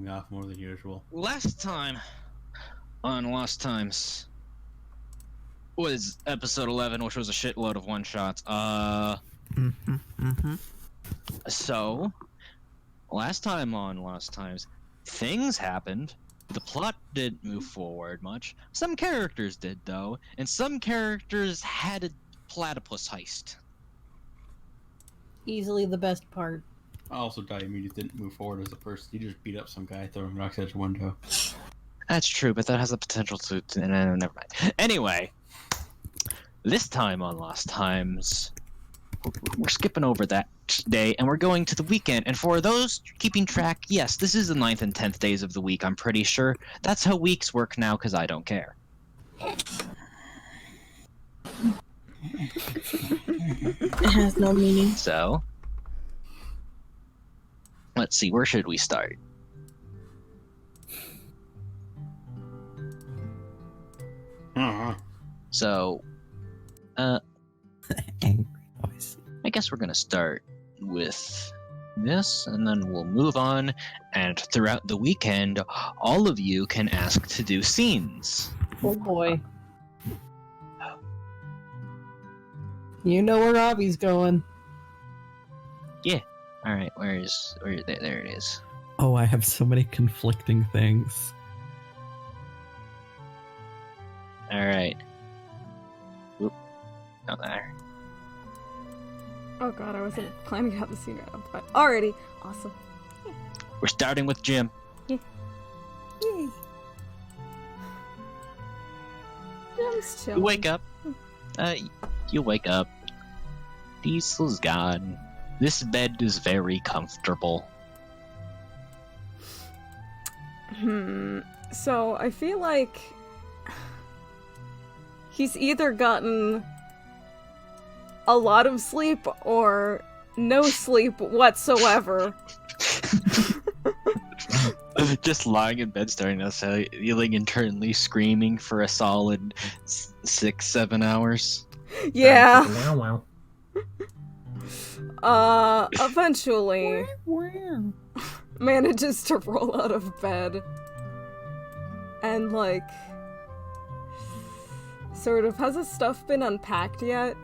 off more than usual. Last time on Lost Times was episode 11, which was a shitload of one-shots. So, last time on Lost Times, things happened. The plot didn't move forward much. Some characters did, though, and some characters had a platypus heist. Easily the best part. I also doubt you just didn't move forward as a person. You just beat up some guy throwing rocks at your window. That's true, but that has the potential to... never mind. Anyway, this time on Lost Times, we're skipping over that day, and we're going to the weekend. And for those keeping track, yes, this is the 9th and 10th days of the week, I'm pretty sure. That's how weeks work now, because I don't care. It has no meaning. So, let's see, where should we start? So, Angry voice. I guess we're gonna start with this, and then we'll move on, and throughout the weekend, all of you can ask to do scenes. Oh boy. You know where Robbie's going. Alright, there it is. Oh, I have so many conflicting things. Alright. Oop. Not there. Oh god, I wasn't planning to have the scene right now, but already. Awesome. We're starting with Jim. Yay. Jim's You chilling. wake up. You wake up. Diesel's gone. This bed is very comfortable. So, I feel like he's either gotten a lot of sleep or no sleep whatsoever. Just lying in bed staring at us, yelling internally, screaming for a solid 6-7 hours. Yeah. Wow. Eventually manages to roll out of bed and, like, sort of, has his stuff been unpacked yet?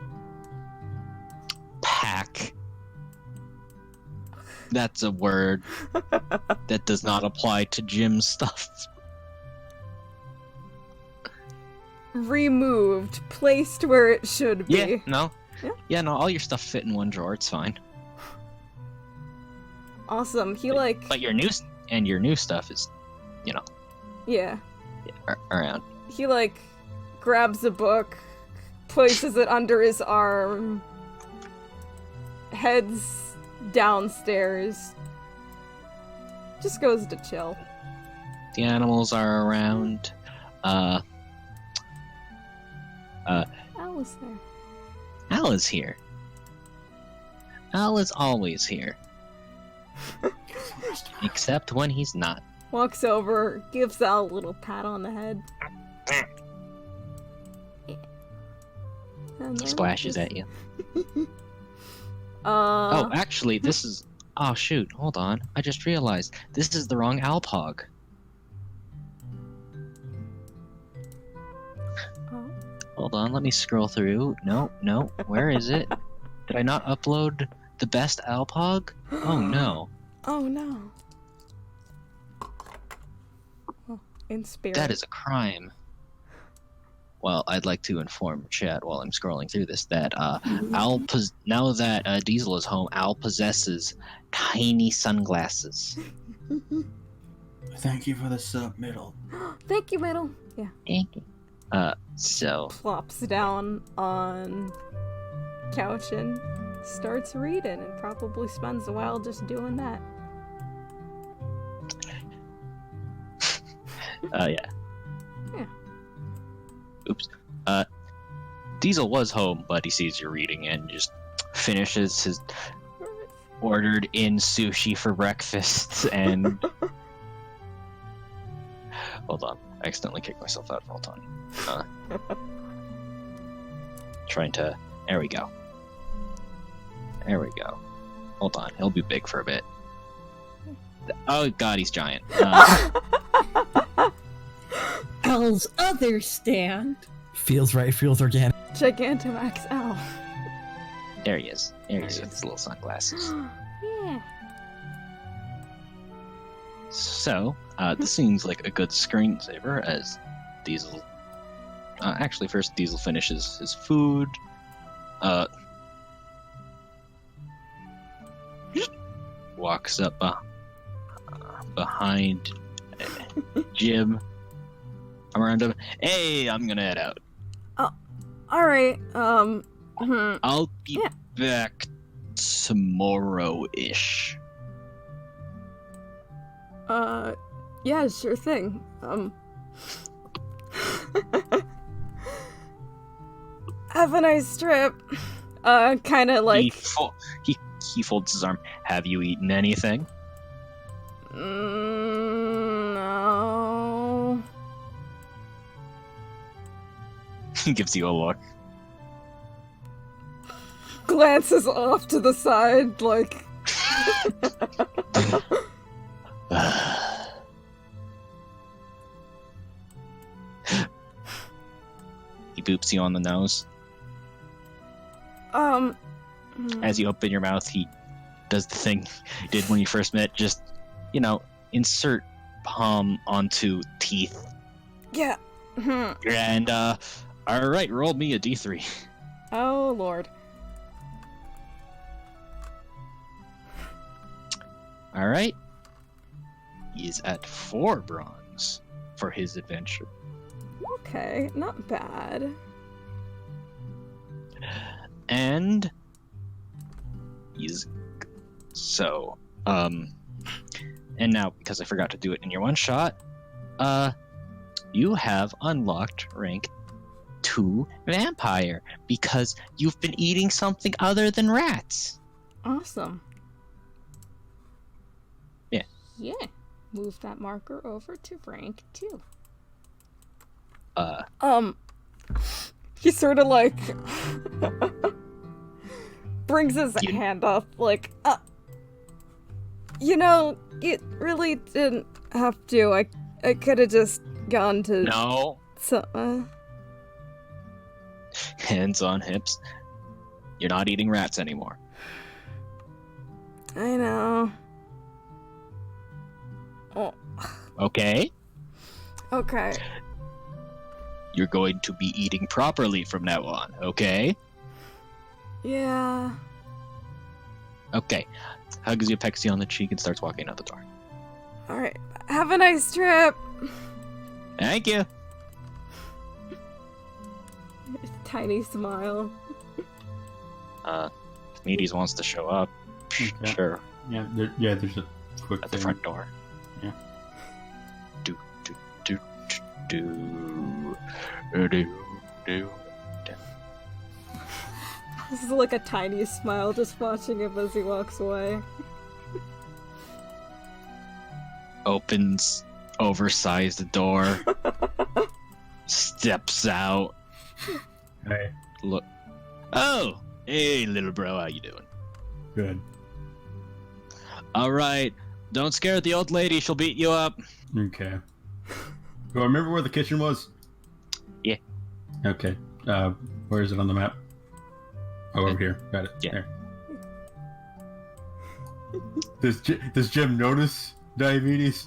Pack. That's a word that does not apply to Jim's stuff. Removed, placed where it should be. Yeah, no. Yeah? Yeah, no, all your stuff fit in one drawer, it's fine. Awesome. He, like... But your new stuff is, Yeah. around. He, like, grabs a book, places it under his arm, heads downstairs, just goes to chill. The animals are around. Al was there. Al is here. Al is always here. Except when he's not. Walks over, gives Al a little pat on the head. And then Splashes just- at you. Oh, Uh, actually, this is... Oh, shoot. Hold on. I just realized. This is the wrong Alpog. oh. Hold on, let me scroll through. No. Where is it? Did I not upload the best Alpog? Oh, no. Oh no. Oh, in spirit. That is a crime. Well, I'd like to inform chat while I'm scrolling through this that now that Diesel is home, Al possesses tiny sunglasses. Thank you for the submittal. Thank you, Middle. Yeah. Thank you. So Plops down on couch and starts reading and probably spends a while just doing that. yeah. Yeah. Oops. Diesel was home, but he sees you reading and just finishes his ordered in sushi for breakfast and hold on. I accidentally kicked myself out. Hold on. Trying to... There we go. There we go. Hold on. He'll be big for a bit. Oh god, he's giant. Al's other stand. Feels right, feels organic. Gigantamax L. There he is. There he is with his little sunglasses. Yeah. So, this seems like a good screensaver as Diesel. Actually, first Diesel finishes his food. Walks up behind Jim. I'm around him. Hey, I'm gonna head out. Alright, I'll be Yeah. back tomorrow-ish. Yeah, sure thing. Have a nice trip. Kinda like... He folds his arm. Have you eaten anything? No... He gives you a look. Glances off to the side, like... He boops you on the nose. As you open your mouth, he does the thing he did when you first met. Just, insert palm onto teeth. Yeah. And, alright, roll me a d3. Oh, Lord. Alright. He's at 4 bronze for his adventure. Okay, not bad. And he's and now because I forgot to do it in your one shot, you have unlocked rank 2 vampire because you've been eating something other than rats. Awesome. Yeah. Yeah. Move that marker over to rank 2. He sort of like brings his hand up, like, it really didn't have to. I could have just gone to. No. Hands on hips. You're not eating rats anymore. I know. Oh. Okay? Okay. You're going to be eating properly from now on, okay? Yeah. Okay. Hugs you, pecks you on the cheek, and starts walking out the door. Alright. Have a nice trip. Thank you. Tiny smile. If Meaties wants to show up, Okay. sure. Yeah, there's a quick At the thing. front door. Yeah. Do. This is like a tiny smile just watching him as he walks away. Opens oversized door. Steps out. Hey, Look. Oh! Hey, little bro, how you doing? good. Alright. Don't scare the old lady, she'll beat you up. Okay. Do I remember where the kitchen was? Yeah. Okay. Where is it on the map? Oh, over here. Got it. Yeah. There. Does Jim notice diabetes?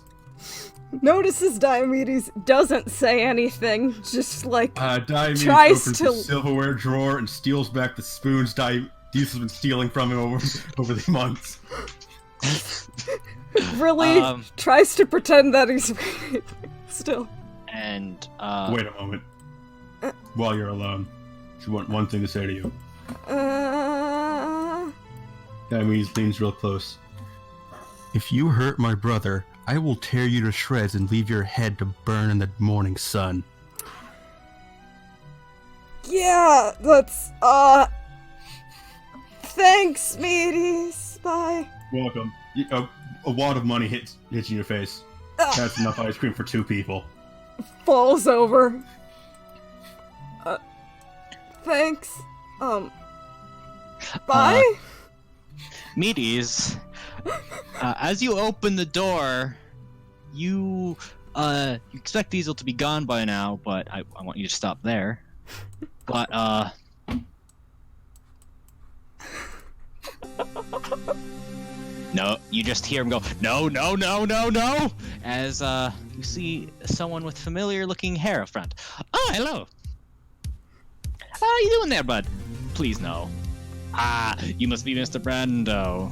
Notices Diomedes, doesn't say anything, just like Diomedes tries opens to- the silverware drawer and steals back the spoons Diomedes has been stealing from him over the months. really tries to pretend that he's reading still. And, Wait a moment. While you're alone, she want one thing to say to you. Diomedes leans real close. If you hurt my brother, I will tear you to shreds and leave your head to burn in the morning sun. Yeah, that's, thanks, mateys. Bye. Welcome. A wad of money hits you in your face. That's enough ice cream for 2 people. Falls over. Thanks. Bye? Meaties, As you open the door, you expect Diesel to be gone by now, but I want you to stop there. But no, you just hear him go, no, no, no, no, no, as you see someone with familiar-looking hair up front. Oh, hello. How are you doing there, bud? Please, no. Ah, you must be Mr. Brando.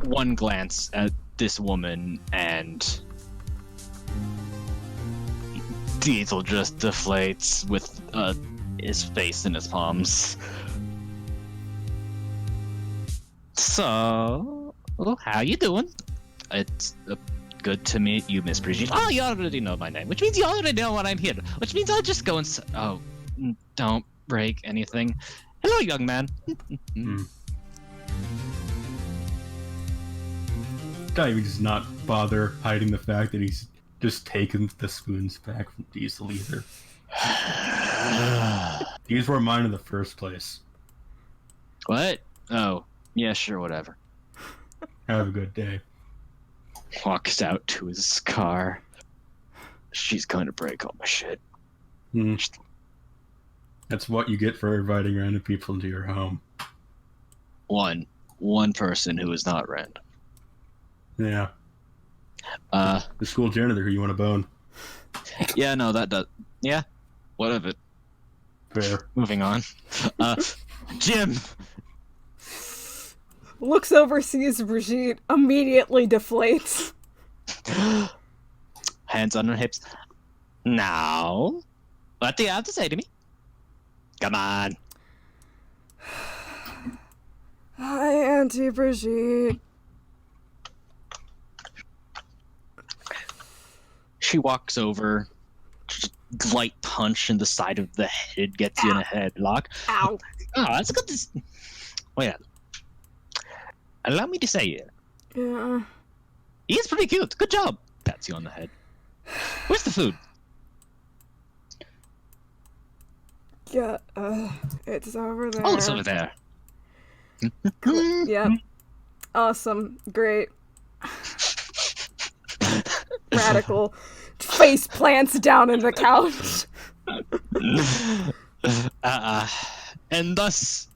One glance at this woman, and Diesel just deflates with his face in his palms. So, how you doing? It's good to meet you, Miss Brigitte. Oh, you already know my name, which means you already know when I'm here. Which means I'll just go and oh, don't break anything. Hello, young man. Guy does not bother hiding the fact that he's just taken the spoons back from Diesel either. These were mine in the first place. What? Oh, yeah, sure, whatever. Have a good day. Walks out to his car. She's going to break all my shit. That's what you get for inviting random people into your home. One person who is not random. Yeah. The school janitor who you want to bone. Yeah, no, that does. Yeah, what of it? Fair. Moving on. Jim! Looks over, sees Brigitte, immediately deflates. Hands on her hips. Now, what do you have to say to me? Come on. Hi, Auntie Brigitte. She walks over, just light punch in the side of the head, gets you in a headlock. Ow. Oh, that's good. Well, allow me to say it. Yeah. He is pretty cute. Good job. Pats you on the head. Where's the food? Yeah, it's over there. Oh, it's over there. Yep. Awesome. Great. Radical. Face plants down in the couch. And thus,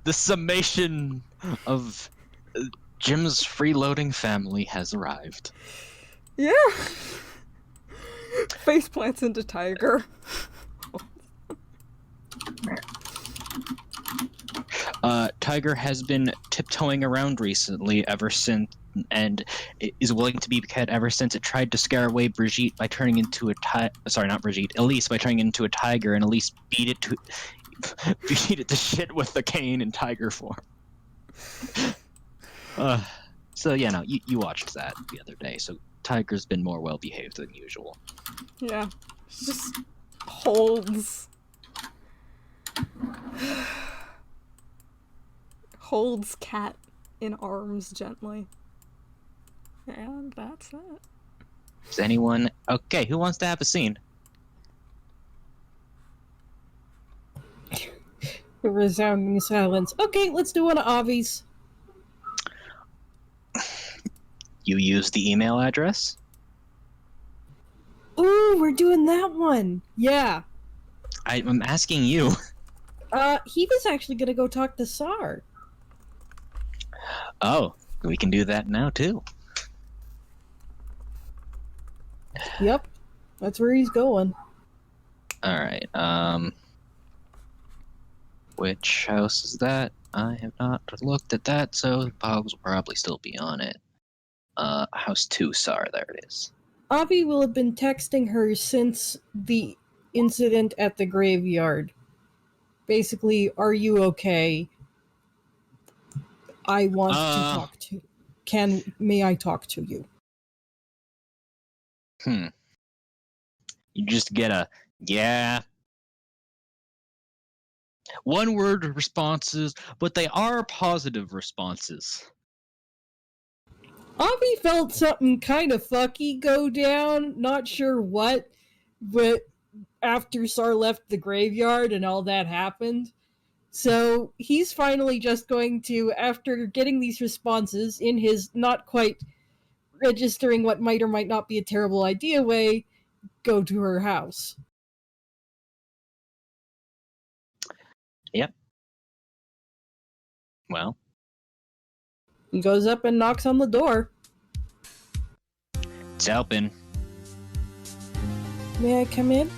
the summation of Jim's freeloading family has arrived. Yeah. Face plants into Tiger. Tiger has been tiptoeing around recently and is willing to be pet ever since it tried to scare away Brigitte by turning into Elise by turning into a tiger, and Elise beat it to shit with the cane in tiger form. So yeah, no, you watched that the other day. So Tiger's been more well behaved than usual. Yeah, she just holds cat in arms gently. And that's it. Is anyone okay? Who wants to have a scene? A resounding silence. Okay, let's do one of Avi's. You use the email address? Ooh, we're doing that one. Yeah. I'm asking you. He was actually gonna go talk to Sar. Oh, we can do that now too. Yep. That's where he's going. Alright, which house is that? I have not looked at that, so the pogs will probably still be on it. House 2, Sar, there it is. Avi will have been texting her since the incident at the graveyard. Basically, are you okay? I want to talk to you. May I talk to you? You just get a, yeah. One word responses, but they are positive responses. Avi felt something kind of fucky go down, not sure what, but after Sar left the graveyard and all that happened. So he's finally just going to, after getting these responses in his not quite registering what might or might not be a terrible idea way, go to her house. Yep. Well, He goes up and knocks on the door. it's open. May I come in?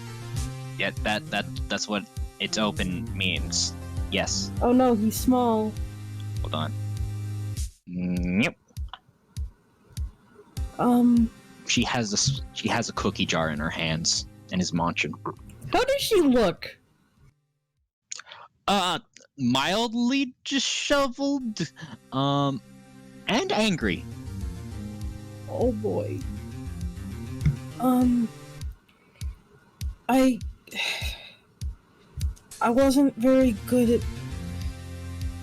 Yeah, that's what it's open means. Yes. Oh no, he's small. Hold on. Yep. She has a cookie jar in her hands and is munching. How does she look? Mildly disheveled, and angry. Oh boy. I wasn't very good at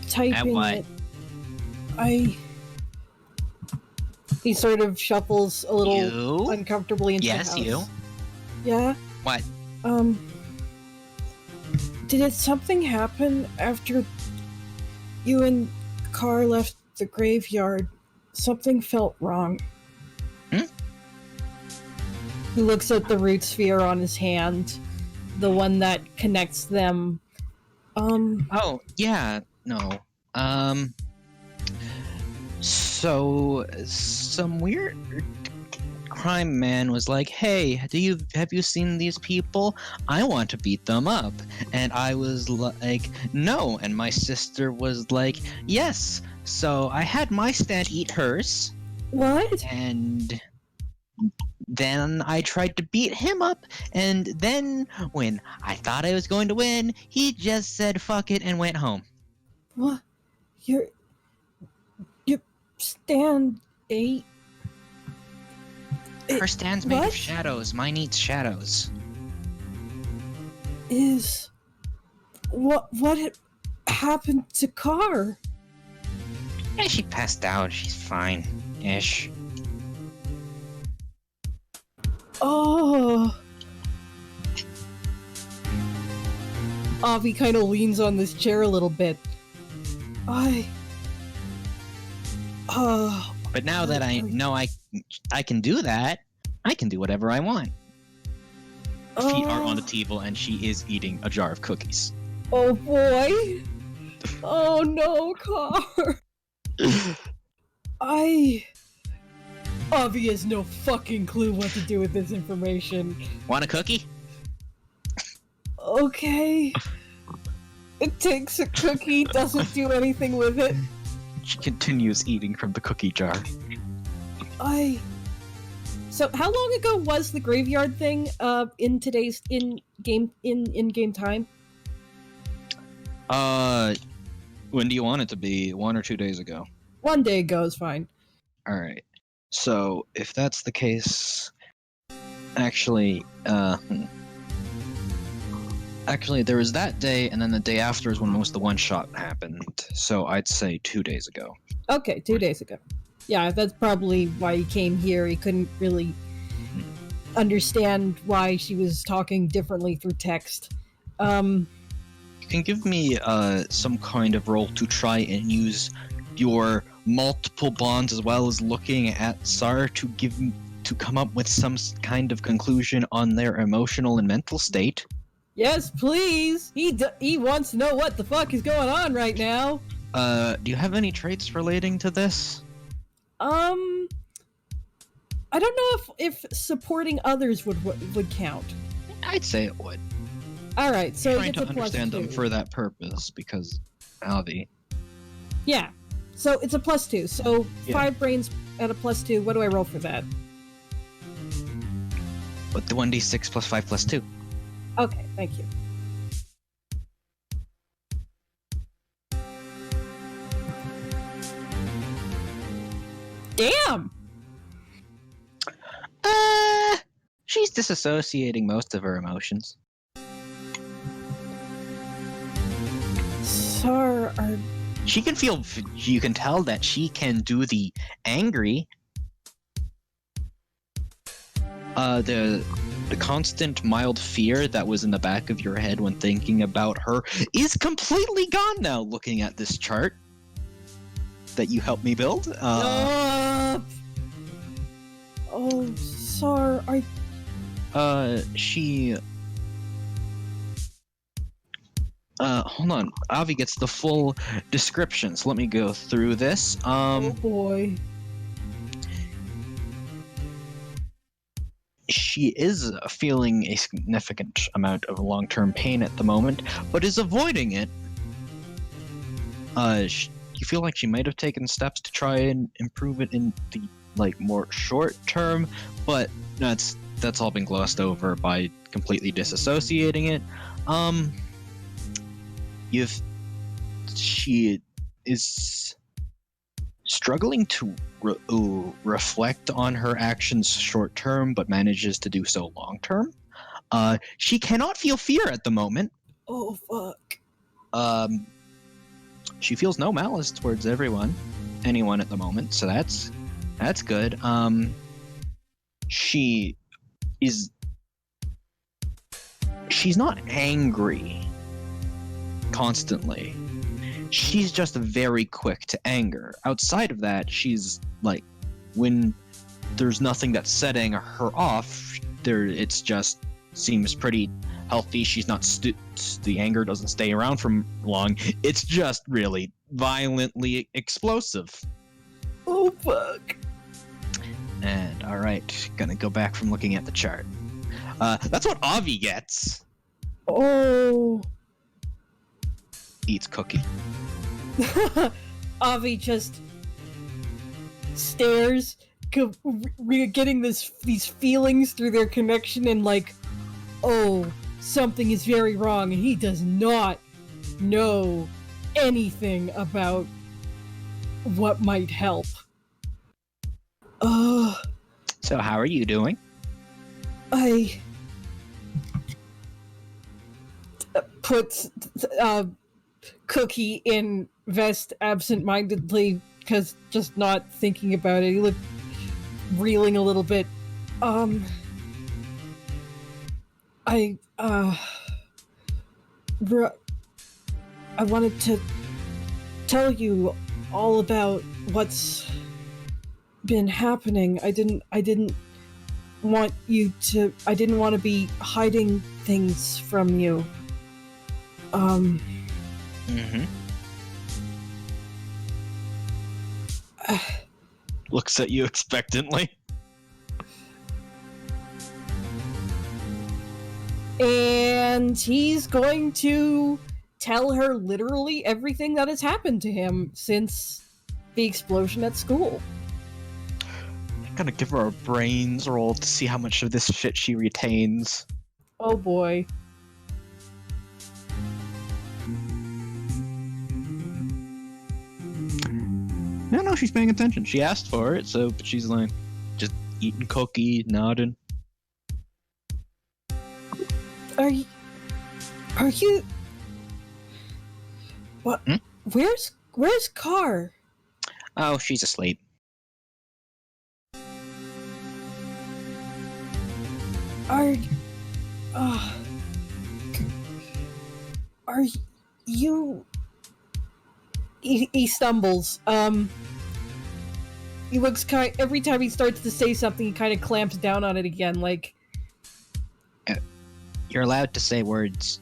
typing At what? it. He sort of shuffles a little You? uncomfortably into Yes, the house. you. Yeah? What? Did something happen after you and Carr left the graveyard? Something felt wrong. He looks at the root sphere on his hand, the one that connects them. Oh, yeah, no. So some weird crime man was like, "Hey, have you seen these people? I want to beat them up." And I was like, "No." And my sister was like, "Yes." So I had my stand eat hers, What? and then I tried to beat him up, and then when I thought I was going to win, he just said fuck it and went home. What? Your stand ate? Her stand's made what? of shadows. Mine eats shadows. Is what happened to Carr? Yeah, she passed out. She's fine-ish. Oh. Avi kind of leans on this chair a little bit. But now that I know I can do that, I can do whatever I want. Feet are on the table, and she is eating a jar of cookies. Oh boy. Oh no, Carr. Avi has no fucking clue what to do with this information. Want a cookie? Okay. It takes a cookie, doesn't do anything with it. She continues eating from the cookie jar. So how long ago was the graveyard thing in today's in-game time? When do you want it to be? 1 or 2 days ago? 1 day ago is fine. Alright. So, if that's the case... Actually, Actually, there was that day, and then the day after is when most of the one-shot happened. So I'd say 2 days ago. Okay, 2 days ago. Yeah, that's probably why he came here. He couldn't really understand why she was talking differently through text. You can give me some kind of roll to try and use your multiple bonds as well as looking at Sar to come up with some kind of conclusion on their emotional and mental state. Yes, please. He wants to know what the fuck is going on right now. Do you have any traits relating to this? I don't know if supporting others would count. I'd say it would. All right, so Trying it's to a plus understand 2. them for that purpose, because Alvi. Yeah, so it's a plus 2. So Yeah. 5 brains at a plus 2. What do I roll for that? But the 1d6 plus 5 plus 2. Okay, thank you. Damn! She's disassociating most of her emotions. Sar, She can feel. You can tell that she can do the angry. the constant mild fear that was in the back of your head when thinking about her is completely gone now, looking at this chart that you helped me build. Oh, sorry. Hold on. Avi gets the full description, so let me go through this. Oh boy. She is feeling a significant amount of long-term pain at the moment, but is avoiding it. You feel like she might have taken steps to try and improve it in the more short term, but that's all been glossed over by completely disassociating it. She is struggling to reflect on her actions short term, but manages to do so long term. She cannot feel fear at the moment. Oh fuck. She feels no malice towards anyone at the moment, so that's good. She's not angry constantly. She's just very quick to anger. Outside of that, she's when there's nothing that's setting her off, it's just seems pretty healthy. She's not the anger doesn't stay around for long. It's just really violently explosive. Oh fuck. And all right, gonna go back from looking at the chart. That's what Avi gets. Oh. Eats cookie. Avi just stares, getting these feelings through their connection, and oh, something is very wrong, and he does not know anything about what might help. So how are you doing? I put Cookie in vest absent-mindedly, because just not thinking about it. He looked reeling a little bit. I wanted to tell you all about what's been happening. I didn't want to be hiding things from you. Looks at you expectantly. And he's going to tell her literally everything that has happened to him since the explosion at school. I'm gonna give her a brains roll to see how much of this shit she retains. Oh boy. No, she's paying attention. She asked for it, but she's just eating cookie, nodding. Are you... What? Hmm? Where's Car? Oh, she's asleep. Are you... He stumbles. He looks every time he starts to say something, he kind of clamps down on it again, You're allowed to say words.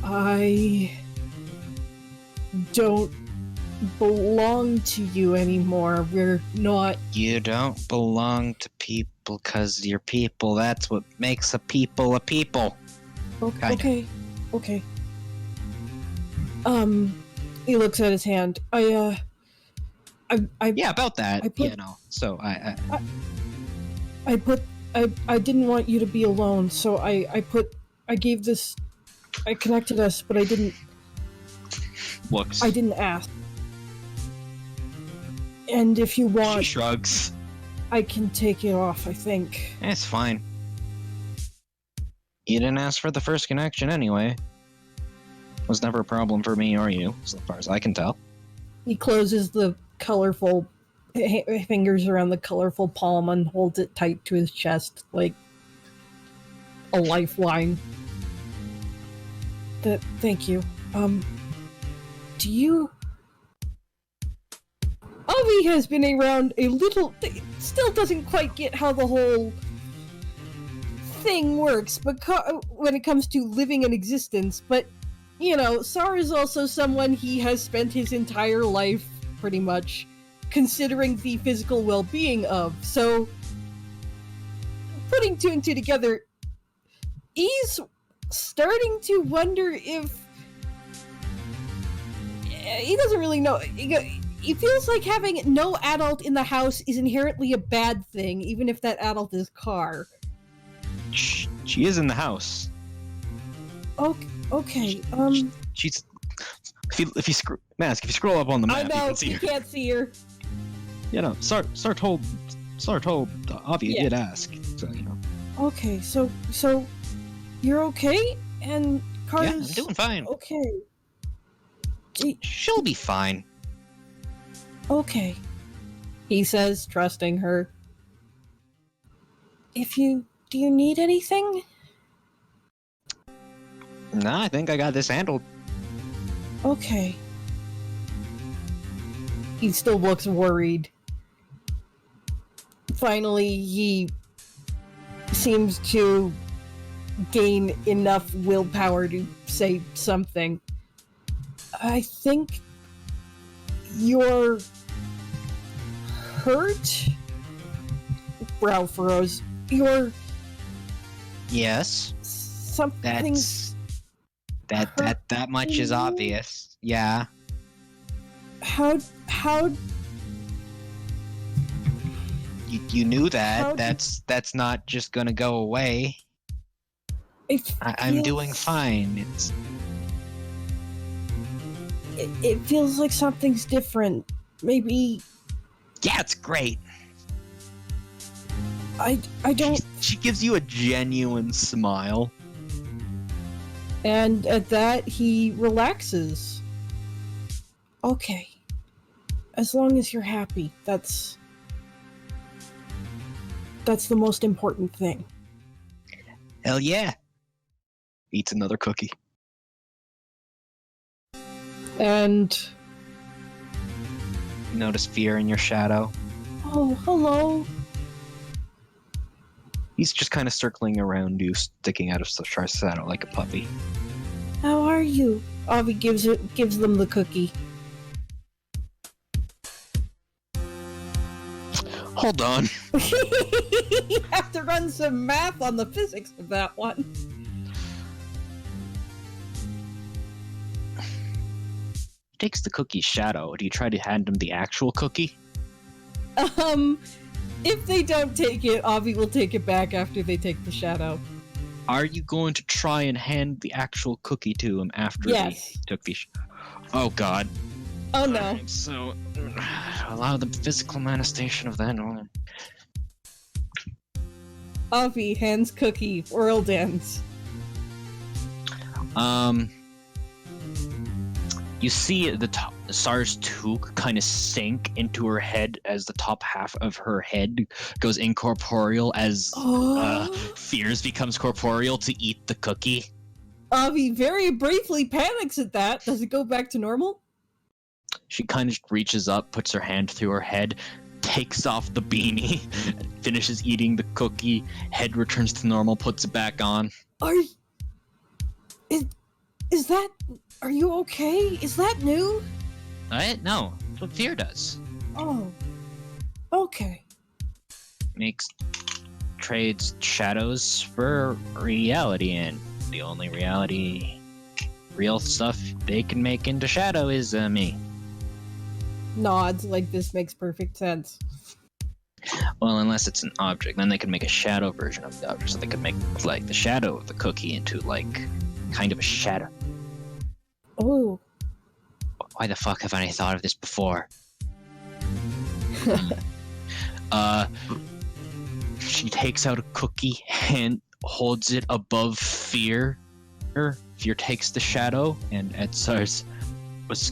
I don't belong to you anymore. We're not... You don't belong to people because you're people. That's what makes a people a people. Okay. He looks at his hand. Yeah, about that. So I didn't want you to be alone, so I connected us, but I didn't ask. And if you want... She shrugs. I can take it off, I think. It's fine. You didn't ask for the first connection anyway. Was never a problem for me or you, so far as I can tell. He closes the colorful fingers around the colorful palm and holds it tight to his chest, a lifeline. Thank you. Do you... Avi has been around a little... Still doesn't quite get how the whole thing works when it comes to living an existence, but, you know, Sar is also someone he has spent his entire life, pretty much, considering the physical well-being of. So, putting two and two together, he's starting to wonder if... He doesn't really know. He feels like having no adult in the house is inherently a bad thing, even if that adult is Car. She is in the house. Okay, She's... If you scroll up on the map, I know, you can see you her. can't see her. You know, Sar told Avi Yeah. did ask, so, you know. Okay, so you're okay? And Car's... Yeah, I'm doing fine. Okay. She'll be fine. Okay. He says, trusting her. Do you need anything? Nah, I think I got this handled. Okay. He still looks worried. Finally, he seems to gain enough willpower to say something. I think you're hurt? Brow furrows. You're... Yes. Something's... That much is obvious. Yeah. How... You knew that. How- That's not just gonna go away. I'm doing fine. It feels like something's different. Maybe... Yeah, it's great. I don't... She gives you a genuine smile. And at that, he relaxes. Okay. As long as you're happy, that's the most important thing. Hell yeah. Eats another cookie. And... You notice fear in your shadow. Oh, hello. He's just kind of circling around you, sticking out of the shadow like a puppy. How are you? Avi gives them the cookie. Hold on. You have to run some math on the physics of that one. He takes the cookie's shadow. Do you try to hand him the actual cookie? If they don't take it, Avi will take it back after they take the shadow. Are you going to try and hand the actual cookie to him after Yes. they took the Oh god. Oh no. Alright, so, allow the physical manifestation of that. Avi hands cookie, world ends. You see the top, Sar's toque kind of sink into her head as the top half of her head goes incorporeal as Fears becomes corporeal to eat the cookie. Avi very briefly panics at that. Does it go back to normal? She kind of reaches up, puts her hand through her head, takes off the beanie, finishes eating the cookie, head returns to normal, puts it back on. Is that... Are you okay? Is that new? No, that's what Fear does. Oh. Okay. Trades shadows for reality, and the only real stuff they can make into shadow is me. Nods like this makes perfect sense. Well, unless it's an object, then they can make a shadow version of the object, so they could make like the shadow of the cookie into like kind of a shadow. Oh. Why the fuck have I thought of this before? She takes out a cookie and holds it above Fear. Fear takes the shadow, and at Sar's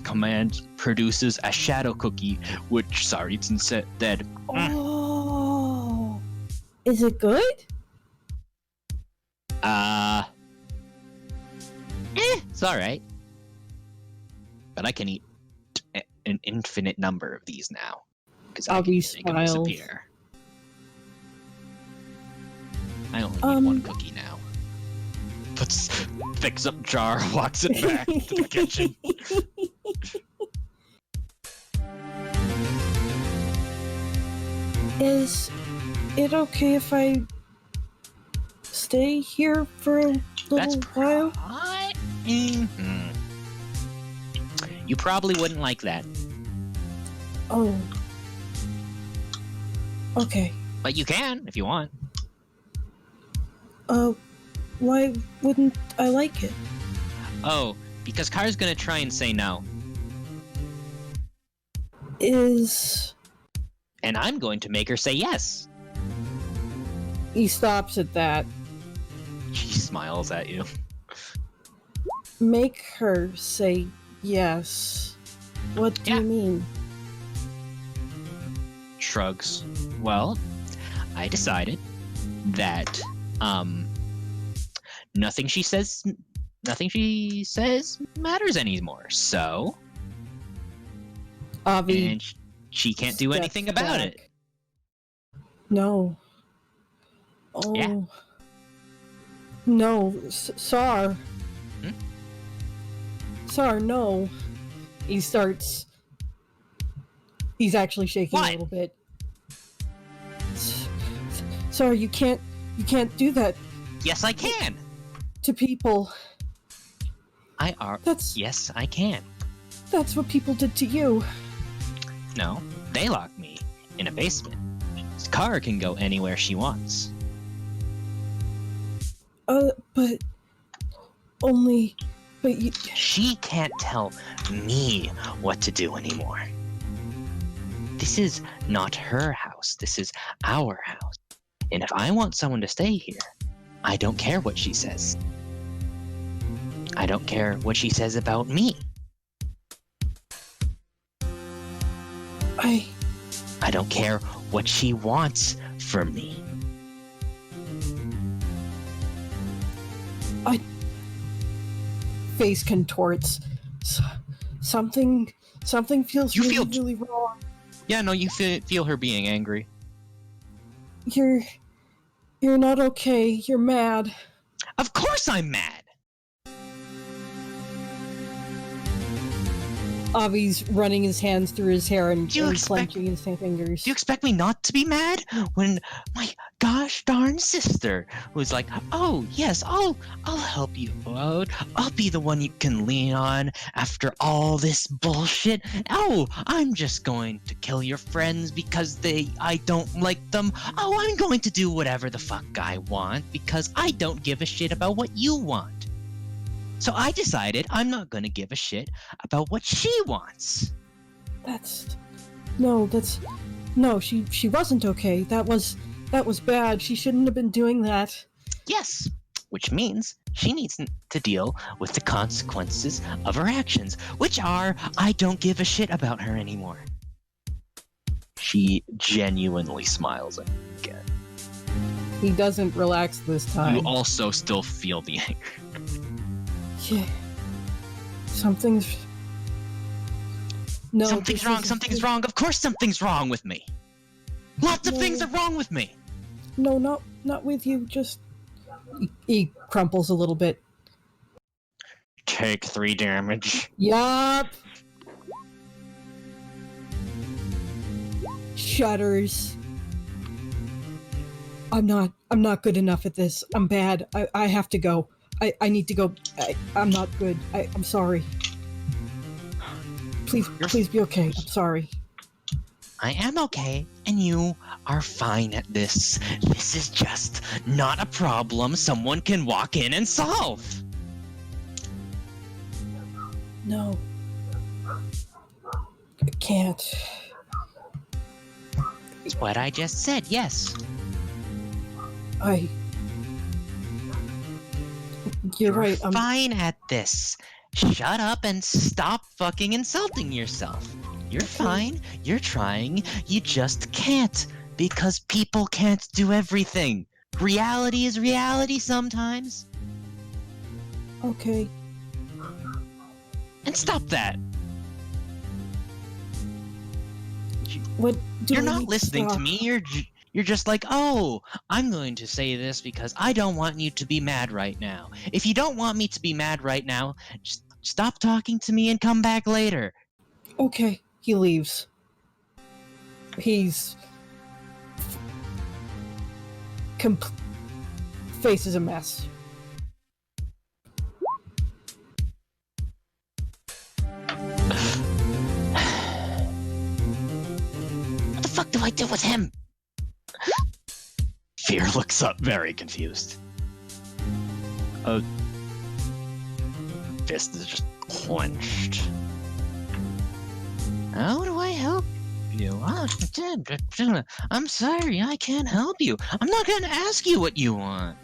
command produces a shadow cookie, which Sar eats instead. Oh. Is it good? It's alright. But I can eat an infinite number of these now. Because I can Avi make them smiles. disappear. I only need one cookie now. Picks up jar, walks it back to the kitchen. Is it okay if I stay here for a That's little while? Mhm. You probably wouldn't like that, Oh. Okay. but you can if you want. Why wouldn't I like it? Oh, because Kara's gonna try and say no, and I'm going to make her say yes. He stops at that. She smiles at you. Make her say yes. What do Yeah. you mean? Shrugs. Well, I decided that nothing she says matters anymore. So, Avi. and she can't do steps anything about back. it. No. Oh. Yeah. No, Sar. Hmm? Sar, no. He's actually shaking What? a little bit. Sar, you can't do that Yes, I can. to people. Yes, I can. That's what people did to you. No, they locked me in a basement. Kara can go anywhere she wants. But you, She can't tell me what to do anymore. This is not her house. This is our house. And if I want someone to stay here, I don't care what she says. I don't care what she says about me. I don't care what she wants from me. face contorts. Something feels You really, feel- really wrong. Yeah, no, you feel her being angry. You're not okay. You're mad. Of course I'm mad. Avi's running his hands through his hair and, Do you and expect- clenching his fingers. Do you expect me not to be mad when my gosh darn sister was like, "Oh yes, I'll help you out. I'll be the one you can lean on after all this bullshit. Oh, I'm just going to kill your friends because I don't like them. Oh, I'm going to do whatever the fuck I want because I don't give a shit about what you want." So I decided I'm not going to give a shit about what she wants. No, she wasn't okay. That was bad. She shouldn't have been doing that. Yes, which means she needs to deal with the consequences of her actions, which are I don't give a shit about her anymore. She genuinely smiles at me again. He doesn't relax this time. You also still feel the anger. Yeah. Something's wrong. Something's wrong. Of course something's wrong with me. Lots of No. things are wrong with me. No, not with you. Just he crumples a little bit. Take 3 damage. Yup. Shudders. I'm not good enough at this. I'm bad. I have to go. I need to go. I'm not good. I'm sorry. Please be okay. I'm sorry. I am okay, and you are fine at this. This is just not a problem someone can walk in and solve. No. I can't. It's what I just said, yes. You're right. I'm fine at this. Shut up and stop fucking insulting yourself. You're fine. You're trying. You just can't. Because people can't do everything. reality is reality sometimes. Okay. And stop that. What do You're I not need listening to stop? me. You're just like, oh, I'm going to say this because I don't want you to be mad right now. If you don't want me to be mad right now, just stop talking to me and come back later. Okay, he leaves. He's face is a mess. What the fuck do I do with him? Fear looks up, very confused. Fist is just clenched. How do I help you? I'm sorry, I can't help you. I'm not gonna ask you what you want.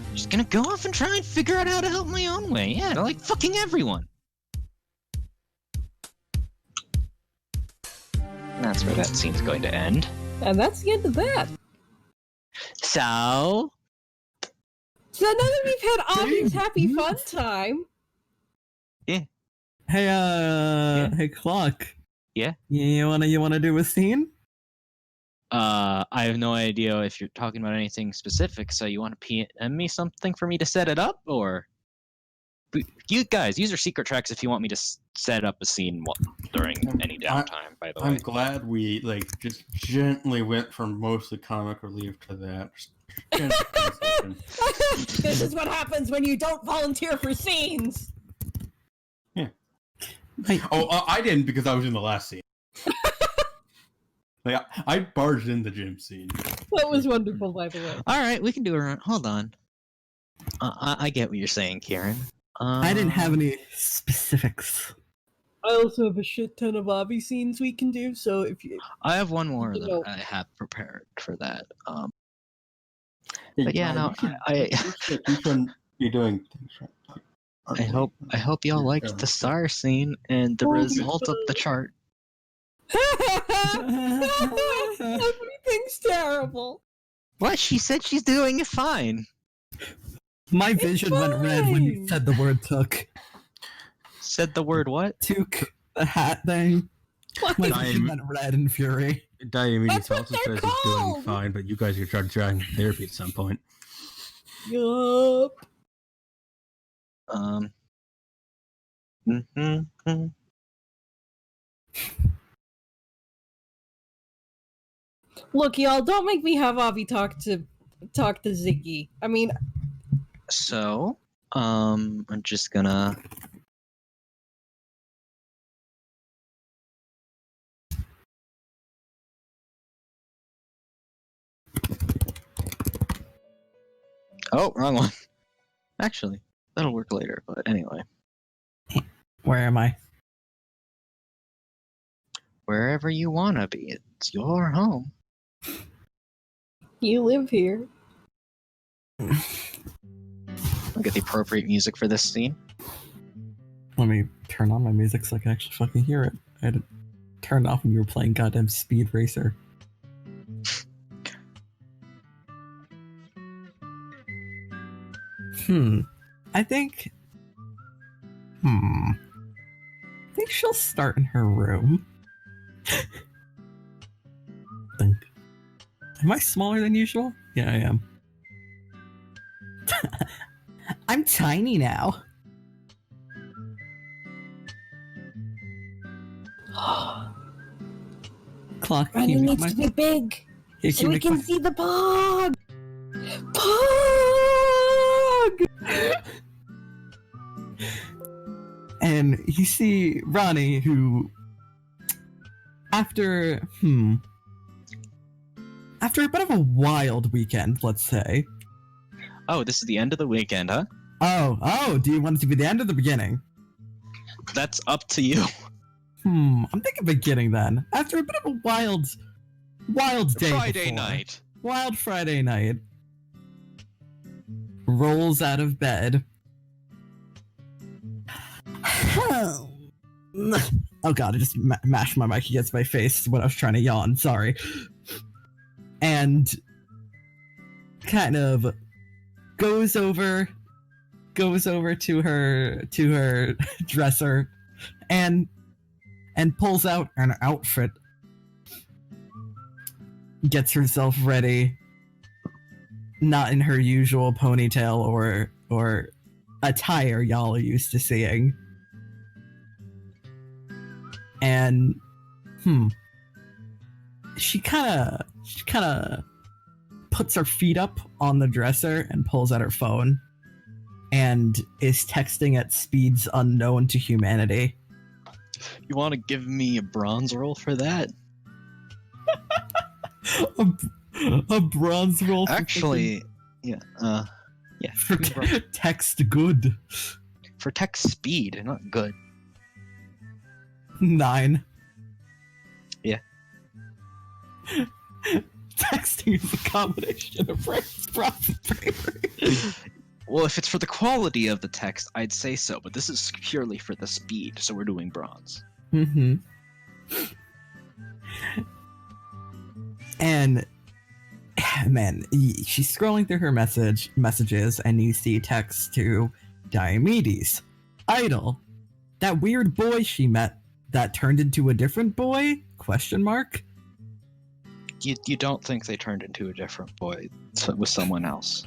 I'm just gonna go off and try and figure out how to help my own way. Yeah, like fucking everyone. And that's where that scene's going to end. And that's the end of that. So, So now that we've had Avi's happy fun time. Hey, Yeah. hey, Clock. Yeah? You wanna do a scene? I have no idea if you're talking about anything specific, so you want to PM me something for me to set it up, or you guys use your secret tracks if you want me to set up a scene during any downtime. By the way, I'm glad we just gently went from mostly comic relief to that. Just transition. This is what happens when you don't volunteer for scenes. Oh, I didn't because I was in the last scene. I barged in the gym scene. That was wonderful, by the way. all right, we can do it. Hold on. I get what you're saying, Kieran. I didn't have any specifics. I also have a shit ton of Avi scenes we can do, so if you... I have one more You that know. I have prepared for that. Hey, But yeah, no, you shouldn't be doing things right. I hope y'all liked the star scene and the result of the chart. Everything's terrible. What? She said she's doing it fine. My vision went red when you fine. said the word took. Said the word what? Took the hat thing. My vision went red in fury. Diabetes That's what also they're says it's doing called! fine, but you guys are trying to try therapy at some point. Yup. Mm-hmm. Look, y'all, don't make me have Avi talk to Ziggy. I mean, So, I'm just gonna. Oh, wrong one. Actually, that'll work later, but anyway. Where am I? Wherever you wanna be, it's your home. you live here. I'll get the appropriate music for this scene. Let me turn on my music so I can actually fucking hear it. I had it turned off when you were playing goddamn Speed Racer. I think she'll start in her room. Think. Am I smaller than usual? Yeah, I am. I'm tiny now. Clock, can Ronnie you make needs my... to be big Yeah, so you we make can my- see the pog. Pog. And you see Ronnie, who, after a bit of a wild weekend, let's say. Oh, this is the end of the weekend, huh? Oh, do you want it to be the end or the beginning? That's up to you. I'm thinking beginning then. After a bit of a wild day Friday before. night. Wild Friday night. Rolls out of bed. Oh god, I just mashed my mic against my face when I was trying to yawn. Sorry. And kind of goes over to her dresser and pulls out an outfit, gets herself ready, not in her usual ponytail or attire y'all are used to seeing. And she kind of puts her feet up on the dresser and pulls out her phone and is texting at speeds unknown to humanity. You want to give me a bronze roll for that? a bronze roll for Actually, yeah. for give me a bronze- text good. for text speed, not good. 9. Yeah. Texting is a combination of praise, profit, bravery. Well, if it's for the quality of the text, I'd say so, but this is purely for the speed, so we're doing bronze. Mm-hmm. And man, she's scrolling through her messages, and you see text to Diomedes, Idol, that weird boy she met that turned into a different boy? Question mark. You don't think they turned into a different boy with someone else?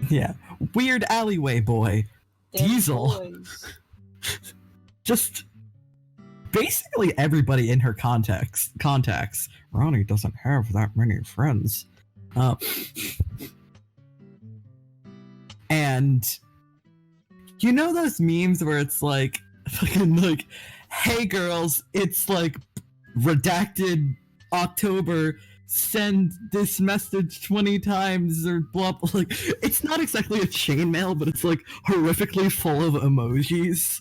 Yeah, weird alleyway boy. Damn Diesel. boys. Just basically everybody in her contacts. Ronnie doesn't have that many friends. And you know those memes where it's like fucking like, hey girls, it's like redacted October, send this message 20 times or blah blah. Like, it's not exactly a chainmail, but it's like horrifically full of emojis.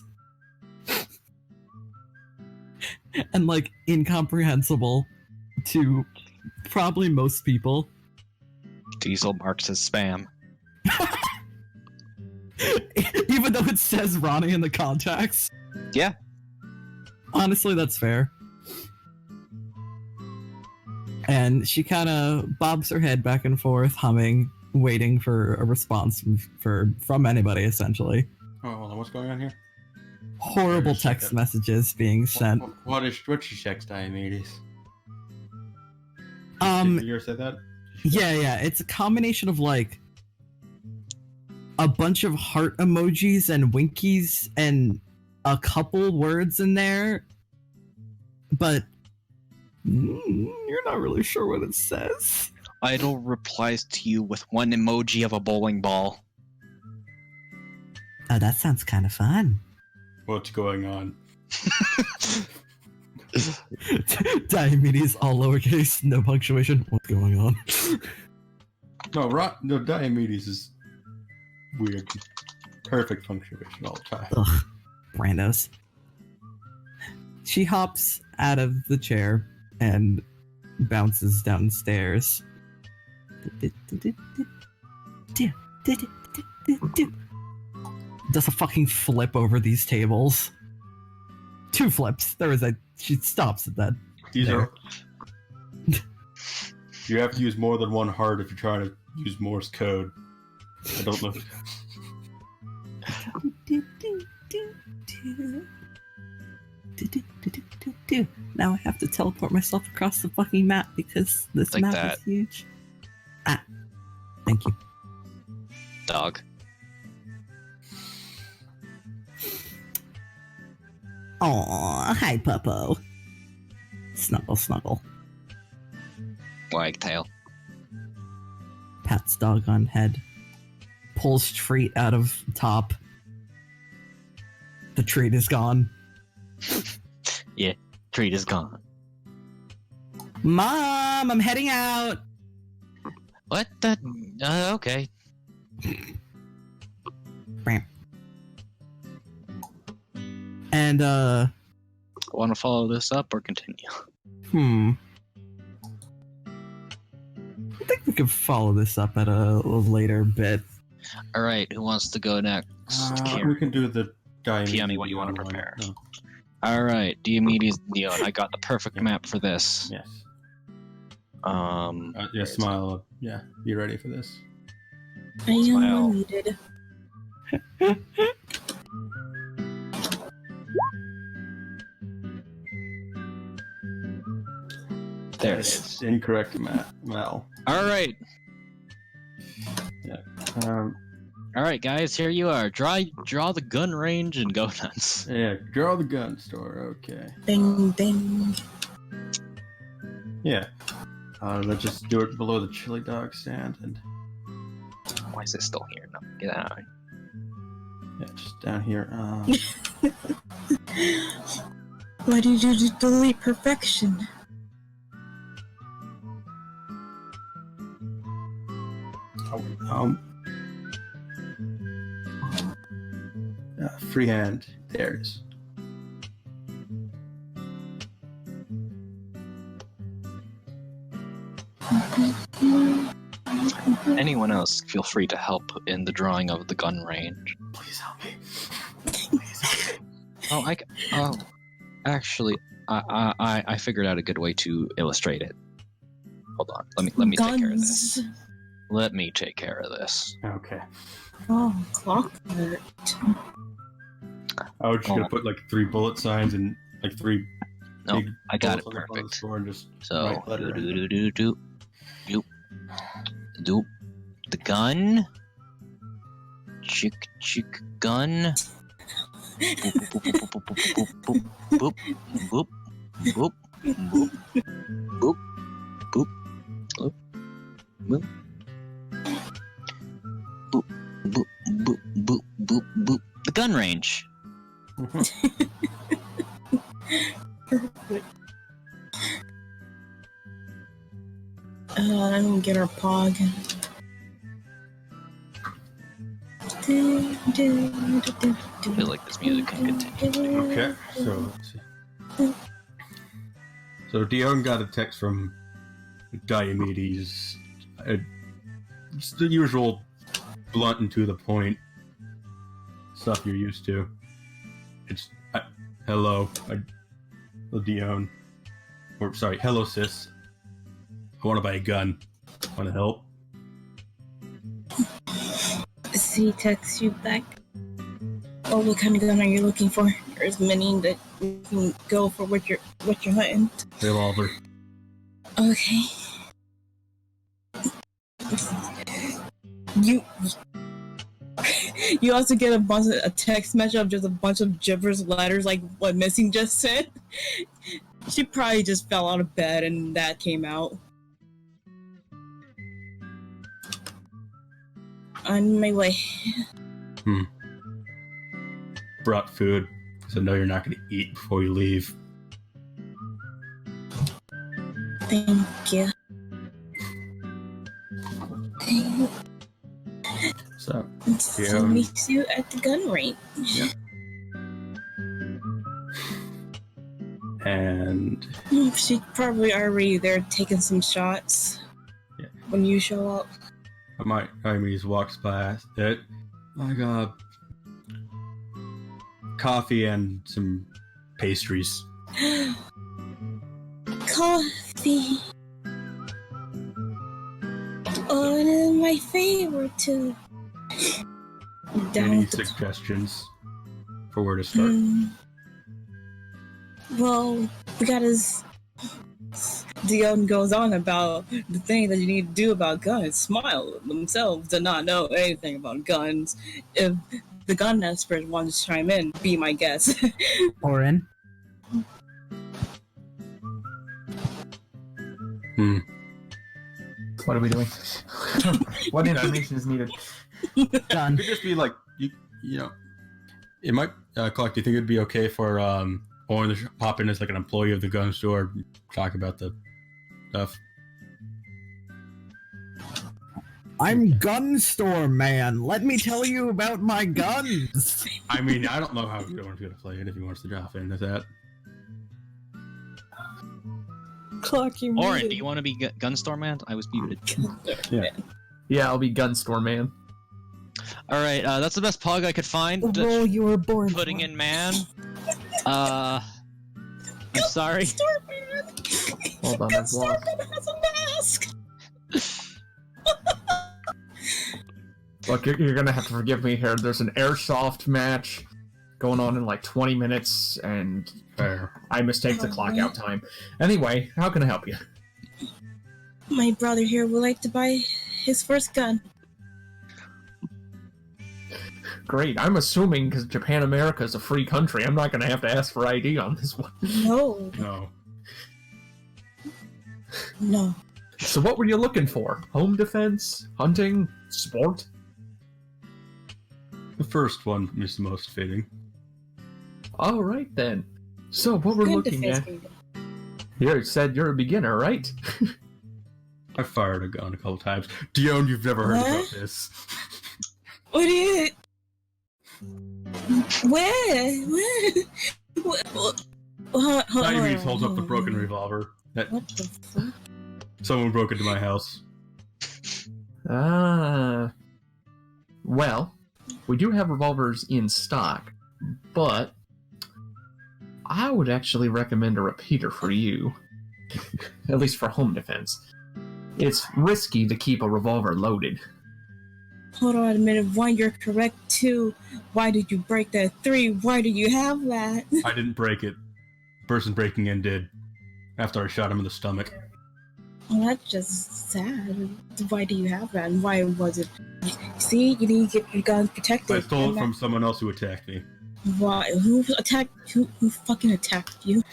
And like incomprehensible to probably most people. Diesel marks as spam. Even though it says Ronnie in the contacts. Yeah. Honestly, that's fair. And she kind of bobs her head back and forth, humming, waiting for a response from anybody, essentially. Oh, hold on, what's going on here? Horrible Where's text that? messages being sent. What's she text Diomedes? Um, Did you ever say that? Yeah, it's a combination of like a bunch of heart emojis and winkies and a couple words in there, but you're not really sure what it says. Idol replies to you with one emoji of a bowling ball. Oh, that sounds kind of fun. What's going on? Diomedes, all lowercase, no punctuation. What's going on? No, Diomedes is weird. Perfect punctuation all the time. Ugh, randos. She hops out of the chair and bounces downstairs. Does a fucking flip over these tables. 2 flips. She stops at that. These There. are. You have to use more than one heart if you're trying to use Morse code. I don't know. Now I have to teleport myself across the fucking map because this Like map that. is huge. Thank you. Dog. Aw, hi, Puppo. Snuggle, snuggle. Wagtail. Pats dog on head. Pulls treat out of top. The treat is gone. Treat is gone. Mom, I'm heading out. What the? Okay. And, Want to follow this up or continue? I think we could follow this up at a later bit. Alright, who wants to go next? We can do the Diomedes. Peony, what you wanna one. prepare? No. Alright, Diomedes Neon. I got the perfect map for this. Yes. Yeah, smile. Yeah, be ready for this. I am Smile. muted. There it It's is. incorrect, Mal. All right. Um, All right, guys, here you are. Draw the gun range and go nuts. yeah, draw the gun store. Okay. Bing, bing. Yeah. Let's just do it below the chili dog stand, and Why is this still here? No, get out. yeah, just down here. Why did you delete perfection? Freehand. There it is. Anyone else, feel free to help in the drawing of the gun range. Please help me. Actually, I figured out a good way to illustrate it. Hold on, let me take care of this. Guns. Let me take care of this. Okay. Oh, clockwork. I was just gonna put like 3 bullet signs and like 3 No, big I got it bullets on the front of the perfect. store and just So write letter in. do the gun. Chick gun. Boop boop boop boop boop boop boop boop boop boop boop boop boop boop boop. The gun range. Let me get our pog. I feel like this music can continue. Okay, so let's see. So Dion got a text from Diomedes. It's the usual blunt and to the point stuff you're used to. It's hello, Dion. Or sorry, hello sis. I want to buy a gun. Want to help? Does he text you back? Oh, what kind of gun are you looking for? There's many that you can go for what you're hunting. Revolver. Okay. You also get a text message of just a bunch of gibberish letters like what Missing just said. She probably just fell out of bed and that came out. On my way. Brought food because I know you're not going to eat before you leave. Thank you. So, So meet you at the gun range. yeah. And She's probably already there taking some shots. Yeah. When you show up. Diomedes walks past it. I got coffee and some pastries. Coffee. One of my favorite too. Any suggestions for where to start? Well, we got his. Dion goes on about the thing that you need to do about guns. Smile themselves do not know anything about guns. If the gun expert wants to chime in, be my guest. Orin. What are we doing? What information is needed? Done. It could just be like you know. It might. Clark, do you think it'd be okay for Owen to pop in as like an employee of the gun store, and talk about the stuff? I'm gun store man. Let me tell you about my guns. I mean, I don't know how Owen's gonna play it if he wants to drop in. Is that? Clock you Oren, muted. do you want to be gun store man? I was muted. Yeah, I'll be gun store man. All right, that's the best pog I could find. The role you were born Putting for. in man. I'm sorry. Hold on, I've lost. Look, you're gonna have to forgive me here. There's an airsoft match going on in like 20 minutes, and I mistake the clock out time. Anyway, how can I help you? My brother here would like to buy his first gun. Great. I'm assuming because Japan America is a free country, I'm not gonna have to ask for ID on this one. No. No. So what were you looking for? Home defense? Hunting? Sport? The first one is the most fitting. Alright then. So what we're looking at... You said you're a beginner, right? I fired a gun a couple times. Dion, you've never heard about this. What is it? Where? Diomede holds up the broken revolver. What the fuck? Someone broke into my house. Well, we do have revolvers in stock, but I would actually recommend a repeater for you. At least for home defense. It's risky to keep a revolver loaded. Hold on a minute. 1, you're correct. 2, why did you break that? 3, why do you have that? I didn't break it. The person breaking in did. After I shot him in the stomach. Well, that's just sad. Why do you have that? And why was it? See, you need to get your guns protected. I stole it from someone else who attacked me. Why? Who fucking attacked you?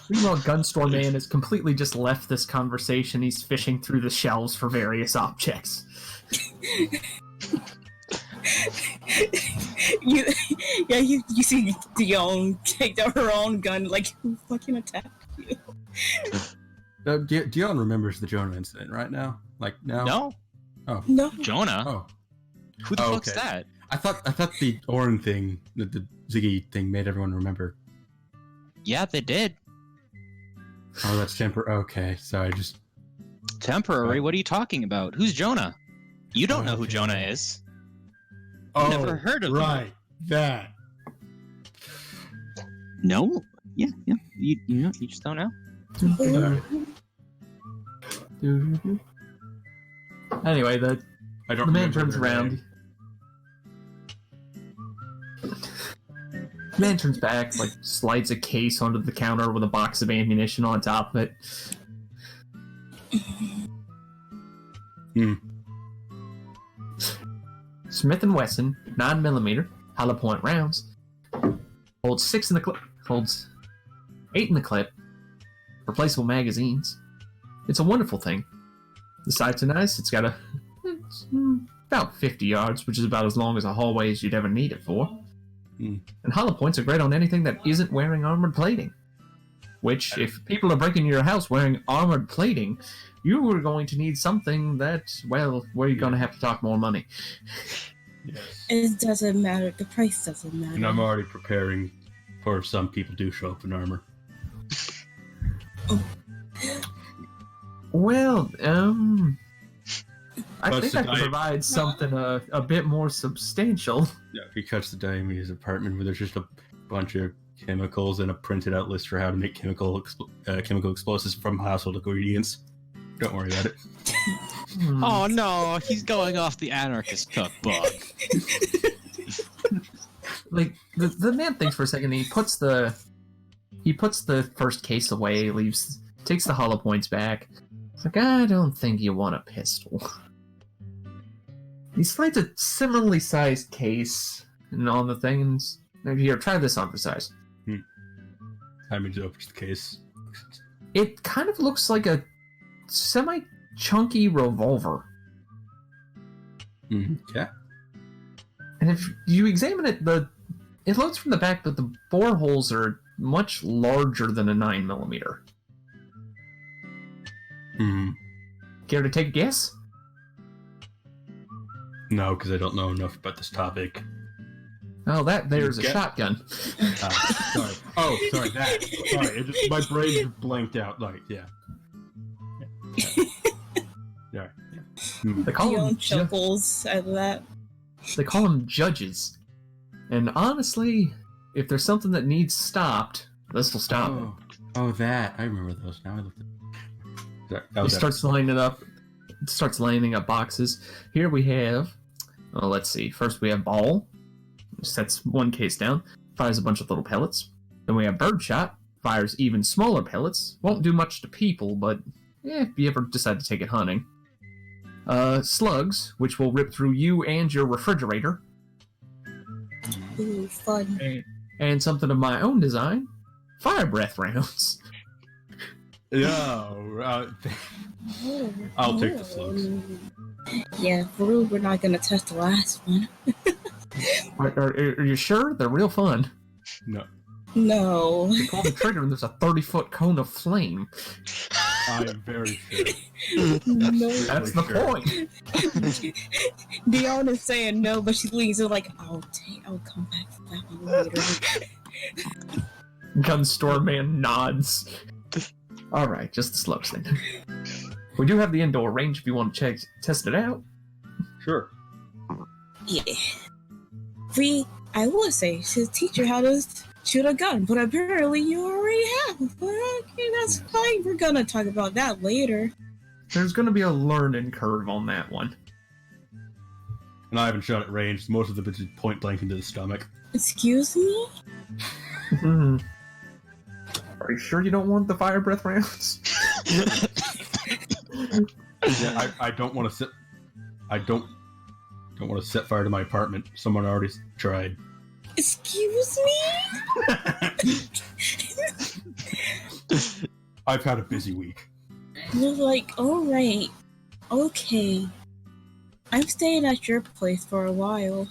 Meanwhile, Gun Store Man has completely just left this conversation. He's fishing through the shelves for various objects. You see Dion take out her own gun, like, who fucking attacked you? Dion remembers the Jonah incident right now? Like, now? No. Oh. No. Jonah? Oh. Who the fuck's that? I thought the Orin thing, the Ziggy thing made everyone remember. Yeah, they did. Oh, that's temporary. Okay, so I just... Temporary? What are you talking about? Who's Jonah? You don't know who Jonah is. Oh, Never heard of him. Right, that. No? Yeah. You know, you just don't know. Anyway, the man turns around. The man turns back, like, slides a case onto the counter with a box of ammunition on top of it. Smith & Wesson, 9mm, hollow point rounds. Holds 6 in the clip. Holds 8 in the clip. Replaceable magazines. It's a wonderful thing. The sights are nice. It's got it's about 50 yards, which is about as long as a hallway as you'd ever need it for. And hollow points are great on anything that isn't wearing armored plating. Which, if people are breaking into your house wearing armored plating, you are going to need something that, well, where you're going to have to talk more money. Yes. It doesn't matter. The price doesn't matter. And I'm already preparing for if some people do show up in armor. Well, I Plus think I can provide something a bit more substantial. Yeah, if he cuts the Diomede's apartment where there's just a bunch of chemicals and a printed out list for how to make chemical explosives from household ingredients. Don't worry about it. Oh no, he's going off the anarchist cookbook. Like the man thinks for a second. He puts the first case away. Takes the hollow points back. It's like, I don't think you want a pistol. He slides a similarly sized case and on the thing. And here, try this on for size. I mean, opens the case. It kind of looks like a semi-chunky revolver. Yeah. And if you examine it, it loads from the back, but the bore holes are much larger than a 9mm. Care to take a guess? No, because I don't know enough about this topic. Oh, there's a shotgun. Sorry. Oh, sorry, that. Sorry, my brain just blanked out. Like, yeah. Yeah. They call them chuckles out of that. They call them judges. And honestly, if there's something that needs stopped, this will stop it. Oh, that. I remember those. Now I looked at He starts lining it up. starts lining up boxes. Here we have, let's see. First we have Ball, sets one case down, fires a bunch of little pellets. Then we have Birdshot, fires even smaller pellets. Won't do much to people, but if you ever decide to take it hunting. Slugs, which will rip through you and your refrigerator. Ooh, fun. And something of my own design, fire breath rounds. Yeah, I'll take the slugs. Yeah, for real, we're not gonna test the last one. Are you sure? They're real fun. No. No. You pull the trigger and there's a 30-foot cone of flame. I'm very sure. No. That's the point. Dion is saying no, but she leaves it like, I'll come back for that one later. Gun store man nods. Alright, just the slugs then. We do have the indoor range if you want to test it out. Sure. Yeah. I would say, she'll teach you how to shoot a gun, but apparently you already have. But okay, that's fine. We're gonna talk about that later. There's going to be a learning curve on that one. And I haven't shot at range. Most of them is point blank into the stomach. Excuse me? Are you sure you don't want the fire breath rounds? Yeah, I don't want to sit. I don't want to set fire to my apartment. Someone already tried. Excuse me? I've had a busy week. You're like, alright, okay. I'm staying at your place for a while.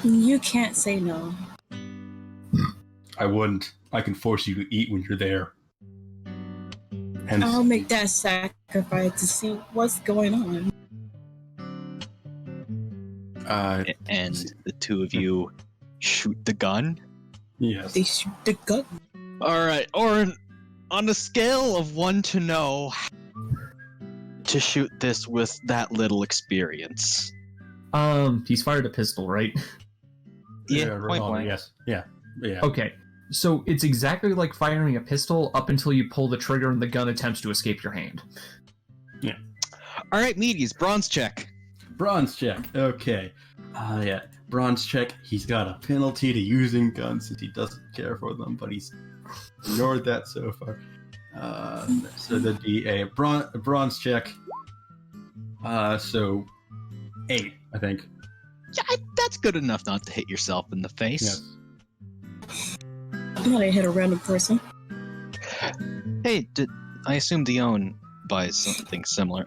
You can't say no. I wouldn't. I can force you to eat when you're there. Hence, I'll make that sacrifice to see what's going on. And the two of you shoot the gun? yes. They shoot the gun. Alright, Orin, on a scale of 1 to no, to shoot this with that little experience. He's fired a pistol, right? Yeah, point revolver, blank. Yes. Yeah. Yeah. Okay, so it's exactly like firing a pistol up until you pull the trigger and the gun attempts to escape your hand. Alright, meaties, bronze check. Bronze check. Okay. Yeah. Bronze check. He's got a penalty to using guns since he doesn't care for them, but he's ignored that so far. So that'd be a bronze check. So 8, I think. Yeah, that's good enough not to hit yourself in the face. Yes. I'm gonna hit a random person. Hey, I assume Dion buys something similar.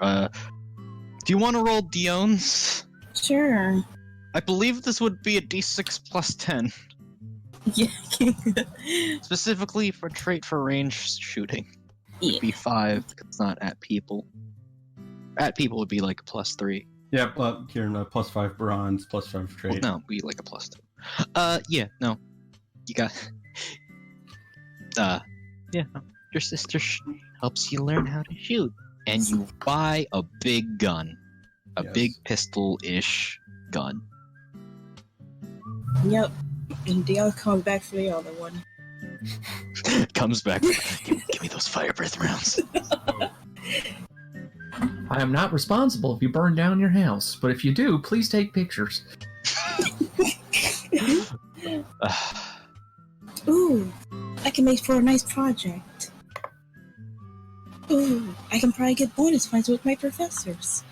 Do you want to roll Dion's? Sure. I believe this would be a d6 plus 10. Yeah. Specifically for trait for range shooting. Yeah. It'd be 5, because it's not at people. At people would be like a plus 3. Yeah, Kieran, plus 5 bronze, plus 5 trade. Well, no, it'd be like a plus 2. Yeah, no. You got... yeah, no. Your sister helps you learn how to shoot. And you buy a big gun. A Yes. big pistol-ish gun. Yep. And Dion comes back for the other one. Comes back. Give me those fire breath rounds. I am not responsible if you burn down your house, but if you do, please take pictures. Ooh, I can make for a nice project. Ooh, I can probably get bonus points with my professors.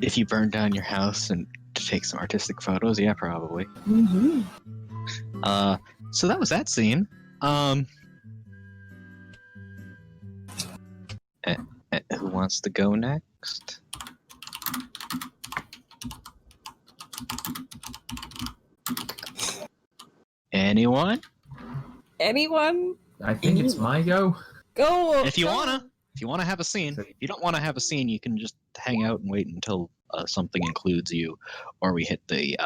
If you burn down your house and to take some artistic photos, yeah, probably. Mm-hmm. So that was that scene. Who wants to go next? Anyone? Anyone? I think it's my go. Go! If you wanna have a scene. If you don't want to have a scene, you can just hang out and wait until something includes you, or we hit the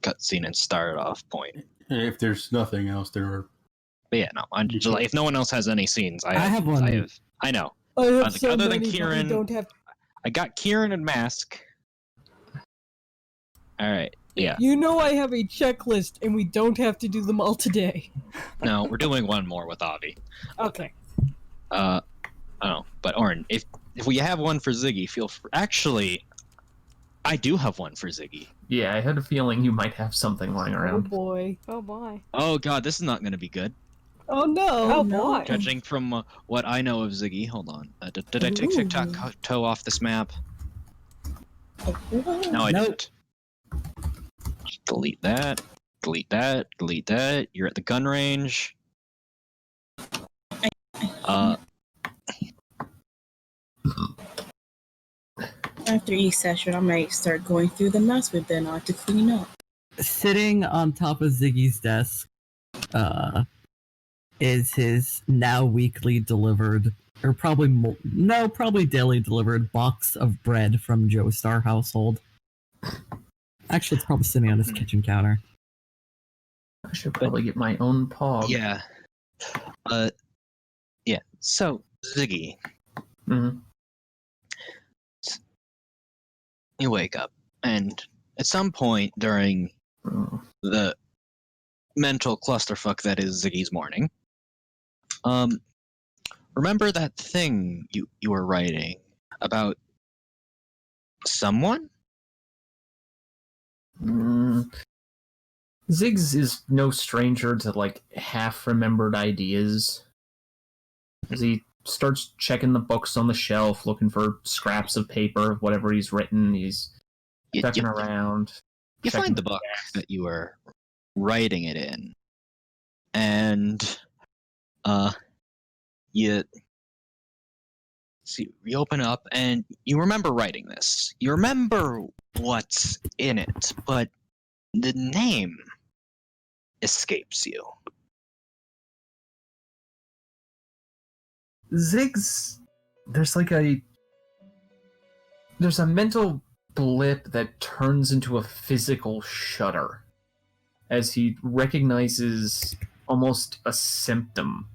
cutscene and start off point. If there's nothing else, there are. But yeah, no. I'm just like, if no one else has any scenes, I have one. I know. I have like, so other than many, but we Kieran- don't have. I got Kieran and Mask. All right. Yeah. You know I have a checklist, and we don't have to do them all today. No, we're doing one more with Avi. Okay. Oh, but Orin, if we have one for Ziggy, feel free. Actually, I do have one for Ziggy. Yeah, I had a feeling you might have something lying Oh around. boy. Oh boy. Oh god, this is not going to be good. Oh no. Oh no. boy. Judging from what I know of Ziggy, hold on. Did I take Ooh. tic-tac-toe off this map? What? No, I Nope. didn't. Delete that. Delete that. Delete that. You're at the gun range. After each session, I might start going through the mess we've been on to clean up. Sitting on top of Ziggy's desk, is his now weekly delivered, or probably daily delivered box of bread from Joe Star household. Actually, it's probably sitting on his kitchen counter. I should probably get my own pog. Yeah. Yeah. So, Ziggy, Mm-hmm. you wake up, and at some point during the mental clusterfuck that is Ziggy's morning, remember that thing you were writing about someone? Ziggs is no stranger to like half-remembered ideas. As he starts checking the books on the shelf, looking for scraps of paper, whatever he's written, he's ducking around. You checking find the book that you were writing it in, and you open up and you remember writing this. You remember what's in it, but the name escapes you. Ziggs, there's a mental blip that turns into a physical shudder as he recognizes almost a symptom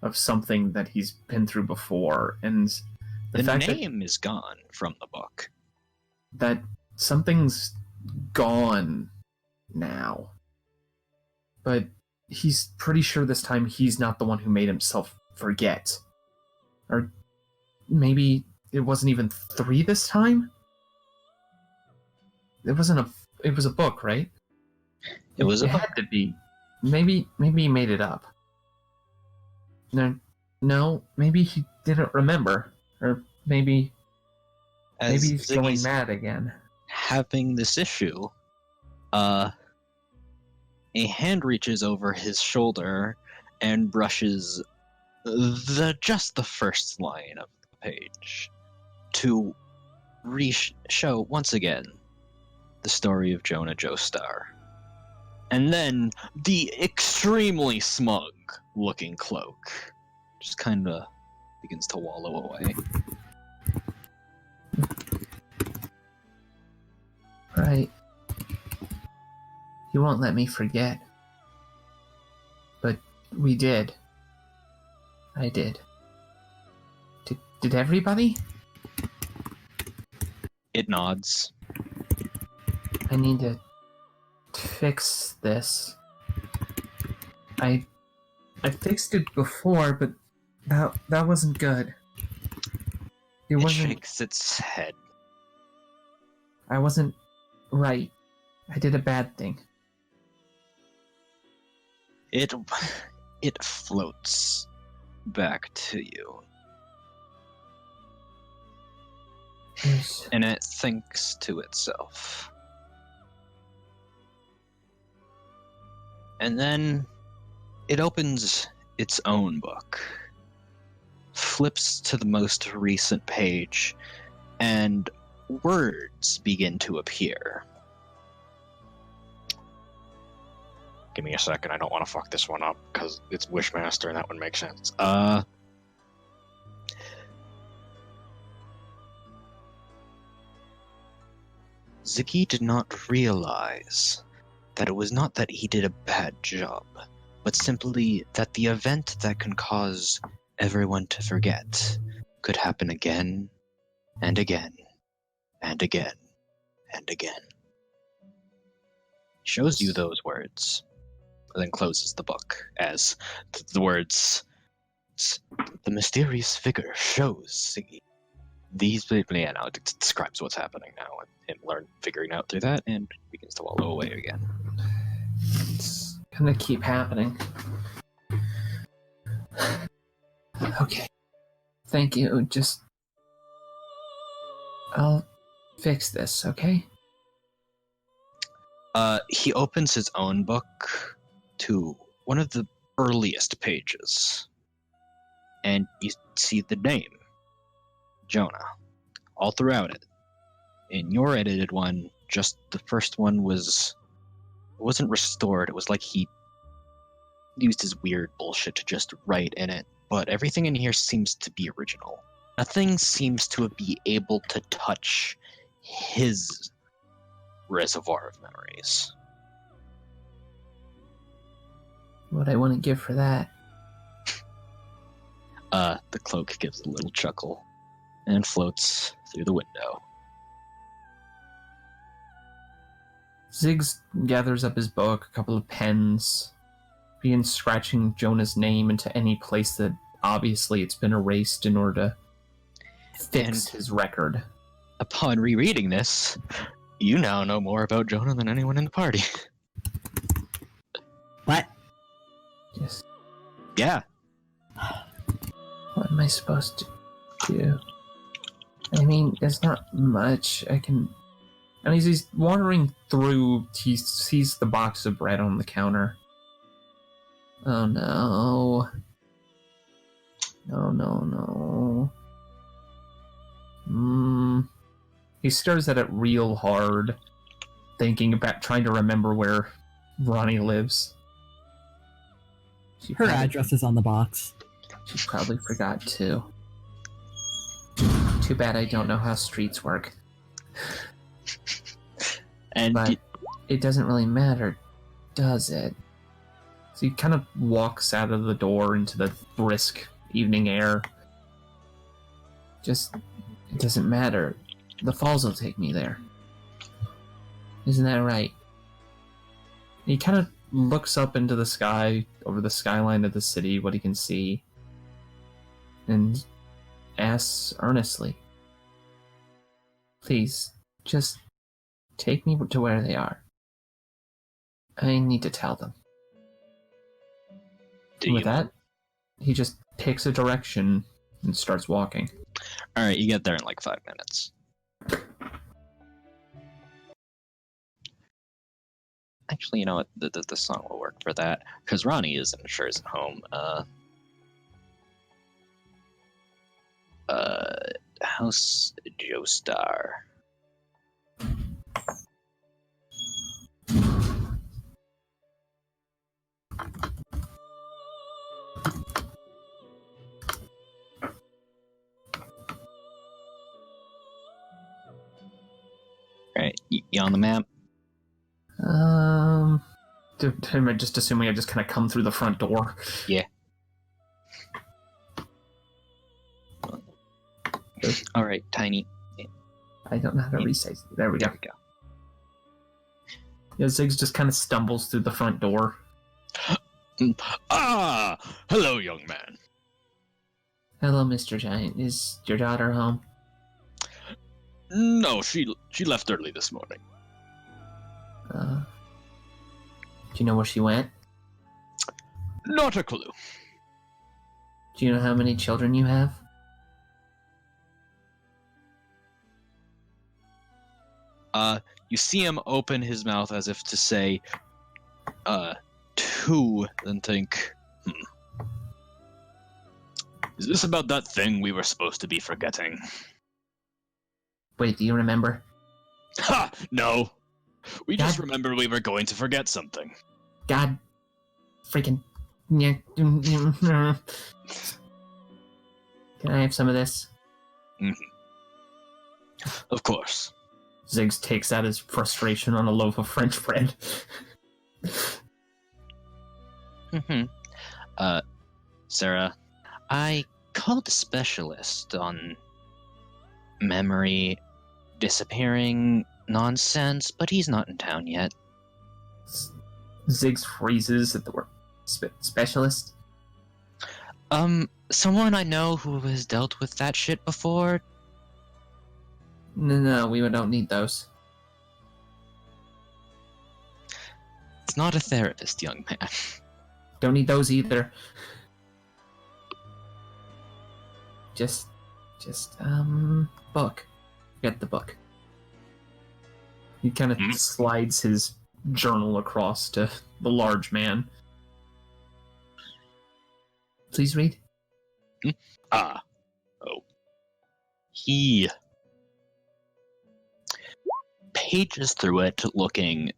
of something that he's been through before, and The fact name is gone from the book. that something's gone now. But he's pretty sure this time he's not the one who made himself forget. Or maybe it wasn't even 3 this time? It was a book, right? It was a It book. had to be. Maybe he made it up. No, maybe he didn't remember. Or maybe As he's going Ziggy's mad again. having this issue, a hand reaches over his shoulder and brushes just the first line of the page to show once again the story of Jonah Joestar. And then the extremely smug looking cloak just kind of begins to wallow away. Right. You won't let me forget. But we did. I did. Did everybody? It nods. I need to fix this. I fixed it before, but that wasn't good. It It wasn't. shakes its head. I wasn't right. I did a bad thing. It floats back to you. There's- And it thinks to itself. And then it opens its own book, flips to the most recent page, and words begin to appear. Give me a second, I don't want to fuck this one up, because it's Wishmaster and that would make sense. Ziggy did not realize that it was not that he did a bad job, but simply that the event that can cause everyone to forget could happen again and again and again and again. Shows you those words, and then closes the book as the words The mysterious figure shows these people. Yeah, now it describes what's happening now, and him figuring out through that, and begins to wallow away again. It's gonna keep happening. Okay. Thank you. Just... I'll fix this, okay? He opens his own book to one of the earliest pages, and you see the name, Jonah, all throughout it. In your edited one, just the first one wasn't restored. It was like he used his weird bullshit to just write in it, but everything in here seems to be original. Nothing seems to be able to touch his reservoir of memories. What I wouldn't give for that. The cloak gives a little chuckle and floats through the window. Ziggs gathers up his book, a couple of pens, begins scratching Jonah's name into any place that obviously it's been erased in order to fix his record. Upon rereading this, you now know more about Jonah than anyone in the party. What? Yes. Yeah. What am I supposed to do? I mean, there's not much I can... And as he's wandering through, he sees the box of bread on the counter. Oh no. No. He stares at it real hard, thinking about trying to remember where Ronnie lives. Her address is on the box. She probably forgot too. Too bad I don't know how streets work. And but it doesn't really matter, does it? So he kind of walks out of the door into the brisk evening air. Just, it doesn't matter. The falls will take me there. Isn't that right? He kind of looks up into the sky, over the skyline of the city, what he can see, and asks earnestly, please, just take me to where they are. I need to tell them. With that, he just picks a direction and starts walking. Alright, you get there in like 5 minutes. Actually, you know what? The song will work for that, because Ronnie isn't sure isn't home. House Joestar. Alright, you on the map? Am I just assuming I just kind of come through the front door? Yeah. Alright, Tiny. I don't know how to resize. There we go. There we go. Yeah, Ziggs just kind of stumbles through the front door. Ah! Hello, young man. Hello, Mr. Giant. Is your daughter home? No, she left early this morning. Do you know where she went? Not a clue. Do you know how many children you have? You see him open his mouth as if to say, 2, then think, Is this about that thing we were supposed to be forgetting? Wait, do you remember? Ha! No! We just remembered we were going to forget something. God freaking... Can I have some of this? Of course. Ziggs takes out his frustration on a loaf of French bread. Sarah, I called a specialist on memory disappearing nonsense, but he's not in town yet. Ziggs freezes at the word specialist. Someone I know who has dealt with that shit before. No, we don't need those. It's not a therapist, young man. Don't need those either. Just, book. Get the book. He kind of slides his journal across to the large man. Please read. He pages through it looking.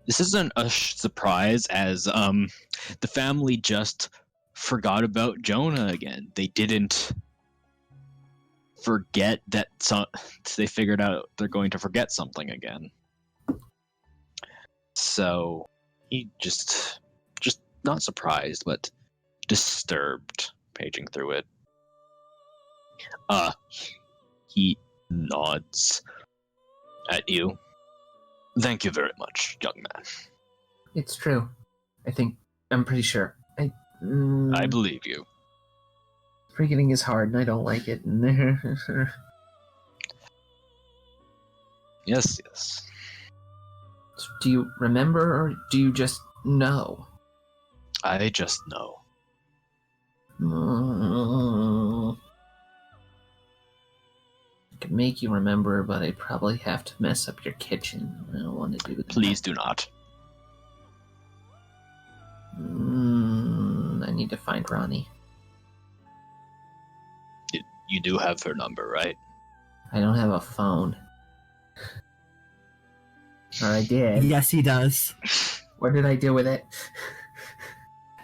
This isn't a surprise, as the family just forgot about Jonah again. They didn't forget that they figured out they're going to forget something again. So he just not surprised, but disturbed, paging through it. He nods at you. Thank you very much, young man. It's true. I'm pretty sure. I believe you. Forgetting is hard, and I don't like it. Yes. Do you remember, or do you just know? I just know. I could make you remember, but I'd probably have to mess up your kitchen. I don't want to do that. Please do not. I need to find Ronnie. You do have her number, right? I don't have a phone. Or I did. Yes, he does. What did I do with it?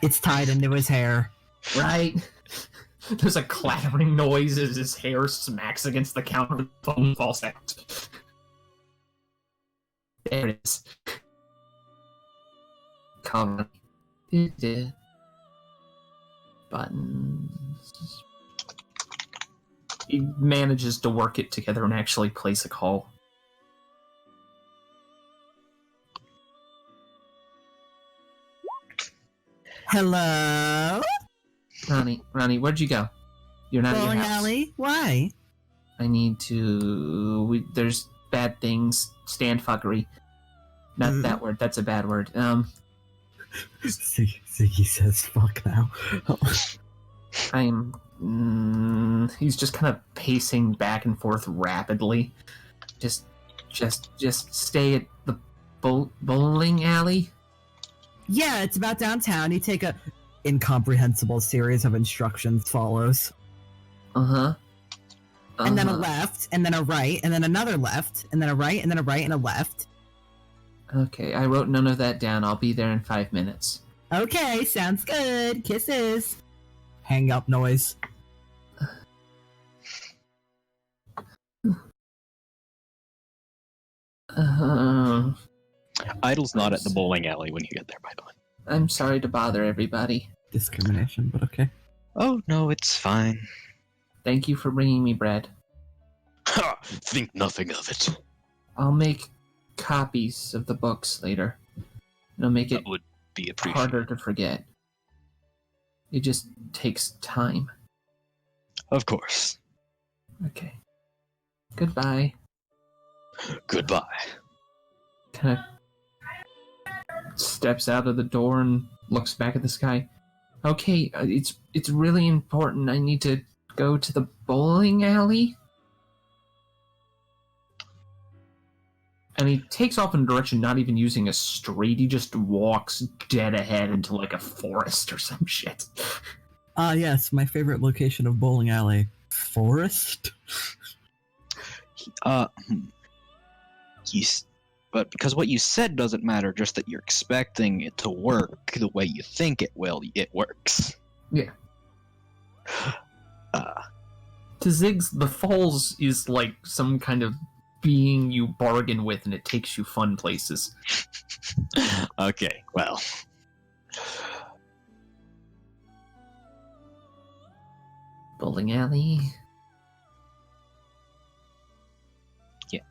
It's tied into his hair. Right? There's a clattering noise as his hair smacks against the counter. The phone falls out. There it is. Comment. Buttons. He manages to work it together and actually place a call. Hello? Ronnie, where'd you go? You're not at your Bowling house. alley? Why? I need to... there's bad things. Stand fuckery. Not that word. That's a bad word. Ziggy says fuck now. He's just kind of pacing back and forth rapidly. Just stay at the bowling alley. Yeah, it's about downtown. You take a incomprehensible series of instructions follows. And then a left, and then a right, and then another left, and then a right, and then a right, and a left. Okay, I wrote none of that down. I'll be there in 5 minutes. Okay, sounds good. Kisses. Hang up noise. Idle's not at the bowling alley when you get there, by the way. I'm sorry to bother everybody. Discrimination, but okay. Oh, no, it's fine. Thank you for bringing me bread. Ha! Think nothing of it. I'll make copies of the books later. It'll make it That would be appreciated. harder to forget. It just takes time. Of course. Okay. Goodbye. Goodbye. Kind of steps out of the door and looks back at the sky. Okay, it's really important. I need to go to the bowling alley. And he takes off in a direction not even using a street. He just walks dead ahead into like a forest or some shit. Yes, my favorite location of bowling alley. Forest? But because what you said doesn't matter, just that you're expecting it to work the way you think it will, it works. Yeah. To Ziggs, the falls is like some kind of being you bargain with and it takes you fun places. Okay, well. Bowling alley. Yeah.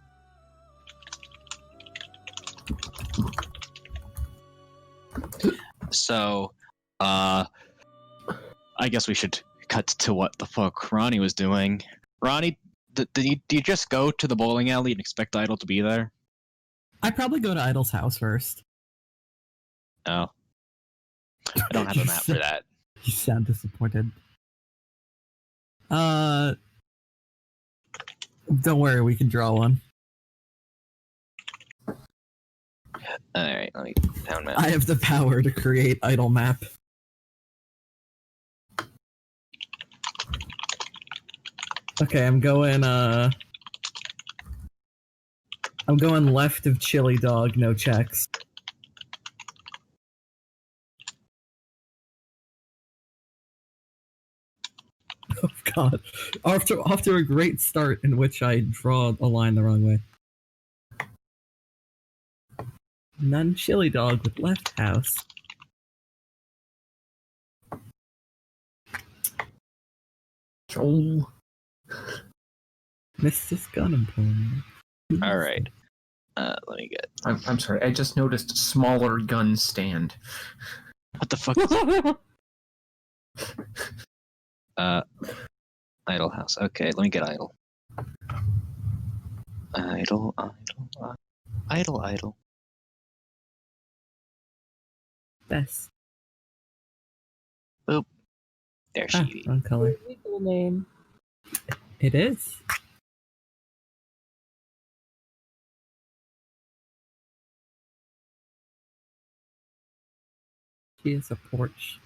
So, I I guess we should cut to what the fuck Ronnie was doing. Ronnie, do you just go to the bowling alley and expect Idol to be there? I'd probably go to Idol's house first. Oh. I don't have a map for that. You sound disappointed. Don't worry, we can draw one. Alright, let me town map. I have the power to create Idol map. Okay, I'm going left of Chili Dog, no checks. Oh god. After a great start in which I draw a line the wrong way. None Chili Dog with left house. Joel. Mrs. Gun Employment. Alright. Let me get... I'm sorry, I just noticed smaller gun stand. What the fuck? Idle house. Okay, let me get Idle. Idle. Best. Boop. There she is. Wrong color. Legal name. It is. She is a porch.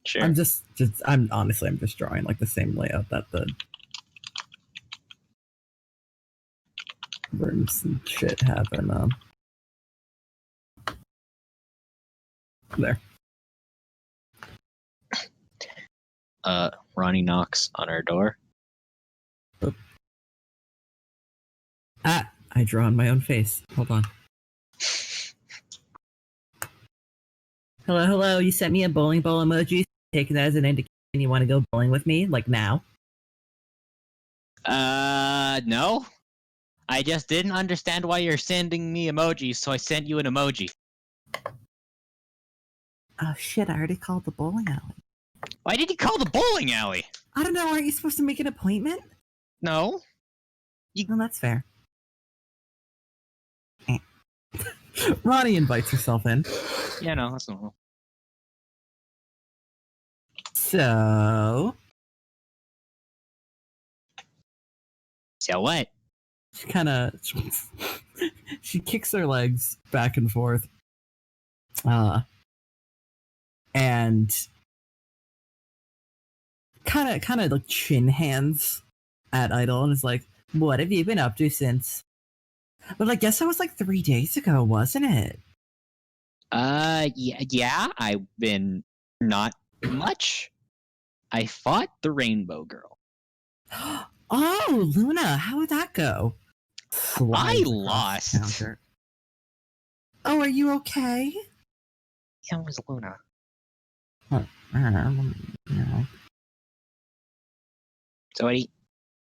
Sure. I'm just honestly just drawing like the same layout that the rooms and shit have in there. Ronnie knocks on our door. Ah, I draw on my own face. Hold on. Hello, you sent me a bowling ball emoji. Taking that as an indication you want to go bowling with me, like now? No. I just didn't understand why you're sending me emojis, so I sent you an emoji. Oh shit, I already called the bowling alley. Why did you call the bowling alley? I don't know, aren't you supposed to make an appointment? No. Well, that's fair. Ronnie invites herself in. Yeah, no, that's normal. So what? she kind of she kicks her legs back and forth, and kind of like chin hands at Idol and is like, "What have you been up to since?" But I guess that was like 3 days ago, wasn't it? Yeah, I've been not much. I fought the Rainbow Girl. Oh, Luna, how would that go? I lost. Oh, are you okay? Yeah, it was Luna.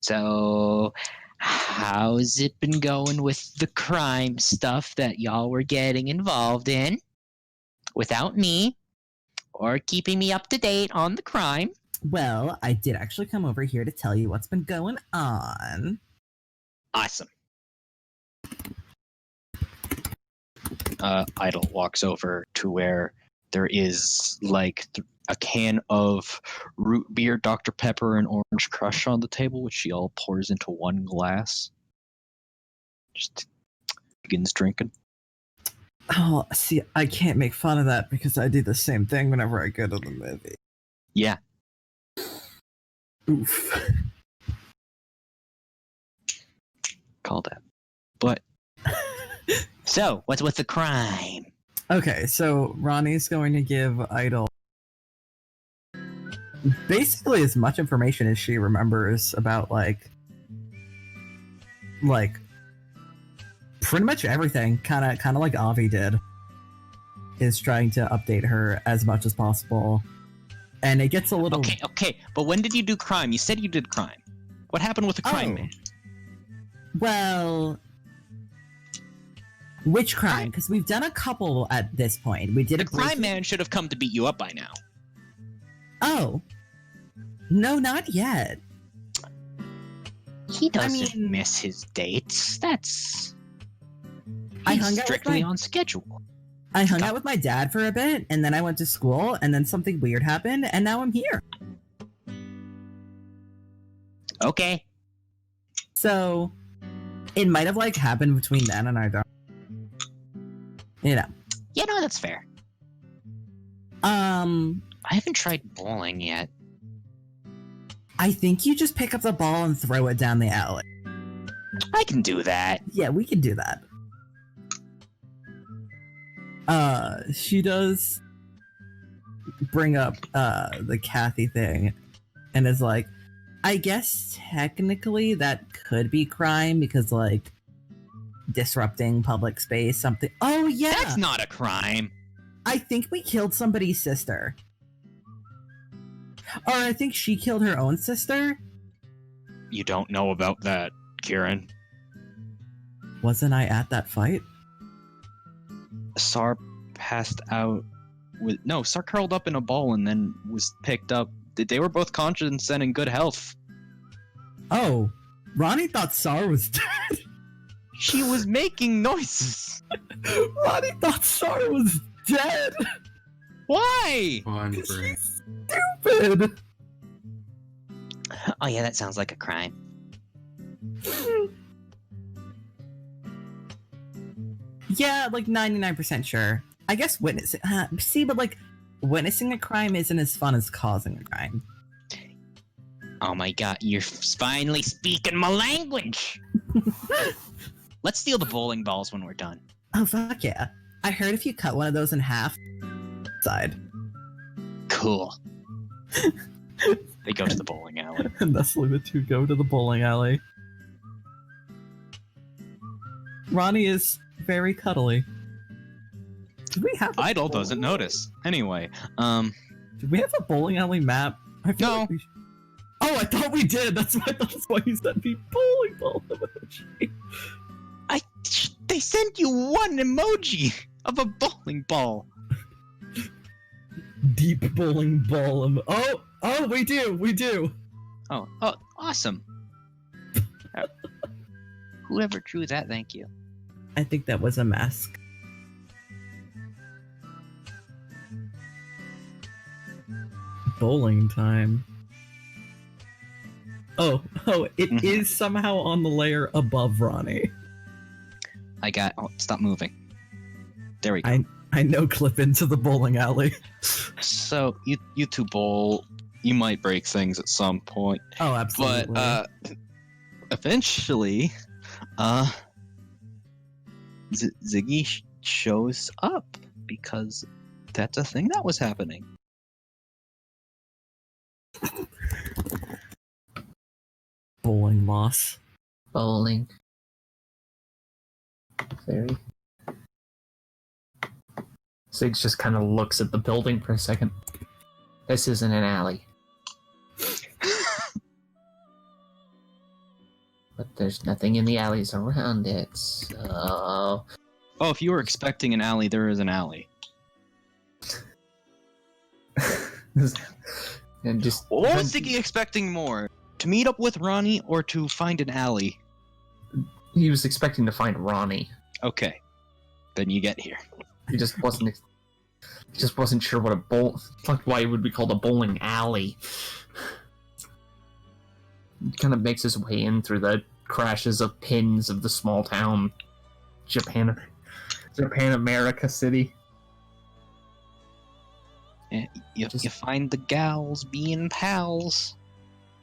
So, how's it been going with the crime stuff that y'all were getting involved in? Without me, or keeping me up to date on the crime? Well, I did actually come over here to tell you what's been going on. Awesome. Idol walks over to where there is like a can of root beer, Dr. Pepper, and Orange Crush on the table, which she all pours into one glass. Just begins drinking. Oh, see, I can't make fun of that because I do the same thing whenever I go to the movie. Yeah. Oof. Call that. But so, what's with the crime? Okay, so Ronnie's going to give Idol basically as much information as she remembers about like pretty much everything, kind of like Avi did, is trying to update her as much as possible. And it gets a little... Okay, but when did you do crime? You said you did crime. What happened with the crime man? Well... Which crime? Because we've done a couple at this point. We did the crime man should have come to beat you up by now. Oh. No, not yet. He doesn't mean- miss his dates. That's I he's hung out with strictly my- on schedule. I hung out with my dad for a bit, and then I went to school, and then something weird happened, and now I'm here. Okay. So, it might have, like, happened between then, and I don't... You know. Yeah, no, that's fair. I I haven't tried bowling yet. think you just pick up the ball and throw it down the alley. I can do that. Yeah, we can do that. She does bring up, the Kathy thing, and is like, I guess technically that could be crime, because, like, disrupting public space, something. Oh, yeah! That's not a crime. I think we killed somebody's sister. Or I think she killed her own sister. You don't know about that, Kieran. Wasn't I at that fight? Sar passed out with Sar curled up in a ball and then was picked up. They were both conscious and in good health. Oh, Ronnie thought Sar was dead. She was making noises. Ronnie thought Sar was dead. Why? Fun for Stupid. Oh yeah, that sounds like a crime. Yeah, like 99% sure. I guess witnessing. See, but like witnessing a crime isn't as fun as causing a crime. Oh my god, you're finally speaking my language. Let's steal the bowling balls when we're done. Oh fuck yeah! I heard if you cut one of those in half, side, Cool. They go to the bowling alley. and thusly the two go to the bowling alley. Ronnie is very cuddly. Do we have? Idol doesn't notice. Anyway, Do we have a bowling alley map? I feel No. like we Oh, I thought we did. That's why you sent me bowling ball emoji. they sent you one emoji of a bowling ball. Deep bowling ball. Oh, we do. Oh, awesome. Whoever drew that, thank you. I think that was a mask. Bowling time. Oh, it is somehow on the layer above Ronnie. Stop moving. There we go. I know clip into the bowling alley. So, you two bowl, you might break things at some point. Oh, absolutely. But, eventually, Ziggy shows up because that's a thing that was happening. Bowling moss. Bowling. Very. Siggs just kind of looks at the building for a second. This isn't an alley. But there's nothing in the alleys around it, so... Oh, if you were expecting an alley, there is an alley. And just... What was Ziggy expecting more? To meet up with Ronnie or to find an alley? He was expecting to find Ronnie. Okay. Then you get here. He just wasn't... He just wasn't sure what why it would be called a bowling alley. He kind of makes his way in through the crashes of pins of the small town Japan America city. Yeah, you find the gals being pals.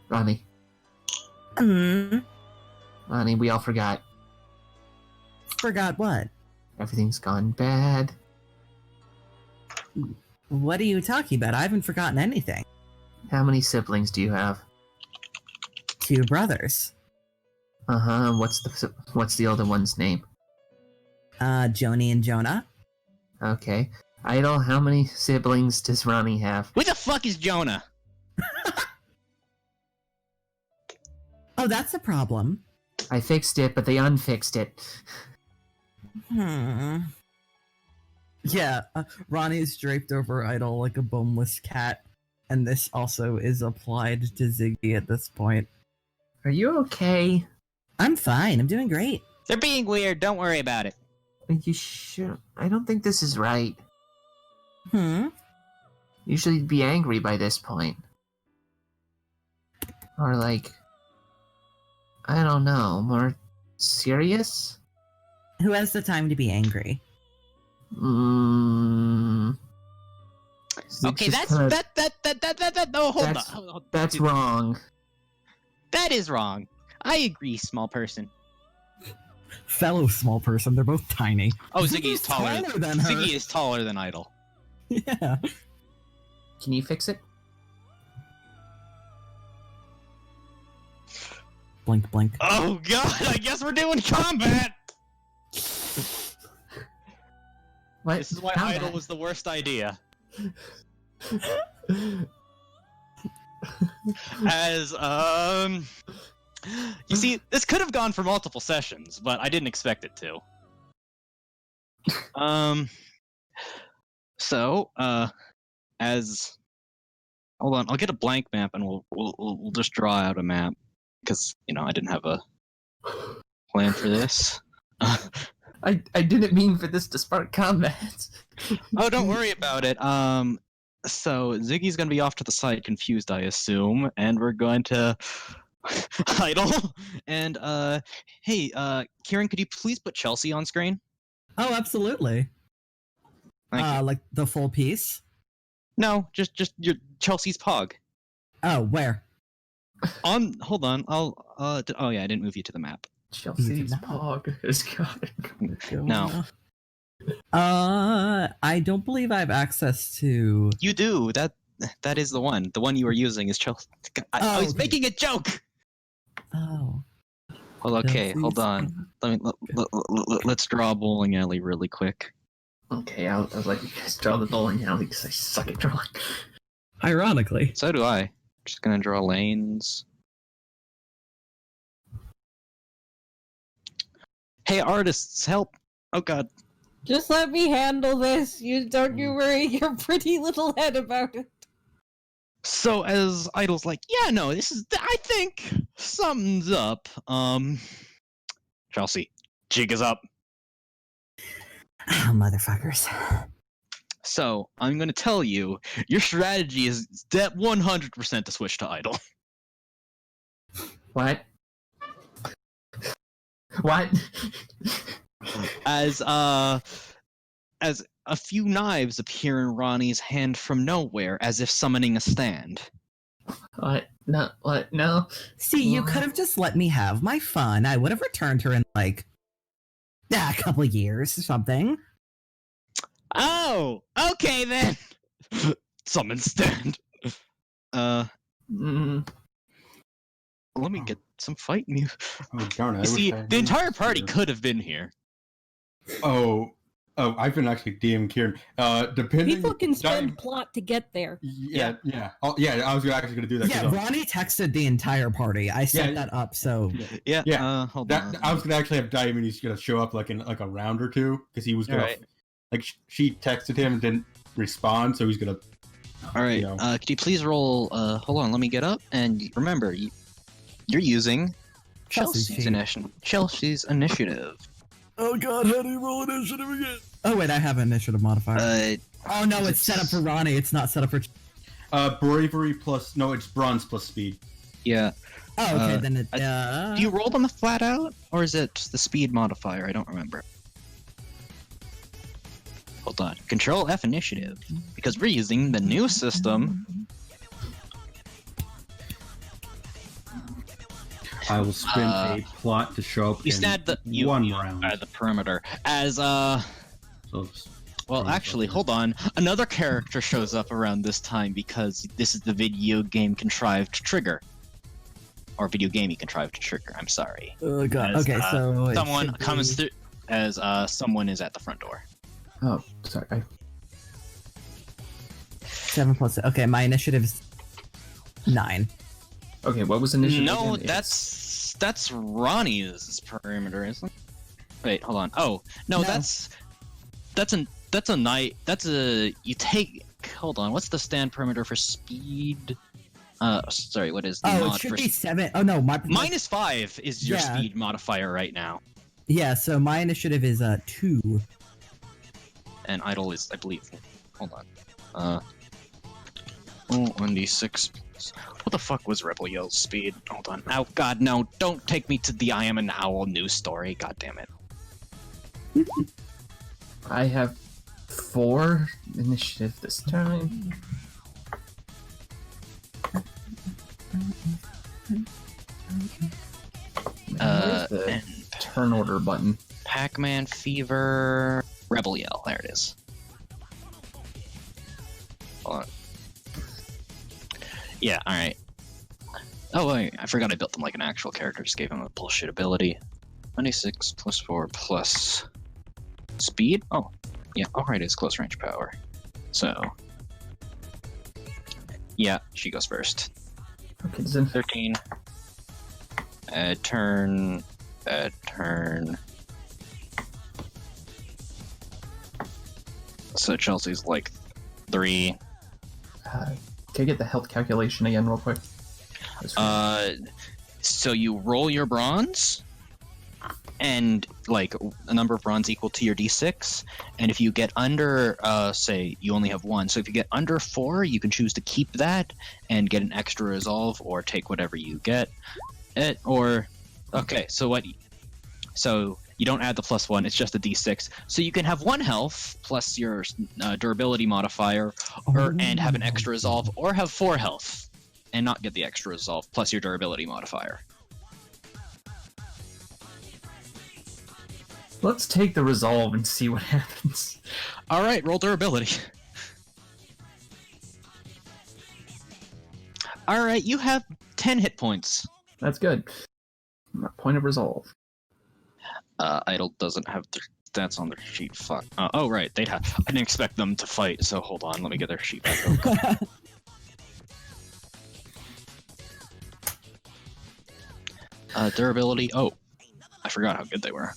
Ronnie, Ronnie, we all forgot. Forgot what? Everything's gone bad. What are you talking about? I haven't forgotten anything. How many siblings do you have? 2 brothers. Uh-huh, what's the older one's name? Joni and Jonah. Okay. Idol, how many siblings does Ronnie have? Who the fuck is Jonah? Oh, that's a problem. I fixed it, but they unfixed it. Yeah, Ronnie is draped over Idol like a boneless cat, and this also is applied to Ziggy at this point. Are you okay? I'm fine. I'm doing great. They're being weird. Don't worry about it. You should. I don't think this is right. Hmm. Usually you'd be angry by this point. Or like, I don't know, more serious? Who has the time to be angry? Okay, Just that's kinda- that. No, hold That's- on. Hold on. That's wrong. That is wrong. I agree, small person. Fellow small person. They're both tiny. Oh, Ziggy's Ziggy is taller. taller than her. Ziggy is taller than Idol. Yeah. Can you fix it? Blink, blink. Oh God! I guess we're doing combat. What? This is why Combat? Idol was the worst idea. As you see, this could have gone for multiple sessions, but I didn't expect it to. So, as hold on, I'll get a blank map and we'll just draw out a map because I didn't have a plan for this. I didn't mean for this to spark combat. Oh, don't worry about it. So Ziggy's gonna be off to the side, confused, I assume, and we're going to idle. And hey, Kieran, could you please put Chelsea on screen? Oh, absolutely. Thank you. Like the full piece? No, just your Chelsea's Pog. Oh, where? Hold on, I'll oh yeah, I didn't move you to the map. Chelsea's Pog is coming. No. I don't believe I have access to. You do. That is the one. The one you were using is Chelsea. I was okay. making a joke. Oh. Well, okay, hold on. Let's draw a bowling alley really quick. Okay, I'll let you guys draw the bowling alley because I suck at drawing. Ironically. So do I. Just gonna draw lanes. Hey, artists, help! Oh God. Just let me handle this. You don't you worry your pretty little head about it. So as Idol's like, yeah, no, this is, I think, something's up. Chelsea, jig is up. Oh, motherfuckers. So I'm gonna tell you, your strategy is that 100% to switch to Idol. What? What? As a few knives appear in Ronnie's hand from nowhere, as if summoning a stand. What? No. What? No. See, you could have just let me have my fun. I would have returned her in, like, a couple of years or something. Oh, okay then. Summon stand. Let me get some fight music. Oh, darn it. You see, the entire party could have been here. Oh, I've been actually DM Kieran. Depending. People can spend plot to get there. Yeah. Oh, yeah, I was actually going to do that. Yeah, Ronnie texted the entire party. I set that up, so... Yeah. Hold on. I was going to actually have Diomedes going to show up like in like a round or two because he was going to like she texted him and didn't respond, so he's going to. All right. Could you please roll? Hold on. Let me get up. And remember, you're using Chelsea's initiative. Oh God, how do you roll initiative again? Oh wait, I have an initiative modifier. Oh no, it's set up for Ronnie. It's not set up for. Bravery plus it's bronze plus speed. Yeah. Oh, okay, then it. Do you roll them flat out, or is it the speed modifier? I don't remember. Hold on. Control F initiative, because we're using the new system. I will spend a plot to show up You in stand one round. The perimeter as So well, actually, hold on. Another character shows up around this time because this is the video game contrived trigger. Or video gamey contrived trigger, I'm sorry. Oh God. As, Okay, so someone comes through as someone is at the front door. Oh, sorry. 7 plus. Okay, my initiative is 9. Okay, what was initiative? No, again? that's Ronnie's perimeter, isn't it? Wait, hold on. Oh, no, No. that's That's a night. That's a you take. Hold on. What's the stand parameter for speed? Sorry. What is the Oh, it mod should for be 7. Oh no, my -5 is your Yeah. speed modifier right now, Yeah, so my initiative is 2. and idle is, I believe. Hold on. 1d6. What the fuck was Rebel Yell's speed? Hold on. Oh God, no! Don't take me to the I Am an Owl news story. God damn it. I have 4 initiative this time. Where's the And turn order button? Pac-Man Fever, Rebel Yell. There it is. Hold on. Yeah. All right. Oh wait, I forgot I built them like an actual character. Just gave him a bullshit ability. 26 plus 4 plus speed. Oh, yeah. All right, it's close range power. So, yeah, she goes first. Okay, then 13. Turn. So Chelsea's like 3. can I get the health calculation again real quick? So you roll your bronze, and like a number of bronze equal to your d6, and if you get under, say you only have 1, so if you get under 4, you can choose to keep that and get an extra resolve, or take whatever you get. Okay, so you don't add the +1, it's just a d6. So you can have 1 health plus your durability modifier, and have an extra resolve, or have 4 health and not get the extra resolve plus your durability modifier. Let's take the resolve and see what happens. All right, roll durability. All right, you have 10 hit points. That's good. Point of resolve. Idle doesn't have stats on their sheet. Fuck. Oh, right, they'd have. I didn't expect them to fight, so hold on. Let me get their sheet back open. Durability. Oh, I forgot how good they were.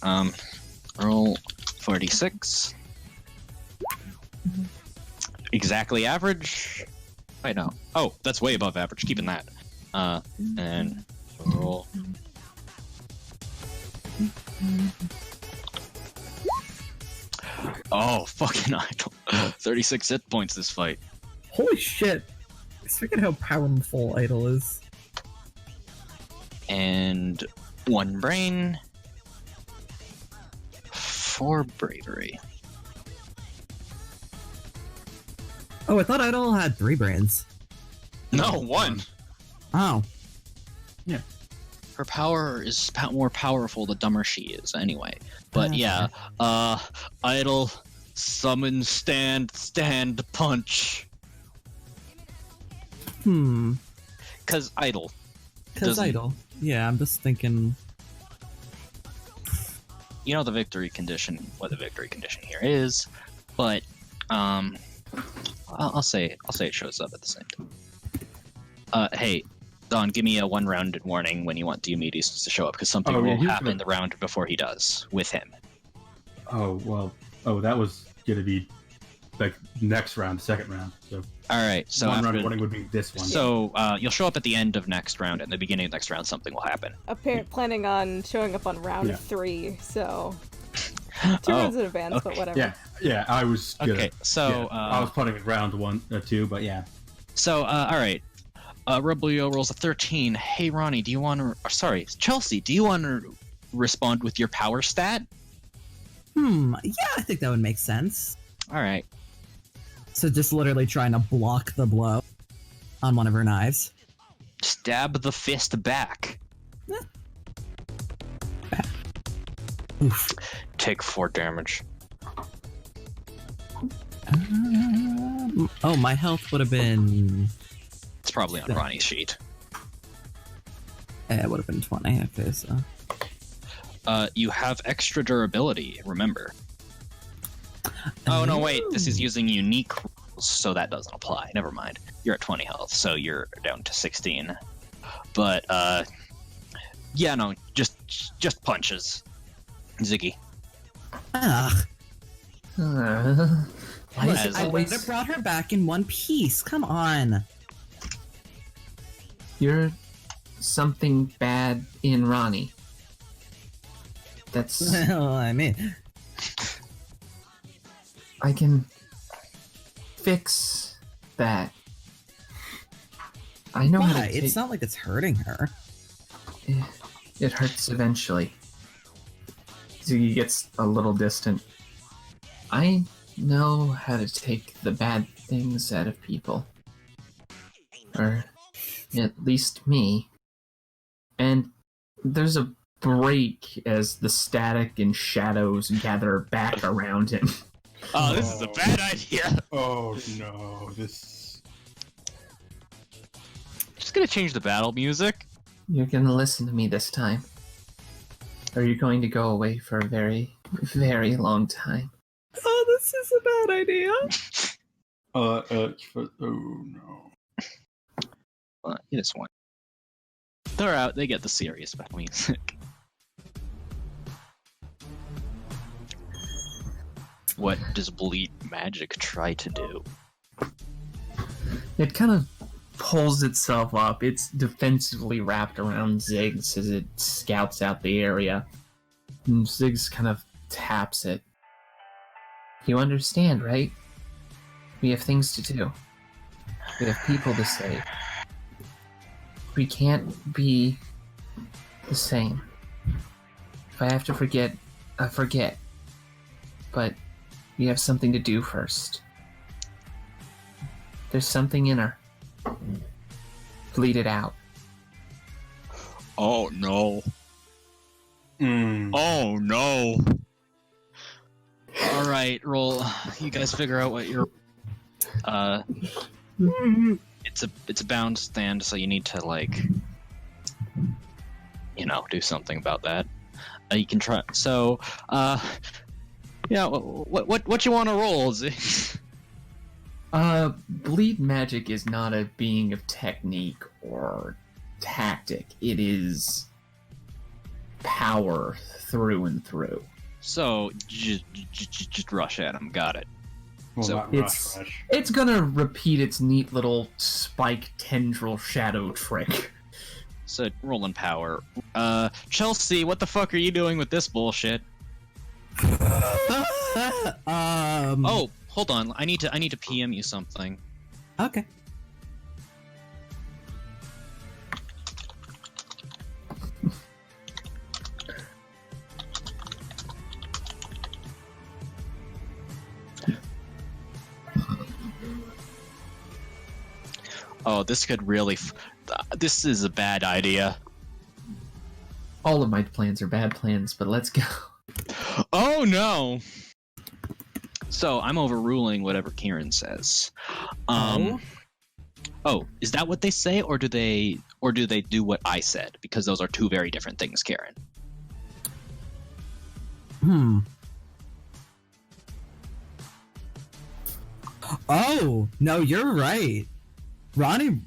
Roll 46. Exactly average. Wait, no. Oh, that's way above average. Keeping that. And roll. Oh, fucking idle. 36 hit points this fight. Holy shit! I forget how powerful Idol is. And 1 brain. 4 bravery. Oh, I thought Idol had 3 brains. No, 1. Oh. Her power is more powerful the dumber she is, anyway. But yeah, Idle, summon, stand, punch. Cause Idle. Because Idol. Yeah, I'm just thinking. You know the victory condition, what the victory condition here is, but I'll say it shows up at the same time. Hey, Don, give me a 1 round warning when you want Diomedes to show up, because something will happen in the round before he does with him. Oh, well. Oh, that was going to be like next round, second round. So All right, so 1 round after, warning would be this one. so you'll show up at the end of next round, and the beginning of next round, something will happen. Planning on showing up on round Yeah. 3, so 2 rounds in advance, but whatever. Yeah, I was gonna, Okay, so I was planning round 1 or 2, but yeah. So, all right. Rebelio rolls a 13. Hey, Ronnie, do you want to... Sorry, Chelsea, do you want to respond with your power stat? Yeah, I think that would make sense. All right. So just literally trying to block the blow on one of her knives. Stab the fist back. Oof. Take 4 damage. Oh, my health would have been... It's probably on Ronnie's sheet. It would have been 20. Okay, so... You have extra durability, remember. Oh, no, wait. This is using unique rules, so that doesn't apply. Never mind. You're at 20 health, so you're down to 16. But, yeah, no, just punches. Ziggy. Ah. Why is it I would have always brought her back in one piece. Come on. you're something bad in Ronnie? That's Well, I mean, I can fix that. I know how why? to take It's not like it's hurting her. it hurts eventually. Ziggy gets a little distant. I know how to take the bad things out of people. Or at least me. And there's a break as the static and shadows gather back around him. Oh, this is a bad idea. Oh no, this. Just gonna change the battle music. You're gonna listen to me this time. Or you're going to go away for a very, very long time. Oh, this is a bad idea. Oh no. Well, you just want. They're out. They get the serious battle music. What does bleed magic try to do? It kind of pulls itself up. It's defensively wrapped around Ziggs as it scouts out the area. And Ziggs kind of taps it. You understand, right? We have things to do. We have people to save. We can't be the same. If I have to forget, I forget. But we have something to do first. There's something in her. Bleed it out. Oh no. Oh no. Alright, roll. You guys figure out what your it's a bound stand, so you need to like do something about that. You can try yeah, what you want to roll, Ziggs? Bleed magic is not a being of technique or tactic. It is power through and through. So just rush at him. Got it. Well, So not it's- rush. It's gonna repeat its neat little spike tendril shadow trick. So rolling power. Chelsea, what the fuck are you doing with this bullshit? Oh, hold on. I need to PM you something. Okay. Oh, this could really. This is a bad idea. All of my plans are bad plans, but let's go. Oh no! So I'm overruling whatever Kieran says. Oh, is that what they say, or do they do what I said? Because those are two very different things, Kieran. Oh, no, you're right. Ronnie.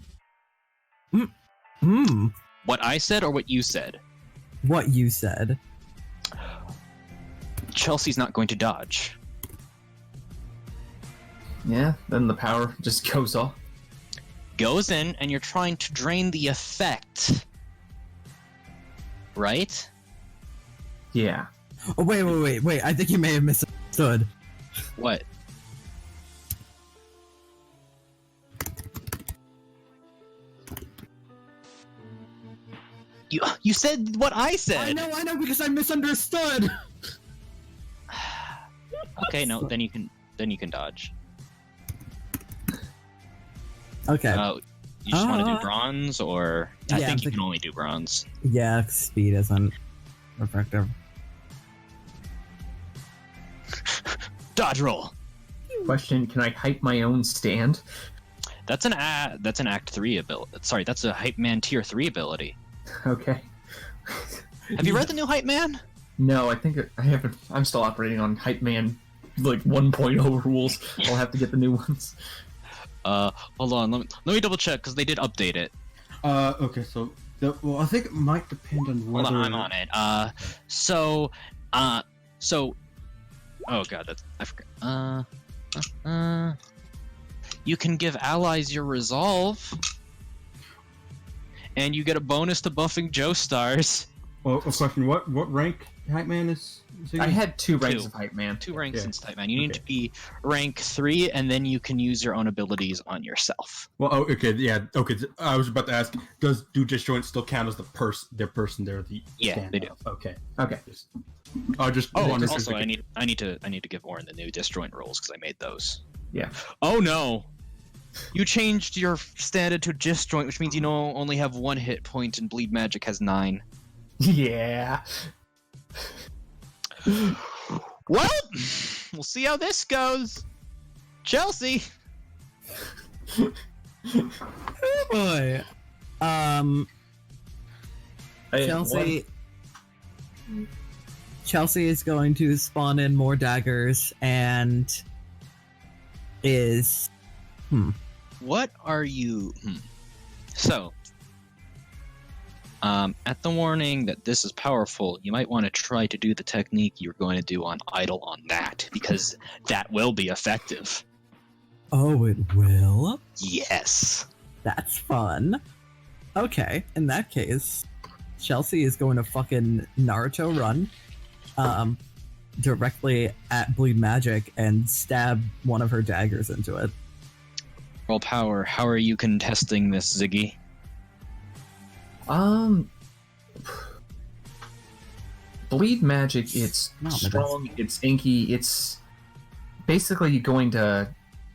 What I said or what you said? What you said. Chelsea's not going to dodge. Yeah, then the power just goes off. Goes in, and you're trying to drain the effect. Right? Yeah. Oh, wait. I think you may have misunderstood. What? You said what I said. I know, because I misunderstood. Okay, no, then you can dodge. Okay. You just want to do bronze, or I Yeah, think I'm you thinking- can only do bronze. Yeah, speed isn't effective. Dodge roll. Question: can I hype my own stand? That's an Act 3 ability. Sorry, that's a Hype Man Tier 3 ability. Okay. Have you read the new Hype Man? No, I think I haven't. I'm still operating on Hype Man, like 1.0 rules. I'll have to get the new ones. Hold on. Let me double check because they did update it. Okay, so I think it might depend on whether. Hold on, I'm on it. So Oh god, that's I forgot. You can give allies your resolve, and you get a bonus to buffing Joe stars. Well, a question: What rank Hype Man is? I had 2 ranks Two. of hype man. 2 ranks Yeah. in Type Man. You need Okay. to be rank 3, and then you can use your own abilities on yourself. Well, oh, okay, yeah, okay. I was about to ask: do disjoints still count as the person? They're the Yeah, they do. Okay, Okay. I just Oh, wondered if also, we could- I need to give Warren the new disjoint rules because I made those. Yeah. Oh no! You changed your standard to disjoint, which means you only have 1 hit point, and bleed magic has 9. Yeah. Well, we'll see how this goes. Chelsea. Oh boy. Chelsea is going to spawn in more daggers and is What are you? So, at the warning that this is powerful, you might want to try to do the technique you're going to do on idle on that, because that will be effective. Oh, it will? Yes. That's fun. Okay, in that case, Chelsea is going to fucking Naruto run directly at Bleed Magic and stab one of her daggers into it. Roll power. How are you contesting this, Ziggy? Bleed magic, it's No, but strong, it's inky, it's basically going to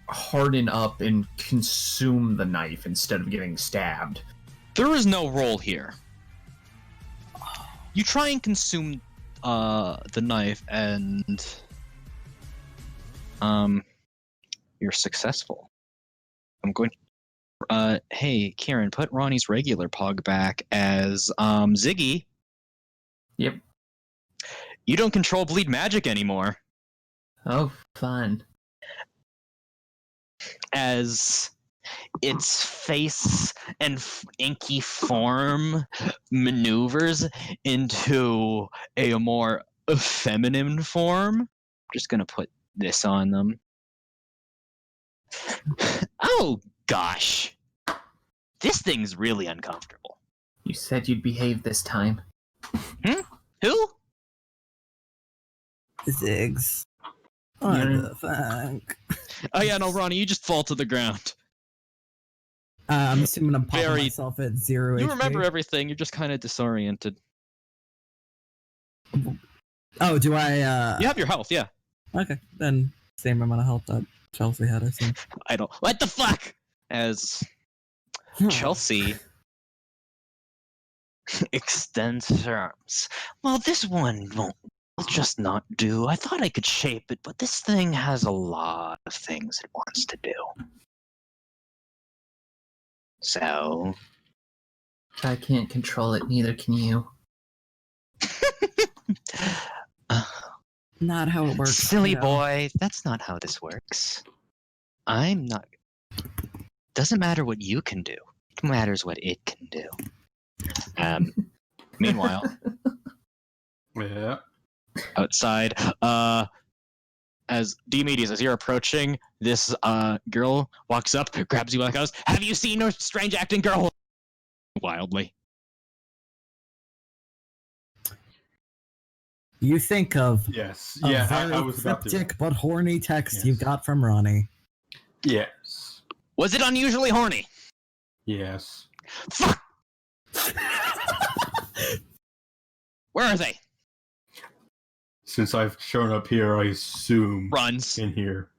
harden up and consume the knife instead of getting stabbed. There is no roll here. You try and consume the knife, and you're successful. I'm going. Hey, Kieran, put Ronnie's regular pug back as Ziggy. Yep. You don't control bleed magic anymore. Oh, fun. As its face and inky form maneuvers into a more feminine form. I'm just gonna put this on them. Oh gosh, this thing's really uncomfortable. You said you'd behave this time. Who? Ziggs. What Yeah. the fuck? Oh yeah, no, Ronnie, you just fall to the ground. I'm assuming I'm popping Very- myself at 0 You HP. remember everything. You're just kind of disoriented. Oh, do I? You have your health, yeah. Okay, then same amount of health that Chelsea had, I think. I don't. What the fuck? As Chelsea extends her arms. Well, this one will just not do. I thought I could shape it, but this thing has a lot of things it wants to do. So, I can't control it, neither can you. Not how it works. silly you know. boy, that's not how this works. I'm not. Doesn't matter what you can do. It matters what it can do. Meanwhile, Yeah. outside, as Diomedes, as you're approaching, this girl walks up, grabs you by the house. Have you seen a strange acting girl? Wildly. You think of Yes. a Yeah. very I was about to. cryptic but horny text Yes. you got from Ronnie. Yes. Was it unusually horny? Yes. Fuck! Where are they? Since I've shown up here, I assume Runs. in here.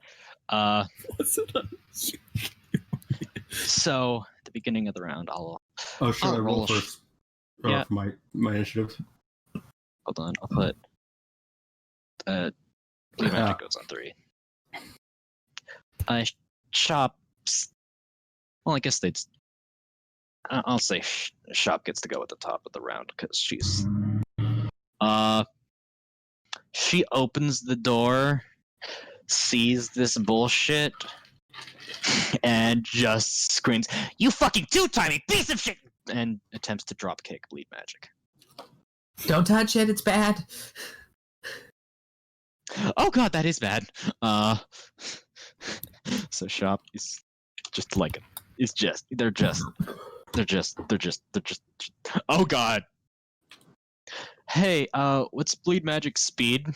So, at the beginning of the round, I'll Oh, should I'll I roll roll first? Yeah. For my initiative. hold on. I'll put Blue Magic goes on 3. Shops. Well, I guess they'd. I'll say Shop gets to go at the top of the round because she's. She opens the door, sees this bullshit, and just screams, "You fucking two-timing piece of shit!" and attempts to drop kick Bleed Magic. Don't touch it, it's bad. Oh god, that is bad. So shop is just like it's just they're just. Oh god. Hey, what's bleed magic speed?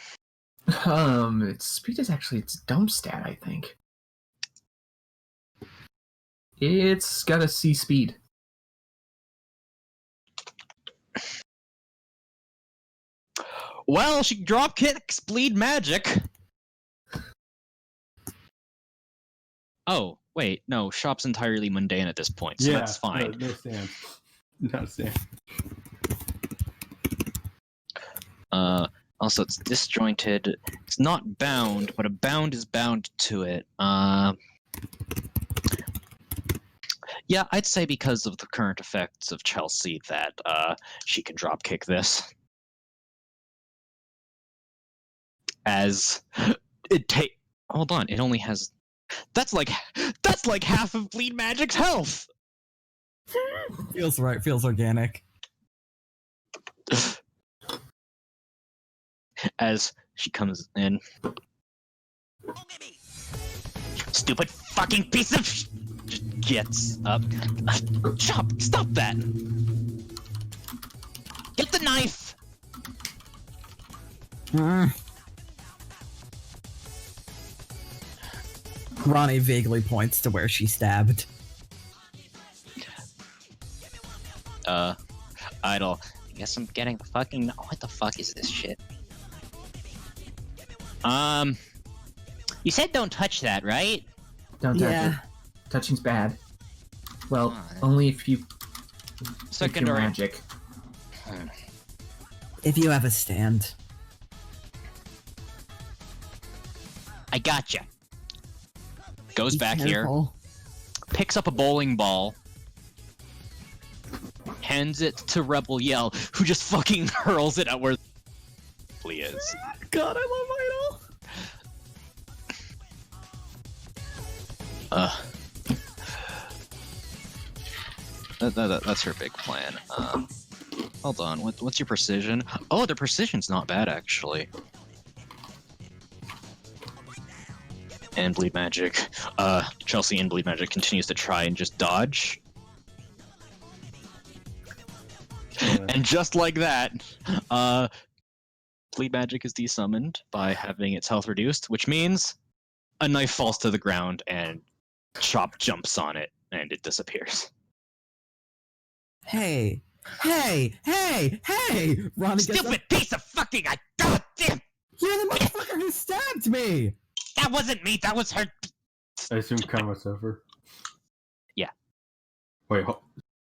Its speed is actually its dump stat, I think. It's got a C speed. Well, she drop kicks bleed magic. Oh, wait, no, shop's entirely mundane at this point, so that's fine. No stand. Not a stand. Also it's disjointed. It's not bound, but a bound is bound to it. Yeah, I'd say because of the current effects of Chelsea that she can drop kick this. As it take hold on, it only has that's like half of bleed magic's health. Feels right, feels organic. As she comes in. Stupid fucking piece of just gets up. Chop! Stop that! Get the knife! Ronnie vaguely points to where she stabbed. Idle. I guess I'm getting the fucking. What the fuck is this shit? You said don't touch that, right? Don't touch it. Touching's bad. Well, only if you Secondary magic. If you have a stand. I gotcha. Goes Be back careful. here, picks up a bowling ball, hands it to Rebel Yell, who just fucking hurls it at where he is. God, I love Idol. That's her big plan. Hold on, what's your precision? Oh, their precision's not bad actually. And bleed magic. Chelsea in bleed magic continues to try and just dodge. And just like that, bleed magic is desummoned by having its health reduced, which means a knife falls to the ground and Chop jumps on it and it disappears. Hey! Ronnie Stupid piece of fucking goddamn! You're the motherfucker who stabbed me! That wasn't me, that was her. I assume combat's over. Yeah. Wait,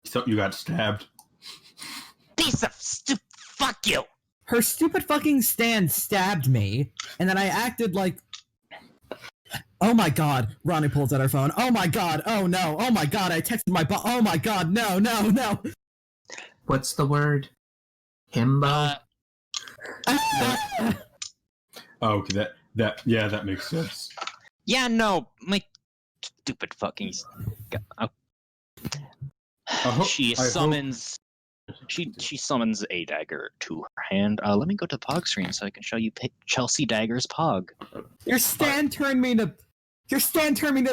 so you got stabbed? Piece of fuck you! Her stupid fucking stand stabbed me, and then I acted like... Oh my god, Ronnie pulls out her phone. Oh my god, oh no, oh my god, I texted my oh my god, no. What's the word? Himbo? Oh, okay, that makes sense. Yeah, no, my stupid fucking. She summons a dagger to her hand. Let me go to the Pog screen so I can show you Chelsea Dagger's Pog. Your stand turned me into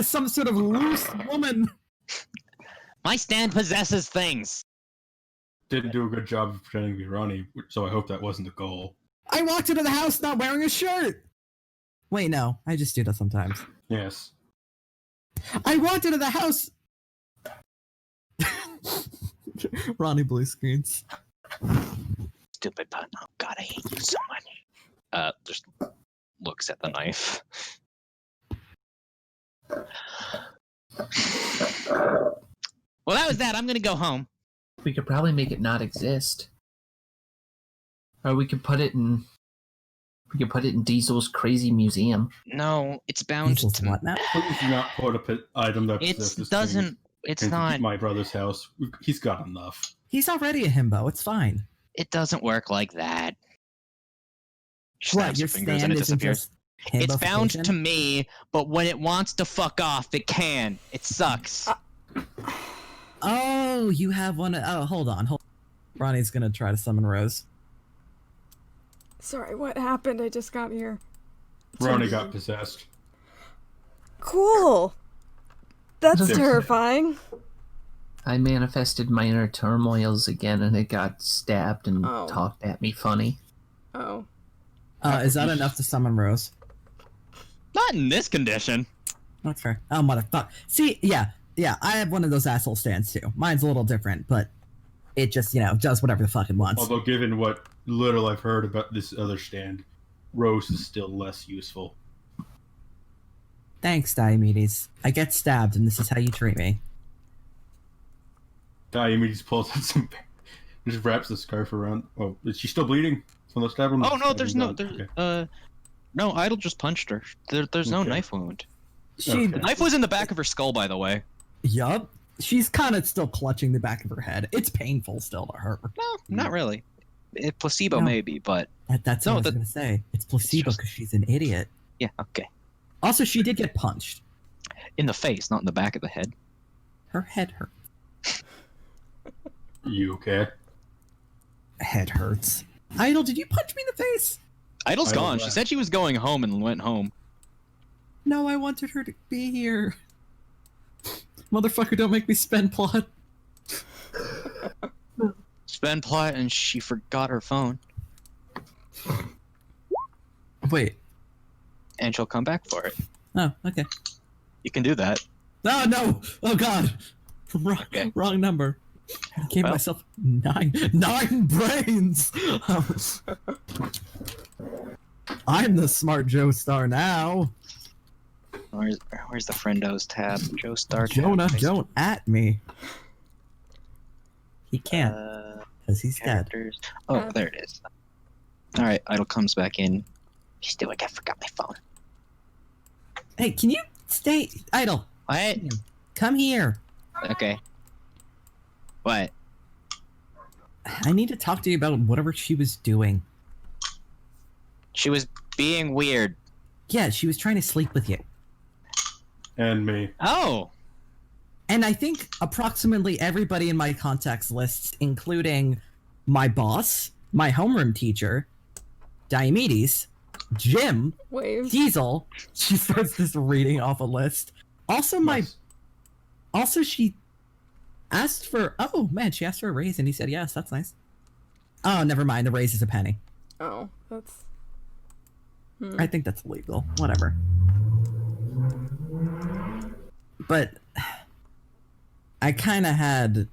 some sort of loose woman. My stand possesses things. Didn't do a good job of pretending to be Ronnie, so I hope that wasn't the goal. I walked into the house not wearing a shirt. Wait, no, I just do that sometimes. Yes. I walked into the house. Ronnie blue screens. Stupid button. Oh god, I hate you so much. Just looks at the knife. Well, that was that. I'm gonna go home. We could probably make it not exist. Or we could put it in... We could put it in Diesel's crazy museum. No, it's bound Diesel's to... what now? Please do not put an item that It doesn't... It's not... my brother's house. He's got enough. He's already a himbo, it's fine. It doesn't work like that. She What, snaps your her fingers stand and it isn't disappears. just It's bound himbofication? to me, but when it wants to fuck off, it can. It sucks. Oh, you have one. Oh, hold on. Ronnie's gonna try to summon Rose. Sorry, what happened? I just got here. Ronnie got possessed. Cool. That's Yes. terrifying. I manifested my inner turmoils again, and it got stabbed and Oh. talked at me funny. Oh. Is that enough to summon Rose? Not in this condition. That's fair. Oh, motherfucker. See, yeah, I have one of those asshole stands too. Mine's a little different, but it just, does whatever the fuck it wants. Although, given what little I've heard about this other stand, Rose is still less useful. Thanks, Diomedes. I get stabbed, and this is how you treat me. Diomedes pulls out some, just wraps the scarf around. Oh, is she still bleeding from the stab wound? Oh no, there's no, Okay. no. Idle just punched her. There's no Okay. knife wound. She, Okay. The knife was in the back of her skull, by the way. yup. She's kind of still clutching the back of her head. It's painful still to her. No, not really. Placebo No. maybe, but That's No, what I was gonna say. It's placebo just- because she's an idiot. yeah, okay. Also, she did get punched. In the face, not in the back of the head. Her head hurt. You okay? Head hurts. Idle, did you punch me in the face? Idle's Idle gone. She left. said she was going home and went home. No, I wanted her to be here. Motherfucker, don't make me spend plot. Spend plot, and she forgot her phone, Wait. and she'll come back for it. Oh, okay. You can do that. Oh, no! Oh, God! Wrong, Okay. wrong number. I gave Well. myself nine brains! I'm the smart Joe Star now. Where's the friendos tab? Joe Star tab. Jonah, don't at me. He can't, because he's dead. Characters. Oh, there it is. Alright, Idle comes back in. She's still like, I forgot my phone. Hey, can you stay idle? What? Come here. Okay. What? I need to talk to you about whatever she was doing. She was being weird. Yeah, she was trying to sleep with you. And me. Oh! And I think approximately everybody in my contacts lists, including my boss, my homeroom teacher, Diomedes, Jim, Waves. Diesel. She starts this reading off a list. Also, Nice. Also, she asked for. Oh man, she asked for a raise, and he said yes. That's nice. Oh, never mind. The raise is a penny. Oh, that's. I think that's illegal. Whatever. But I kind of had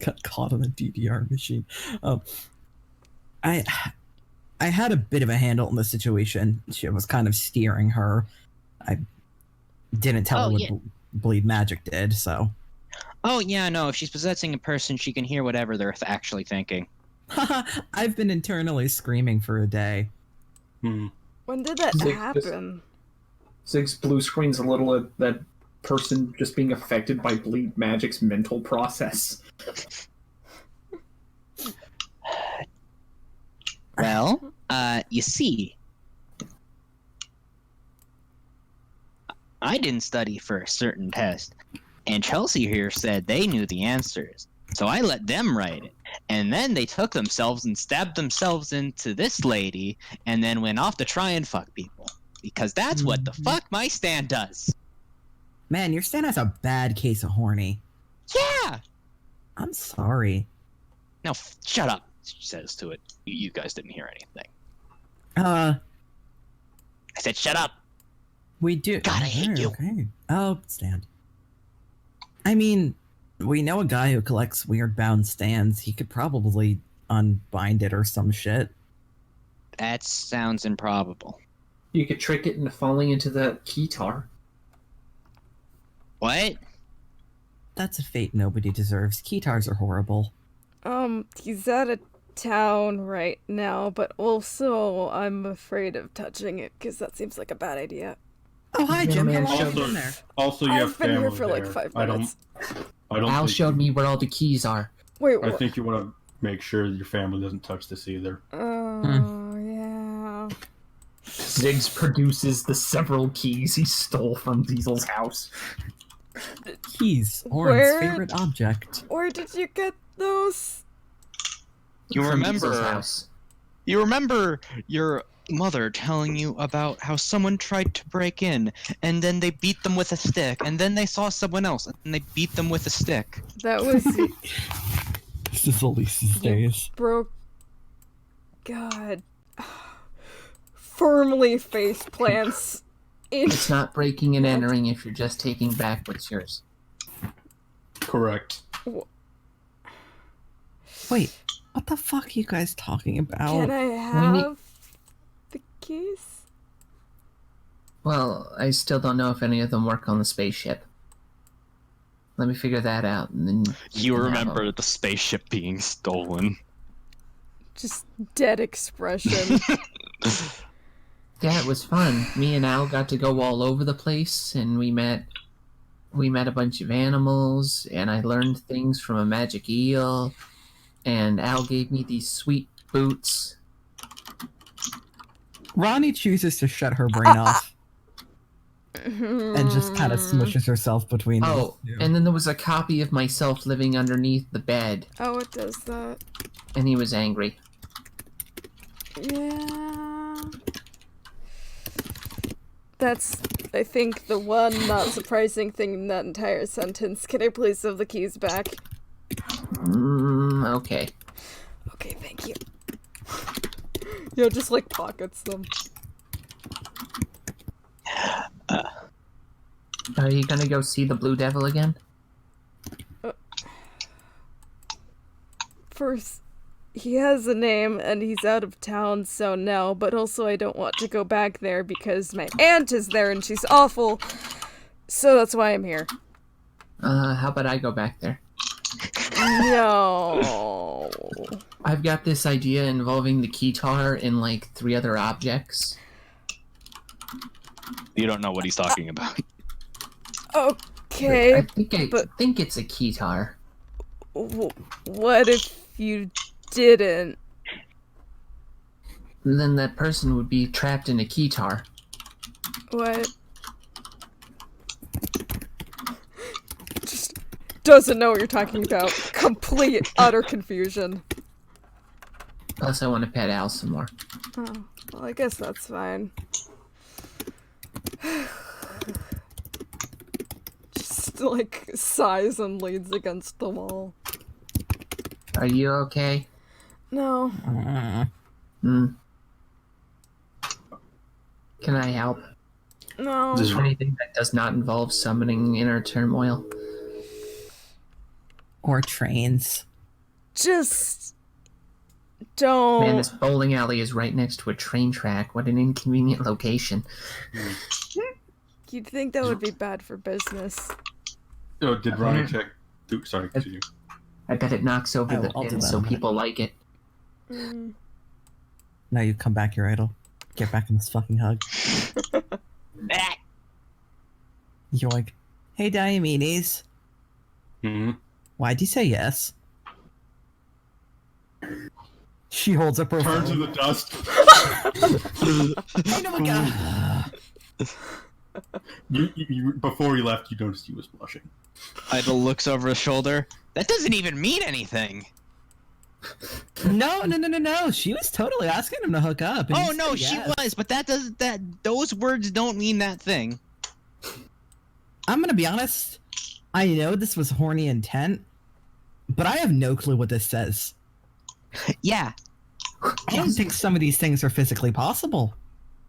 got caught on the DDR machine. I had a bit of a handle on the situation. She was kind of steering her. I didn't tell Oh, her what yeah. bleed magic did, so. Oh, yeah, no, if she's possessing a person, she can hear whatever they're actually thinking. I've been internally screaming for a day. When did that Zig, happen? Zig's blue screen's a little at that person just being affected by bleed magic's mental process. Well, you see, I didn't study for a certain test, and Chelsea here said they knew the answers, so I let them write it. And then they took themselves and stabbed themselves into this lady, and then went off to try and fuck people. Because that's what the fuck my stand does. Man, your Stan has a bad case of horny. Yeah! I'm sorry. Now, shut up, she says to it. You guys didn't hear anything. Uh, I said, shut up! we do. God, I hate you. Okay. Oh, stand. I mean, we know a guy who collects weird bound stands. He could probably unbind it or some shit. That sounds improbable. You could trick it into falling into the keytar. What? That's a fate nobody deserves. Keytars are horrible. He's out of town right now, but also I'm afraid of touching it because that seems like a bad idea. Oh, hi, Jim. How man, long have you Also, been there? also you have I've been here family for like there. 5 I minutes. don't Al think showed me where all the keys are. Wait, I what? think you want to make sure your family doesn't touch this either. Oh, yeah. Ziggs produces the several keys he stole from Diesel's house. Keys, Orin's Where- favorite object. Where did you get those? You From Diesel's remember... house. You remember your mother telling you about how someone tried to break in, and then they beat them with a stick, and then they saw someone else, and they beat them with a stick. That was This is Elise's days. broke. God. Firmly face plants. It's not breaking and entering if you're just taking back what's yours. Correct. Wait, what the fuck are you guys talking about? Can I have the keys? Well, I still don't know if any of them work on the spaceship. Let me figure that out, and then You can have remember them. the spaceship being stolen. Just dead expression. Yeah, it was fun. Me and Al got to go all over the place, and we met a bunch of animals, and I learned things from a magic eel, and Al gave me these sweet boots. Ronnie chooses to shut her brain off and just kind of smushes herself between Oh, these two. and then there was a copy of myself living underneath the bed, Oh, it does that. and he was angry. Yeah. That's, I think, the one not surprising thing in that entire sentence. Can I please have the keys back? Okay. Okay, thank you. Yo, just like pockets them. Are you gonna go see the Blue Devil again? First, he has a name and he's out of town, so no, but also I don't want to go back there because my aunt is there and she's awful. So that's why I'm here. How about I go back there? No. I've got this idea involving the keytar and like 3 other objects. You don't know what he's talking about. Okay, I but- think it's a keytar. what if you didn't? And then that person would be trapped in a keytar. What? Just doesn't know what you're talking about. Complete, utter confusion. Plus, I want to pet Al some more. Oh, well, I guess that's fine. Just, like, sighs and leans against the wall. Are you okay? No. Hmm. Can I help? No. This is- Anything that does not involve summoning inner turmoil? Or trains. Just don't. Man, this bowling alley is right next to a train track. What an inconvenient location. You'd think that would be bad for business. Oh, did Ronnie check? Oops, sorry, continue. I bet it knocks over the I'll do pin that so in a minute. people like it. Mm. Now you come back, your idol. Get back in this fucking hug. Yoink. Hey, Diomedes. Mm-hmm. Why'd you say yes? She holds up her Turn to phone. the dust. Hey, no, my God. Before he left, you noticed he was blushing. Idol looks over his shoulder. That doesn't even mean anything. No. She was totally asking him to hook up. and Oh he no, said she yes. was, but those words don't mean that thing. I'm gonna be honest. I know this was horny intent, but I have no clue what this says. Yeah. I don't think some of these things are physically possible.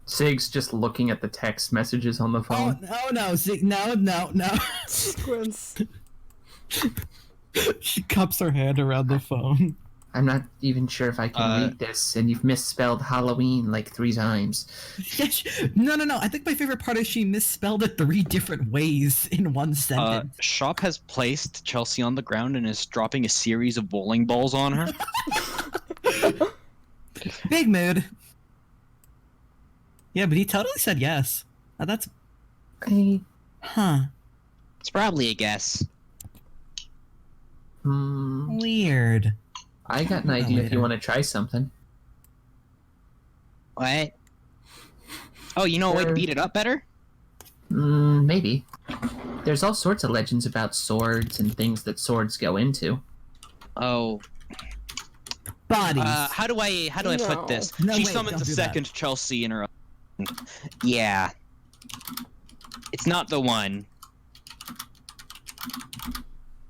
Sig's just looking at the text messages on the Oh, phone. no. See, no. Squints. She cups her hand around the phone. I'm not even sure if I can read this, and you've misspelled Halloween like 3 times. No. I think my favorite part is she misspelled it 3 different ways in one sentence. Shop has placed Chelsea on the ground and is dropping a series of bowling balls on her. Big mood. Yeah, but he totally said yes. That's... Huh. It's probably a guess. Weird. I got an idea if you want to try something. What? Oh, you know a way to Sure. beat it up better? Maybe. There's all sorts of legends about swords and things that swords go into. Oh. Bodies. How do I No. put this? No, She wait, summons don't a do that. second Chelsea in her. Yeah. It's not the one.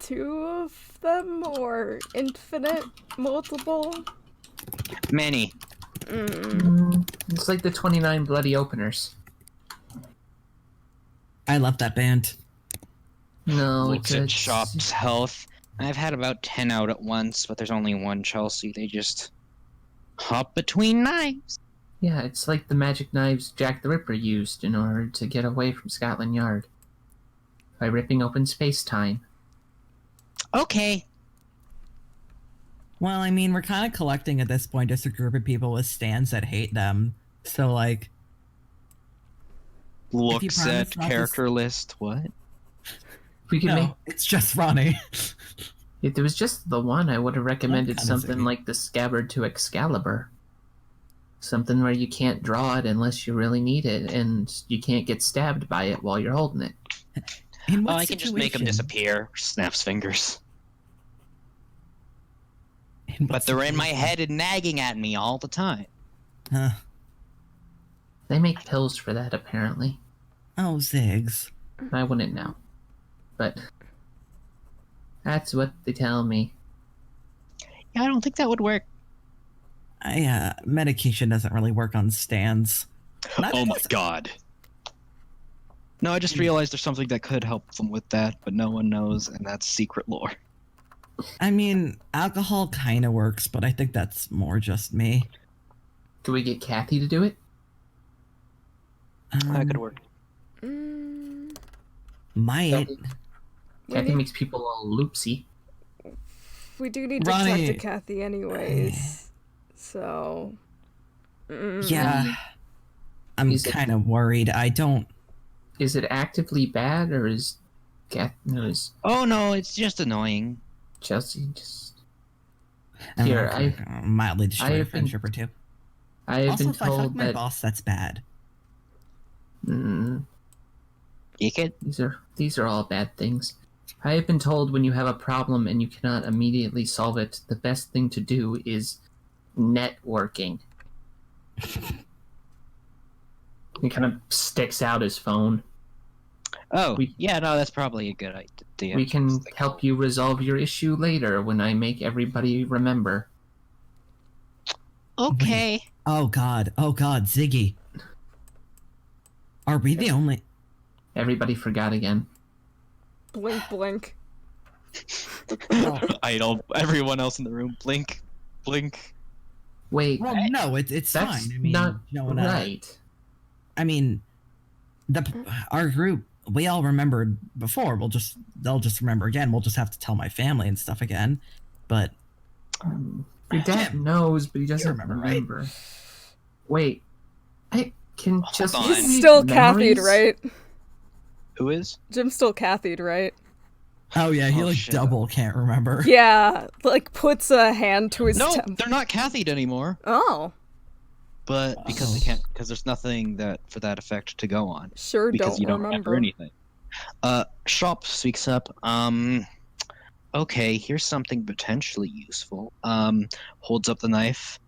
2 of them or infinite multiple? Many. It's like the 29 bloody openers. I love that band. No, Looks at that's- Shop's health. I've had about 10 out at once, but there's only one Chelsea. They just hop between knives. Yeah, it's like the magic knives Jack the Ripper used in order to get away from Scotland Yard. By ripping open space-time. Okay. Well, I mean, we're kind of collecting at this point just a group of people with stands that hate them. So, like, Looks promise at not to character list. What? We could no, make it's just Ronnie. if there was just the one, I would have recommended kinda something ziggy. like the Scabbard to Excalibur. Something where you can't draw it unless you really need it, and you can't get stabbed by it while you're holding it. In what Oh, I can just make them situation? disappear. Snaps fingers. In what But they're in my situation? head and nagging at me all the time. Huh. They make pills for that, apparently. Oh, Ziggs. I wouldn't know. But that's what they tell me. Yeah, I don't think that would work. Medication doesn't really work on stands. Neither Oh my does- god. No, I just realized there's something that could help them with that, but no one knows, and that's secret lore. I mean, alcohol kind of works, but I think that's more just me. Do we get Kathy to do it? That could work. Might. Kathy, We Kathy need- makes people all loopsy. We do need to talk Ronnie. to Kathy anyways. So. Yeah. I'm Is it- kind of worried. I don't. Is it actively bad, or is Oh no, it's just annoying. Chelsea just... I'm Here, okay. Mildly destroy a have been- friendship or two. I have Also, been if I fuck told my that boss, that's bad. You could. these are all bad things. I have been told when you have a problem and you cannot immediately solve it, the best thing to do is networking. He kind of sticks out his phone. Oh, We- yeah, no, that's probably a good idea. We can help you resolve your issue later when I make everybody remember. Okay. Oh god. Oh god, Ziggy. Are we the only? Everybody forgot again. Blink, blink. Idle. Everyone else in the room, blink, blink. Wait, Well, no, it's that's fine. I mean, not Jonah, right. I mean, our group, we all remembered before. They'll just remember again. We'll just have to tell my family and stuff again. But Your dad Jim, knows, but he doesn't remember, right? remember. Wait, I can just. on. He's still Kathy'd, right? Who is? Jim's still Kathy'd, right? oh yeah, he Oh, like shit. double can't remember. Yeah, like puts a hand to his No, temple. they're not Kathy'd anymore. Oh, But because they can't, because there's nothing that for that effect to go on. sure Because don't you don't remember. remember anything. Shop speaks up. Okay, here's something potentially useful. Holds up the knife.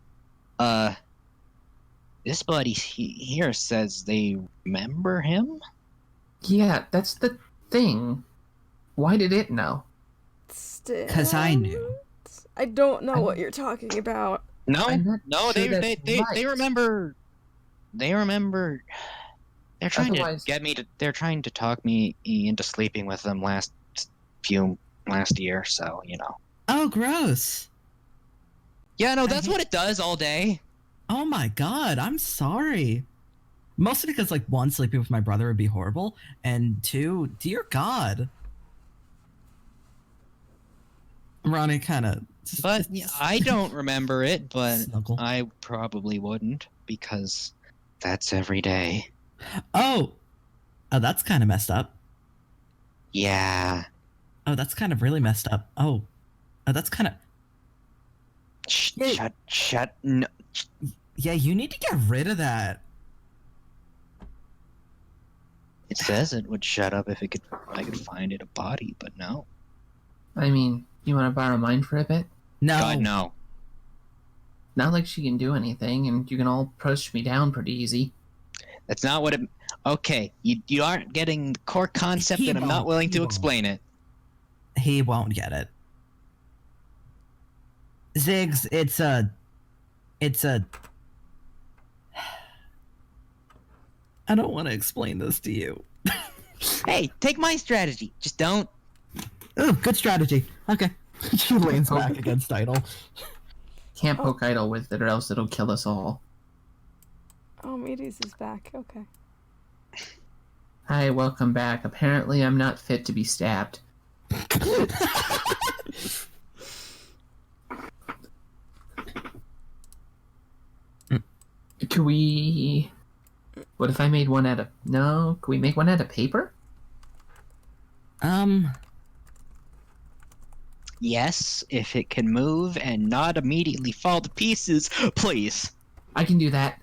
This buddy here says they remember him. Yeah, that's the thing. Why did it know? Because I knew. I don't know I'm- what you're talking about. No, I'm not no, sure they that's right. remember. They remember. They're trying Otherwise- to get me to. They're trying to talk me into sleeping with them last year. So you know. Oh, gross. Yeah, no, I that's hate- what it does all day. Oh my god, I'm sorry. Mostly because, like, one, sleeping with my brother would be horrible, and two, dear God. Ronnie kind of. But yeah, I don't remember it, but Snuggle. I probably wouldn't because that's every day. Oh, that's kind of messed up. Yeah. Oh, that's kind of really messed up. Oh, that's kind of. Hey. Shut. No. Yeah, you need to get rid of that. It says it would shut up if I could find it a body, but no. I mean, you want to borrow mine for a bit? No. God, no. Not like she can do anything, and you can all push me down pretty easy. That's not what it. Okay, you aren't getting the core concept, He and I'm not won't, willing he to won't. explain it. He won't get it. Ziggs, it's a. I don't want to explain this to you. Hey, take my strategy. Just don't. Oh, good strategy. Okay. She leans back against Idol. Can't poke Idol with it, or else it'll kill us all. Oh, Medes is back. Okay. Hi, welcome back. Apparently, I'm not fit to be stabbed. Could we... What if I made one out of... No? Could we make one out of paper? Yes, if it can move and not immediately fall to pieces, please. I can do that.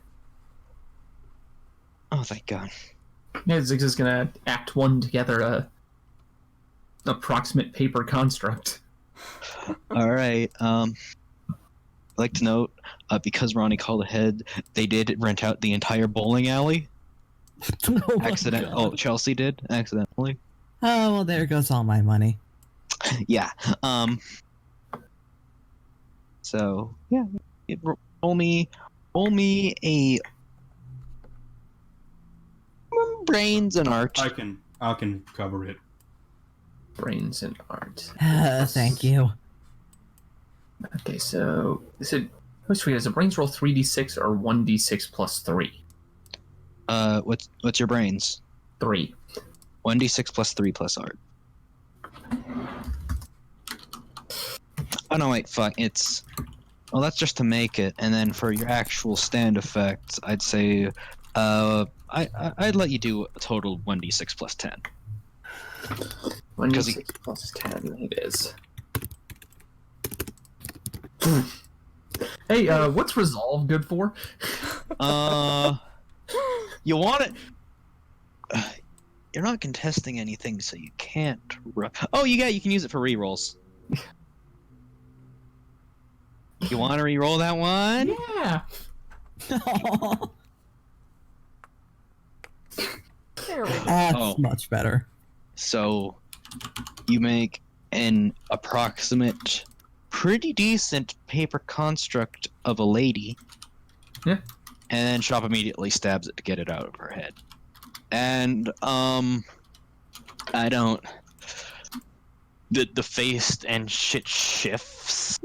Oh, thank God. Yeah, Ziggs is gonna act one together a approximate paper construct. All right. I'd like to note, because Ronnie called ahead, they did rent out the entire bowling alley. Oh my Accident. God. Oh, Chelsea did accidentally. Oh, well, there goes all my money. Yeah. So yeah, roll me a brains and art. I can cover it. Brains and art. Thank you. Okay, so is it... What's weird? Is a brains roll 3d6 or 1d6 plus 3? What's your brains? 3. 1d6 plus 3 plus art. Oh no, wait, fuck. It's... Well, that's just to make it, and then for your actual stand effects, I'd say, I'd let you do a total 1d6 plus 10. 1d6 plus 10 it is. Hey, what's resolve good for? You want it? You're not contesting anything, so you can't. Oh, you can use it for rerolls. You want to reroll that one? Yeah. There we go. That's Oh. much better. So, you make an approximate, pretty decent paper construct of a lady. Yeah. And then Shop immediately stabs it to get it out of her head. And, I don't... The face and shit shifts.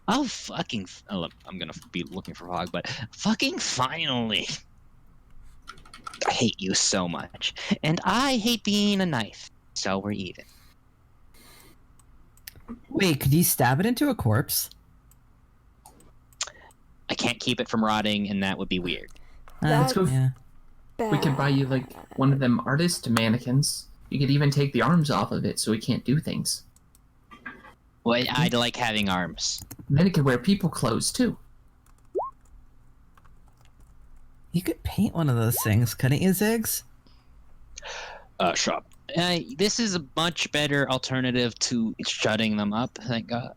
Oh, fucking... Oh, I'm gonna be looking for Hog, but fucking finally! I hate you so much. And I hate being a knife. So we're even. Wait, could you stab it into a corpse? I can't keep it from rotting, and that would be weird. Let's go. Yeah. We could buy you, like, one of them artist mannequins. You could even take the arms off of it so it can't do things. Well, I'd like having arms. Then it could wear people clothes, too. You could paint one of those things, couldn't you, Ziggs? Shop. This is a much better alternative to shutting them up, thank God.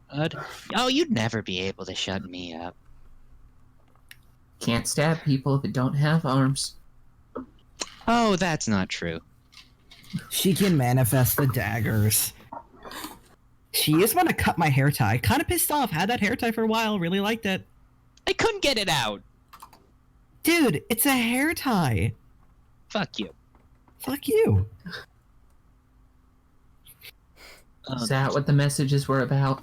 Oh, you'd never be able to shut me up. Can't stab people if it don't have arms. Oh, that's not true. She can manifest the daggers. She just want to cut my hair tie. Kind of pissed off. Had that hair tie for a while. Really liked it. I couldn't get it out. Dude, it's a hair tie. Fuck you. Fuck you. Is that what the messages were about?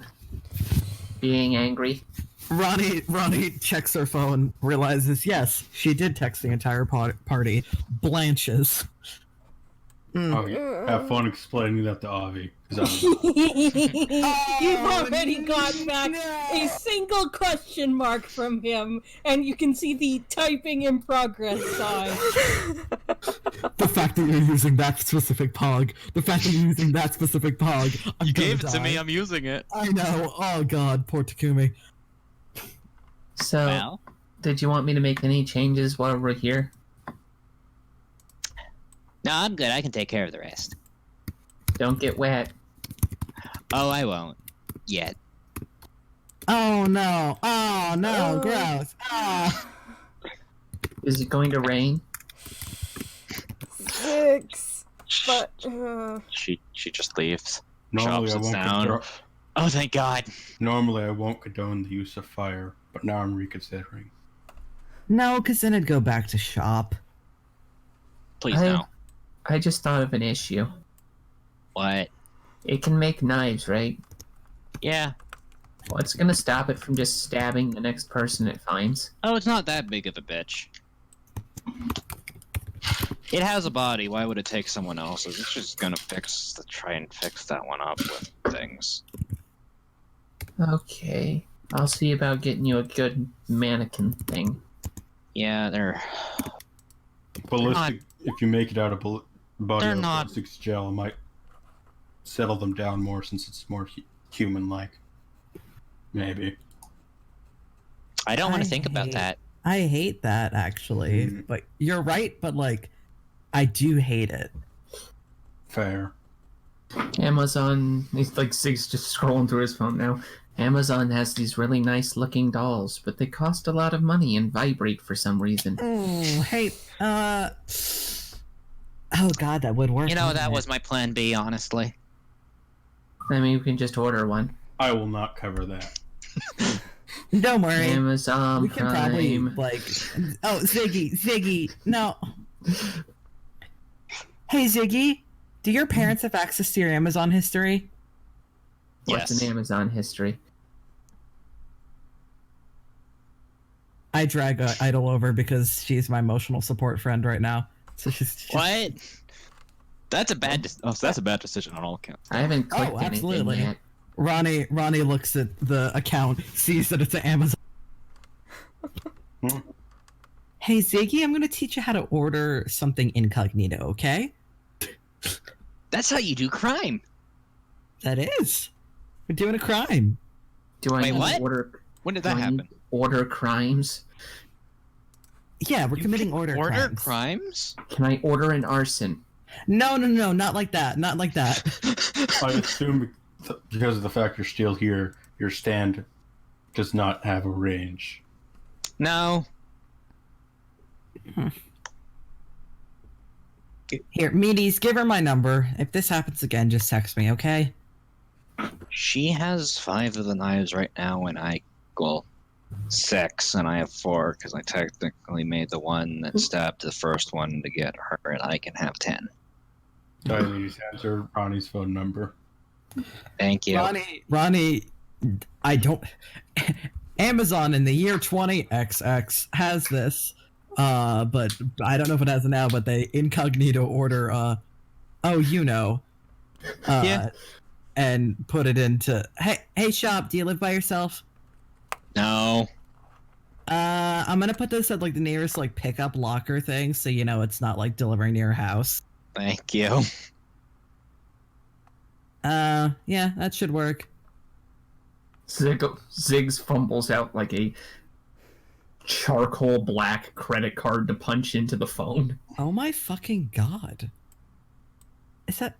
Being angry? Ronnie checks her phone, realizes, yes, she did text the entire party. Blanches. Oh, have fun explaining that to Avi. 'cause You've already got back a single question mark from him, and you can see the typing in progress sign. The fact that you're using that specific pog. The fact that you're using that specific pog. I'm gonna die. I'm using it. I know. Oh god, poor Takumi. So, Well, did you want me to make any changes while we're here? no, I'm good. I can take care of the rest. Don't get wet. Oh, I won't. Yet. Oh no! Oh no! Oh. Gross! Ah! Is it going to rain? 6. But She just leaves. Normally I Sits won't down. condone, Oh, thank God. normally I won't condone the use of fire, but now I'm reconsidering. No, because then it'd go back to shop. Please no. I just thought of an issue. What? It can make knives, right? Yeah. What's gonna stop it from just stabbing the next person it finds? Oh, it's not that big of a bitch. It has a body. Why would it take someone else's? It's just gonna try and fix that one up with things. Okay. I'll see about getting you a good mannequin thing. Yeah, they're Ballistic, if you make it out of body they're of not- ballistics gel, it might settle them down more since it's more human-like. Maybe. I don't want to I think about hate- that. I hate that actually. Mhm. But you're right. But like, I do hate it. Fair. Amazon, he's like Zig's just scrolling through his phone now. Amazon has these really nice looking dolls, but they cost a lot of money and vibrate for some reason. Oh, hey. Oh God, that would work. You know, wouldn't that it? was my plan B, honestly. I mean, we can just order one. I will not cover that. Don't worry. Amazon We can Prime. probably like. Oh, Ziggy, no. Hey, Ziggy, do your parents have access to your Amazon history? What's Yes. an Amazon history? I drag Idol over because she's my emotional support friend right now. So she's just, What? That's a bad. That's a bad decision on all accounts. I haven't clicked anything absolutely. yet. Ronnie looks at the account, sees that it's an Amazon. Hmm. Hey Ziggy, I'm gonna teach you how to order something incognito, okay? That's how you do crime. That is. We're doing a crime. Do I Wait, need what? to order? When did do that I need happen? to order crimes? Yeah, we're committing order crimes. crimes? Can I order an arson? No, not like that. Not like that. I assume because of the fact you're still here, your stand does not have a range. No. Here, Meaties, give her my number. If this happens again, just text me, okay? She has 5 of the knives right now, and well, 6, and I have 4 because I technically made the one that stabbed the first one to get her, and I can have 10. Diabetes answer Ronnie's phone number. Thank you. Ronnie, I don't. Amazon in the year 20XX has this, but I don't know if it has it now. But they incognito order, Yeah. and put it into. Hey, shop. Do you live by yourself? No. I'm gonna put this at like the nearest like pickup locker thing, so you know it's not like delivering to your house. Thank you. Yeah, that should work. Ziggs fumbles out like a charcoal black credit card to punch into the phone. Oh my fucking god! Is that?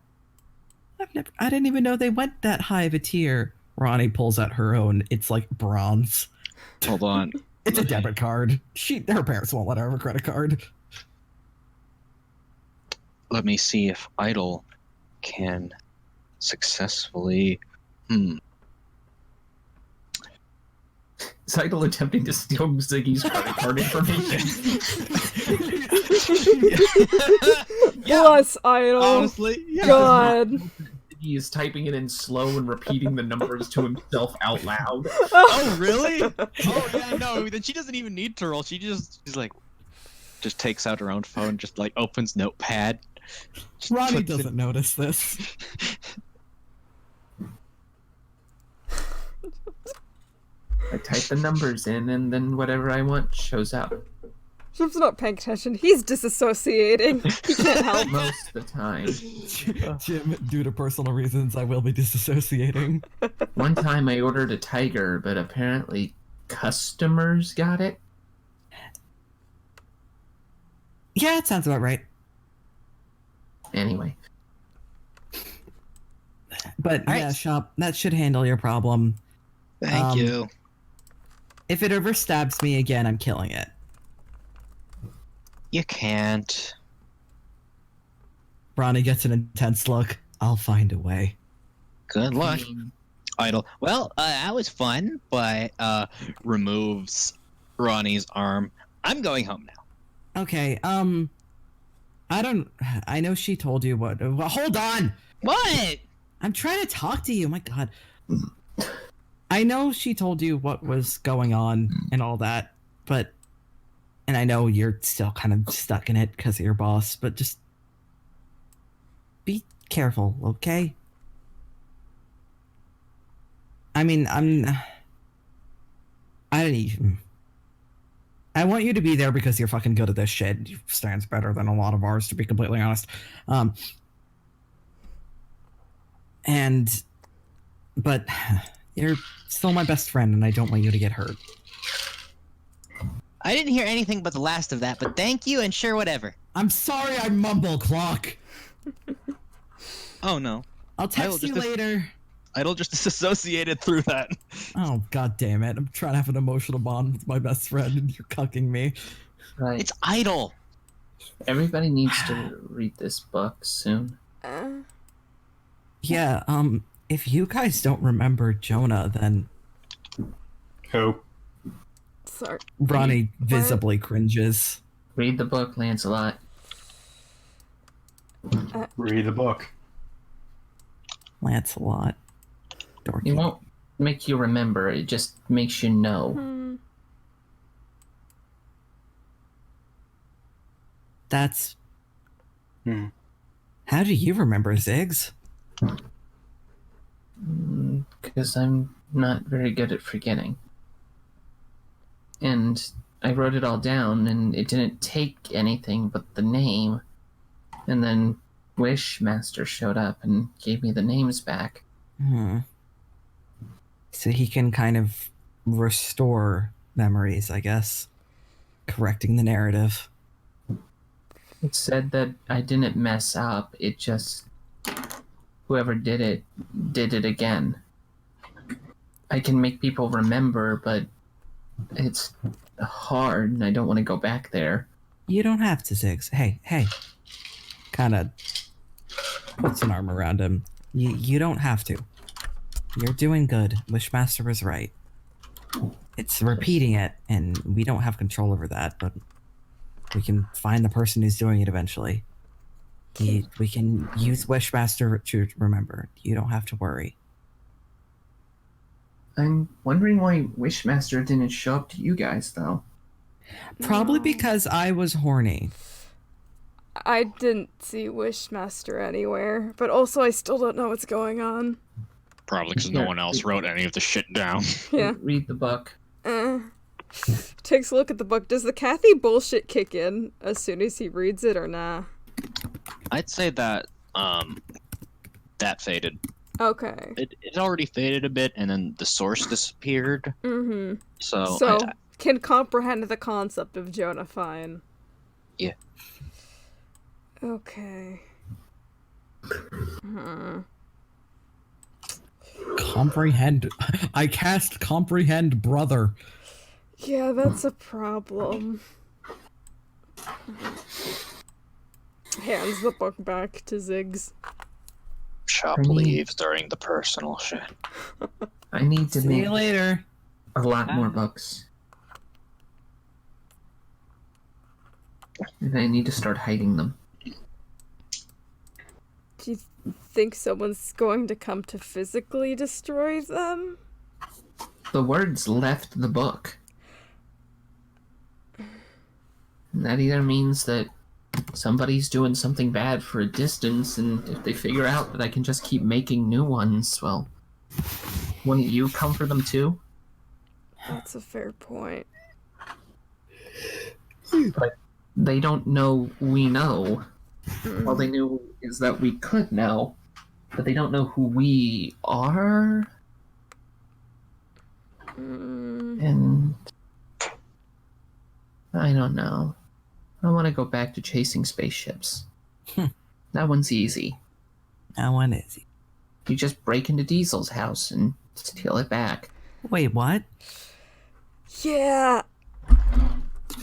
I didn't even know they went that high of a tier. Ronnie pulls out her own. It's like bronze. Hold on. It's a debit card. Her parents won't let her have a credit card. Let me see if Idle can successfully. Is Idle attempting to steal Ziggy's credit card information? Bless Idol. Honestly, yeah. God. He is typing it in slow and repeating the numbers to himself out loud. Oh, really? Oh, yeah, no. Then she doesn't even need to roll. She's takes out her own phone, just like opens Notepad. just Ronnie puts it- doesn't notice this. I type the numbers in, and then whatever I want shows up. Chip's not paying attention. He's disassociating. He can't help. Most of the time. Jim, due to personal reasons, I will be disassociating. One time I ordered a tiger, but apparently customers got it. Yeah, it sounds about right. Anyway. But All yeah, right. shop, that should handle your problem. Thank you. If it ever stabs me again, I'm killing it. You can't. Ronnie gets an intense look. I'll find a way. Good I luck. mean, Idle. Well, that was fun, but removes Ronnie's arm. I'm going home now. Okay, I know she told you what. Well, hold on! What? I'm trying to talk to you, my god. I know she told you what was going on and all that, but. And I know you're still kind of stuck in it because of your boss, but just. Be careful, okay? I mean, I don't even. I want you to be there because you're fucking good at this shit. Your stand's better than a lot of ours, to be completely honest. But you're still my best friend, and I don't want you to get hurt. I didn't hear anything but the last of that, but thank you and sure, whatever. I'm sorry I mumble, Clock. Oh no. I'll text you later. Idle just disassociated through that. Oh, god damn it. I'm trying to have an emotional bond with my best friend, and you're cucking me. right. It's Idle. Everybody needs to read this book soon. Yeah, if you guys don't remember Jonah, then Who? Sorry. Ronnie visibly cringes. Read the book, Lancelot. Read the book. Lancelot. Dorky. It won't make you remember, it just makes you know. That's... Hmm. How do you remember, Ziggs? Because I'm not very good at forgetting. And I wrote it all down, and it didn't take anything but the name. And then Wishmaster showed up and gave me the names back. So he can kind of restore memories, I guess. Correcting the narrative. It said that I didn't mess up, it just... Whoever did it again. I can make people remember, but it's hard, and I don't want to go back there. You don't have to, Ziggs. Hey. Kind of puts an arm around him. You don't have to. You're doing good. Wishmaster was right. It's repeating it, and we don't have control over that, but we can find the person who's doing it eventually. We can use Wishmaster to remember. You don't have to worry. I'm wondering why Wishmaster didn't show up to you guys, though. Probably because I was horny. I didn't see Wishmaster anywhere, but also I still don't know what's going on. Probably because no one else wrote any of the shit down. Yeah. Read the book. Takes a look at the book. Does the Kathy bullshit kick in as soon as he reads it or nah? I'd say that that faded. Okay. It already faded a bit, and then the source disappeared. Mm-hmm. So can comprehend the concept of Jonah fine. Yeah. Okay. Comprehend. I cast comprehend brother. Yeah, that's a problem. Hands the book back to Ziggs. Shop I mean- leaves during the personal shit. I need to See make you later. a lot more books. And I need to start hiding them. Do you think someone's going to come to physically destroy them? The words left the book. And that either means that somebody's doing something bad for a distance, and if they figure out that I can just keep making new ones, well, wouldn't you come for them too? That's a fair point. But they don't know we know. All they knew is that we could know, but they don't know who we are. And I don't know. I want to go back to chasing spaceships. That one's easy. That one is. You just break into Diesel's house and steal it back. Wait, what? Yeah.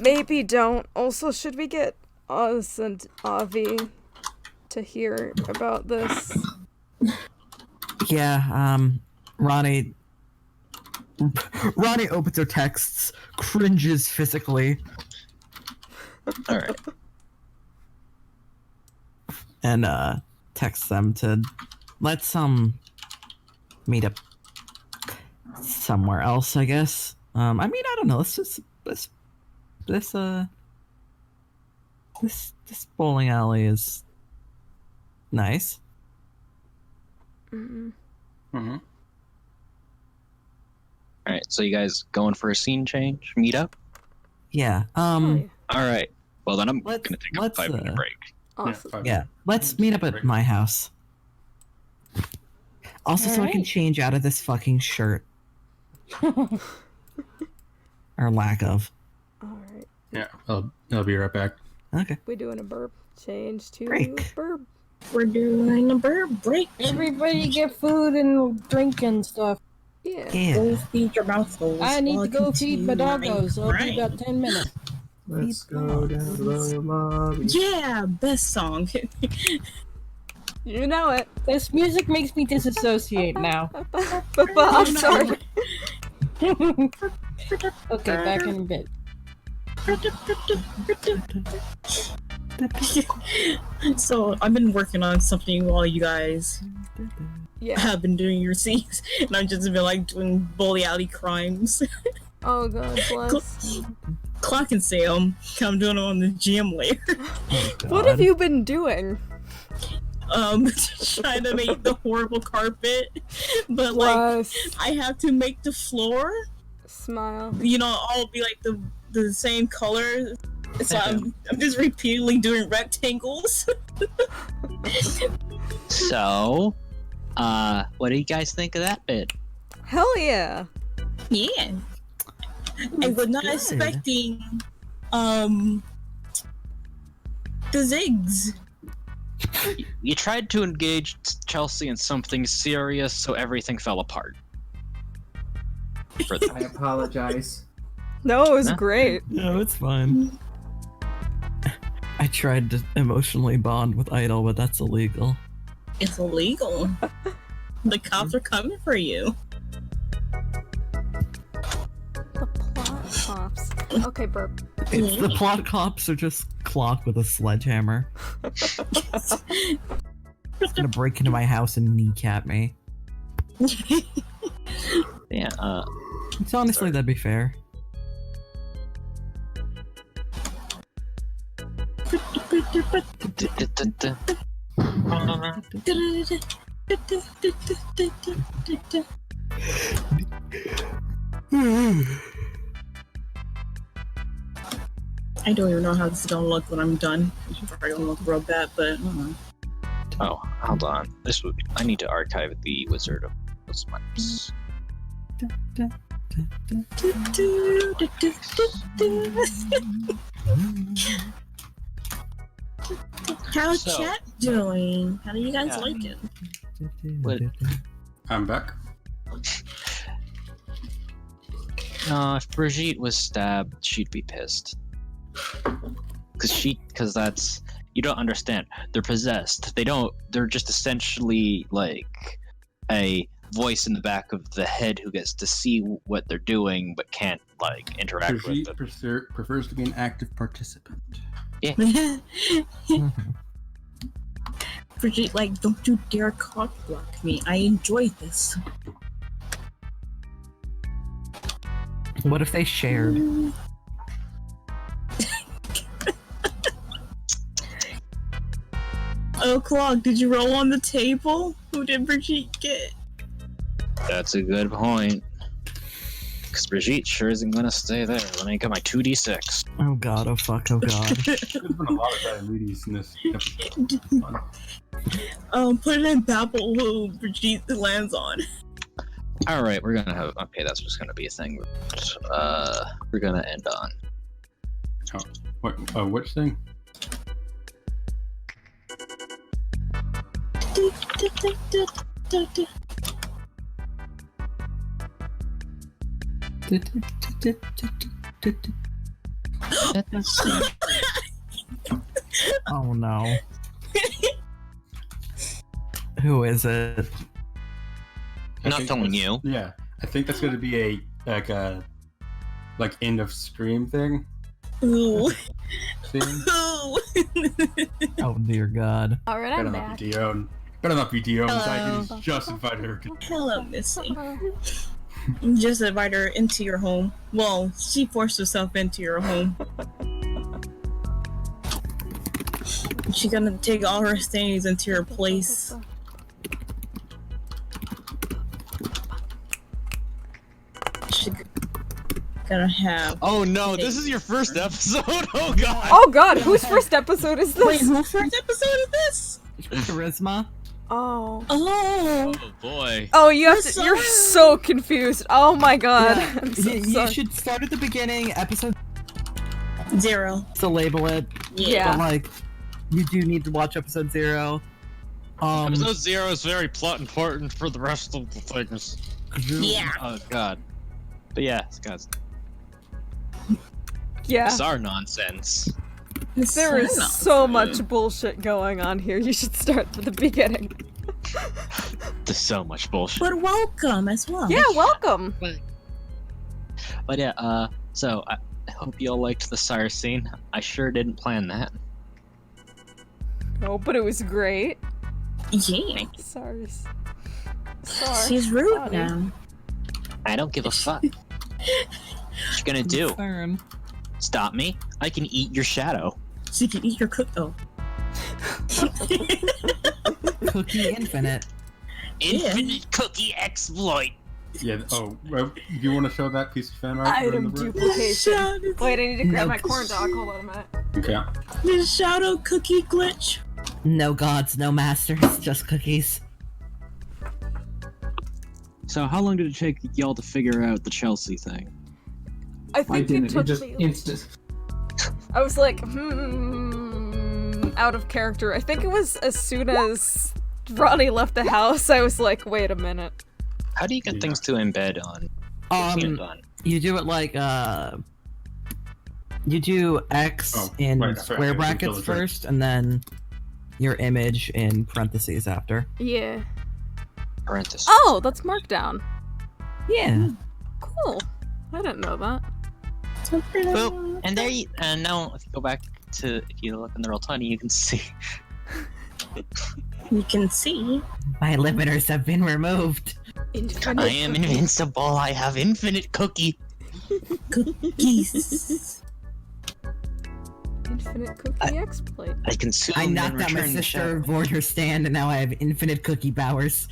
Maybe don't. Also, should we get Oz and Avi to hear about this? Yeah, Ronnie opens her texts, cringes physically, All right. and texts them to let's meet up somewhere else, I guess. I mean, I don't know. This bowling alley is nice. Mm-mm. Mm-hmm. All right. So you guys going for a scene change? Meet up? Yeah. Oh, yeah. All right. Well, then I'm Let's- gonna take a let's, 5-minute break. Awesome. Yeah. Let's meet up at my house. Also, so I can Alright. change out of this fucking shirt or lack of. Alright. Yeah, I'll be right back. Okay. We doing a burp. Change to Break. burp. We're doing a bird break. Everybody get food and drink and stuff. Yeah. Yeah. Go feed your mouthfuls. I need while to go feed my continue doggos. I'll be crying. about 10 minutes. Let's go down to the lobby. Yeah, best song. You know it. This music makes me disassociate now. I'm sorry. Okay, back in a bit. So I've been working on something while you guys Yeah. have been doing your scenes, and I've just been like doing bully alley crimes. Oh god bless. Clock and say I'm doing them on the GM layer. What have you been doing? Trying to make the horrible carpet, but like Bless. I have to make the floor, Smile. you know, all be like the same color. So I'm just repeatedly doing rectangles. So, what do you guys think of that bit? Hell yeah. Yeah. I was not good. expecting the zigs. You tried to engage Chelsea in something serious, so everything fell apart. For I apologize. No, it was Huh? great. No, it's fine. I tried to emotionally bond with Idol, but that's illegal. It's illegal. The cops are coming for you. The plot pops. Okay, burp. It's the plot cops are just clock with a sledgehammer. It's gonna break into my house and kneecap me. yeah, It's honestly, that'd be fair. I don't even know how this is gonna look when I'm done. It's probably gonna look real bad, but oh, hold on. This would. I need to archive the Wizard of Maps. How's So- chat doing? How do you guys Yeah. like it? What? I'm back. If Brigitte was stabbed, she'd be pissed. Cause that's, you don't understand. They're possessed. They're just essentially like a voice in the back of the head who gets to see what they're doing but can't like interact with Brigitte it. prefers to be an active participant. Brigitte, like, don't you dare cock block me. I enjoy this. What if they shared? Oh, Clog, did you roll on the table? Who did Brigitte get? That's a good point. Cause Brigitte sure isn't gonna stay there. Let me get my 2d6. Oh god, oh fuck, oh god. There's been a lot of diabetes in this episode. Put it in Babel who Brigitte lands on. All right, we're gonna have. Okay, that's just gonna be a thing. We're gonna end on. Which thing? Oh no. Who is it? I Not think telling that's- you. Yeah, I think that's going to be a end of stream thing. Ooh. Scene. Ooh. Oh dear God. Alright, Better I'm not back. be Dion. Better not be Dion. I Hello. can justify her. Hello, Missy. Just invite her into your home. Well, she forced herself into your home. She gonna take all her things into your place. She gonna have. Oh no, this is your first episode? Oh god! Oh god, whose first episode is Wait, this? whose first episode is this? Charisma? Oh. Oh, Oh boy. Oh, you have We're to. You're sorry. so confused. Oh my god. Yeah, I'm so you sorry. should start at the beginning, episode 0. to label it. Yeah. But like, you do need to watch episode 0. Episode 0 is very plot important for the rest of the things. Yeah. Oh god. But yeah, guys, Yeah. this are nonsense. There is so much bullshit going on here. You should start from the beginning. There's so much bullshit. But welcome as well. Yeah, welcome. But yeah, so I hope you all liked the Sire scene. I sure didn't plan that. Oh, but it was great. Yeah. Sorry. Sorry. She's rude Sorry. now. I don't give a fuck. What you gonna do? Concern. Stop me? I can eat your shadow. She can eat your cook though. Cookie Infinite. Infinite cookie exploit. Yeah. Oh, well, do you want to show that piece of fan art? we're in Item the room? duplication. Wait, I need to grab No. my corn dog. Hold on a minute. Okay. The shadow cookie glitch. No gods, no masters, just cookies. So how long did it take y'all to figure out the Chelsea thing? I think it took me. instant. I was like, out of character. I think it was as soon as Ronnie left the house. I was like, wait a minute. How do you get Yeah. things to embed on? You do it like you do X Oh, in right, that's right. square I can brackets fill it in. first, and then your image in parentheses after. Yeah. Parentheses. Oh, that's Markdown. Yeah. Cool. I didn't know that. Boop. And there you. And now, if you go back to, if you look in the Roll20, you can see. You can see. My limiters have been removed. Infinite I am cookie. invincible. I have infinite cookie. Cookies. Infinite cookie exploit. I consume I and knocked out my return the sister shadow. aboard her stand, and now I have infinite cookie powers.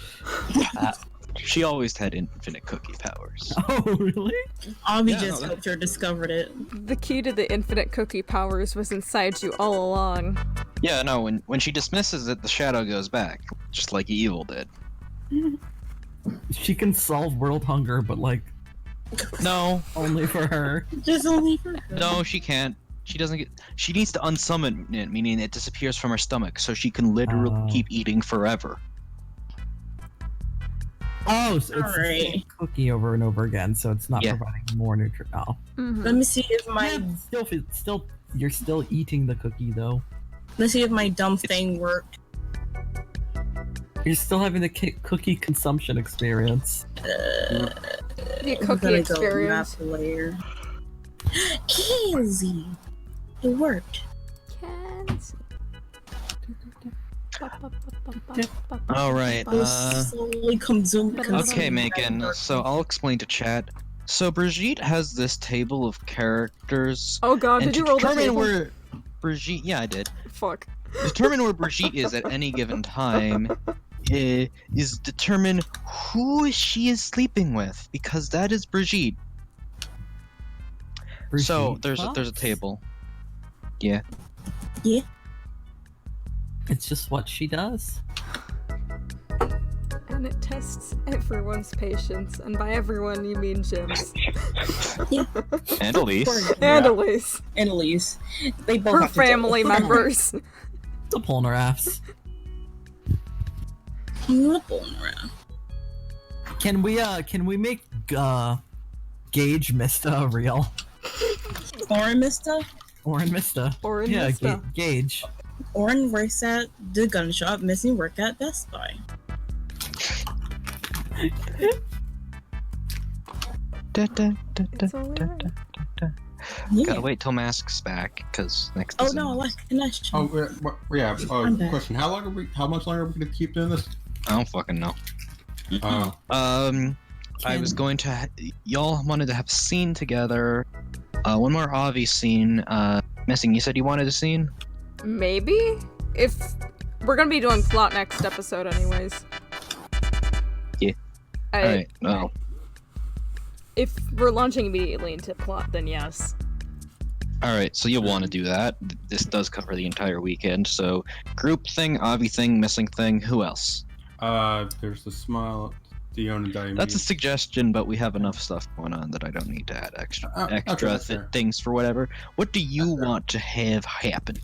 She always had infinite cookie powers. Oh, really? Avi Yeah, just no, helped her discovered it. The key to the infinite cookie powers was inside you all along. Yeah, no. When she dismisses it, the shadow goes back, just like evil did. She can solve world hunger, but like No, only for her. Just only for her. no, she can't. She doesn't get. She needs to unsummon it, meaning it disappears from her stomach, so she can literally Oh. keep eating forever. Oh, so it's the same Alright. cookie over and over again, so it's not Yeah. providing more nutrient. Oh. Let me see if my Still, you're still eating the cookie though. let's see if my dumb thing worked. You're still having the cookie consumption experience. The I'm cookie gonna experience. Go map layer. Easy. It worked. Can't. All right. It slowly consumed. Okay, Megan. So I'll explain to chat. So Brigitte has this table of characters, Oh god, and did to you roll the determine table? where Brigitte, yeah, I did. Fuck. Determine where Brigitte is at any given time is determine who she is sleeping with, because that is Brigitte. So Brigitte there's a fucks? table. Yeah. It's just what she does. And it tests everyone's patience, and by everyone you mean Jim's. And Elise. And Elise. And Elise. They both Her have to do it. family members. The Polnareffs. Nippling around. Can we make Gage Mista real. Orin Mista? Orin Mista. Orin Yeah, Mista. Gage. Orin works at the gun shop, Missy work at Best Buy. It's only right. Yeah. Gotta wait till Mask's back, because next Oh is no, I like connection. Oh, yeah. I'm back. Question: How much longer are we gonna keep doing this? I don't fucking know. I was going to. Y'all wanted to have a scene together. One more Avi scene. Missing. You said you wanted a scene. Maybe? If we're gonna be doing plot next episode anyways. Yeah. Alright, well. If we're launching immediately into plot, then yes. Alright, so you'll want to do that. This does cover the entire weekend, so group thing, Avi thing, missing thing, who else? There's the smile, Dion and Diamond. That's a suggestion, but we have enough stuff going on that I don't need to add extra okay, that's fair. things for whatever. What do you want to have happen?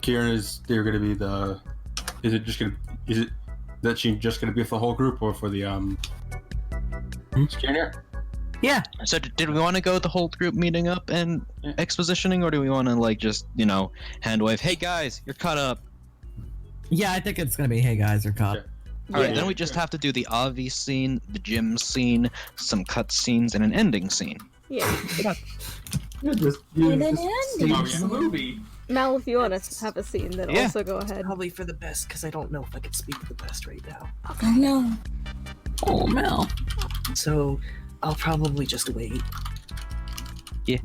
Kieran, is that she just gonna be for the whole group or for the Kieran here? Yeah. So did we want to go with the whole group meeting up and expositioning, or do we want to just hand wave, hey guys, you're caught up? Yeah, I think it's gonna be, hey guys, you're caught. Yeah. Alright, then we just have to do the Avi scene, the gym scene, some cut scenes, and an ending scene. Yeah. The movie. Mal, if you want to have a scene, then Yeah. also go ahead. Probably for the best, because I don't know if I can speak the best right now. Oh no. Oh, Mel. So I'll probably just wait. Yeah.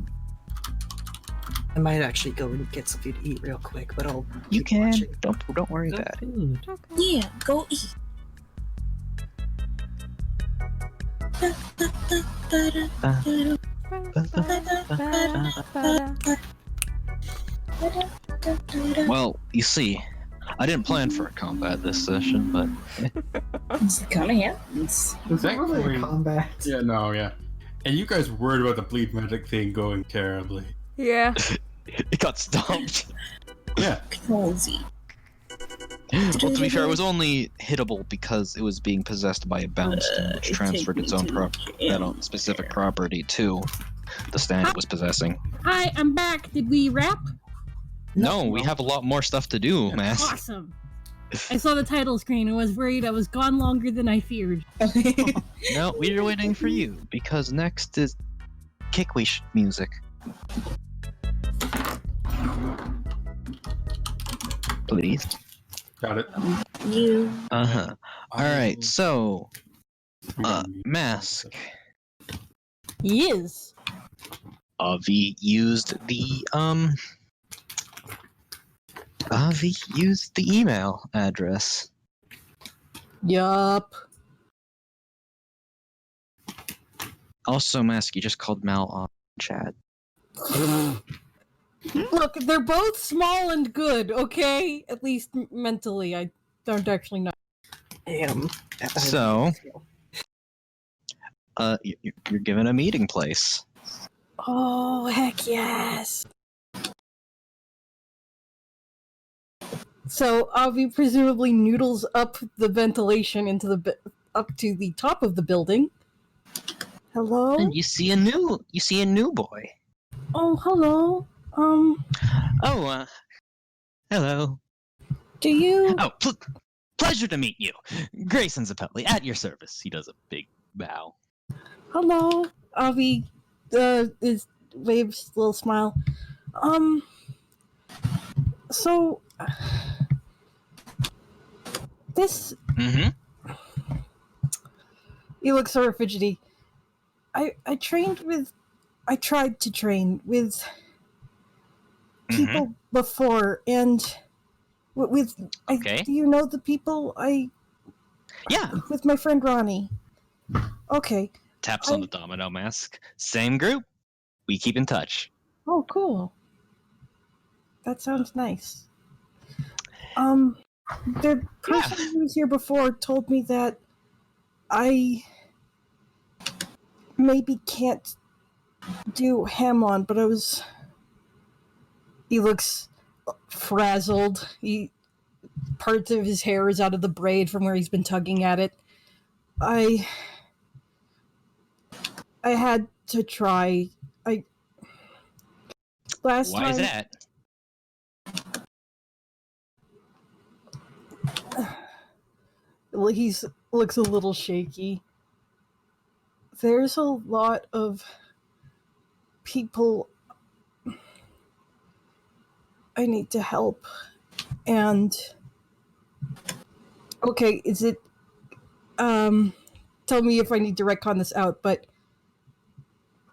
I might actually go and get something to eat real quick, but I'll You keep can. watching. Don't worry about it. Yeah, go eat. Well, you see, I didn't plan for a combat this session, but It kind of happens. Thankfully, Combat. yeah, no, yeah. And you guys worried about the bleed magic thing going terribly. Yeah. it got stopped. Yeah. Cozy. Well, to be fair, it was only hittable because it was being possessed by a bounce thing, which transferred its own specific property to the stand it was possessing. Hi, I'm back. Did we wrap? No, we have a lot more stuff to do, Mass. Awesome. I saw the title screen and was worried I was gone longer than I feared. No, we are waiting for you, because next is Kickwish music. Please. Got it. You. Uh-huh. Alright, so, Mask. Yes. Avi used the email address. Yup. Also, Mask, you just called Mal on chat. Look, they're both small and good, okay? At least mentally. I don't actually know. So, you're given a meeting place. Oh, heck yes. So Avi presumably noodles up the ventilation into up to the top of the building. Hello? And you see a new boy. Oh, hello. Oh, hello. Do you... Oh, pleasure to meet you. Grayson Zappelli, at your service. He does a big bow. Hello? Avi, waves a little smile. So... This... Mm-hmm. He looks sort of fidgety. I tried to train with people before, and Okay. do you know the people Yeah. with my friend Ronnie? Okay. Taps on the domino mask. Same group. We keep in touch. Oh, cool. That sounds nice. The person who was here before told me that I maybe can't do Hamon, but He looks frazzled. parts of his hair is out of the braid from where he's been tugging at it. I had to try. Last Why time is that? he's looks a little shaky. There's a lot of people I need to help. And okay, is it tell me if I need to retcon this out, but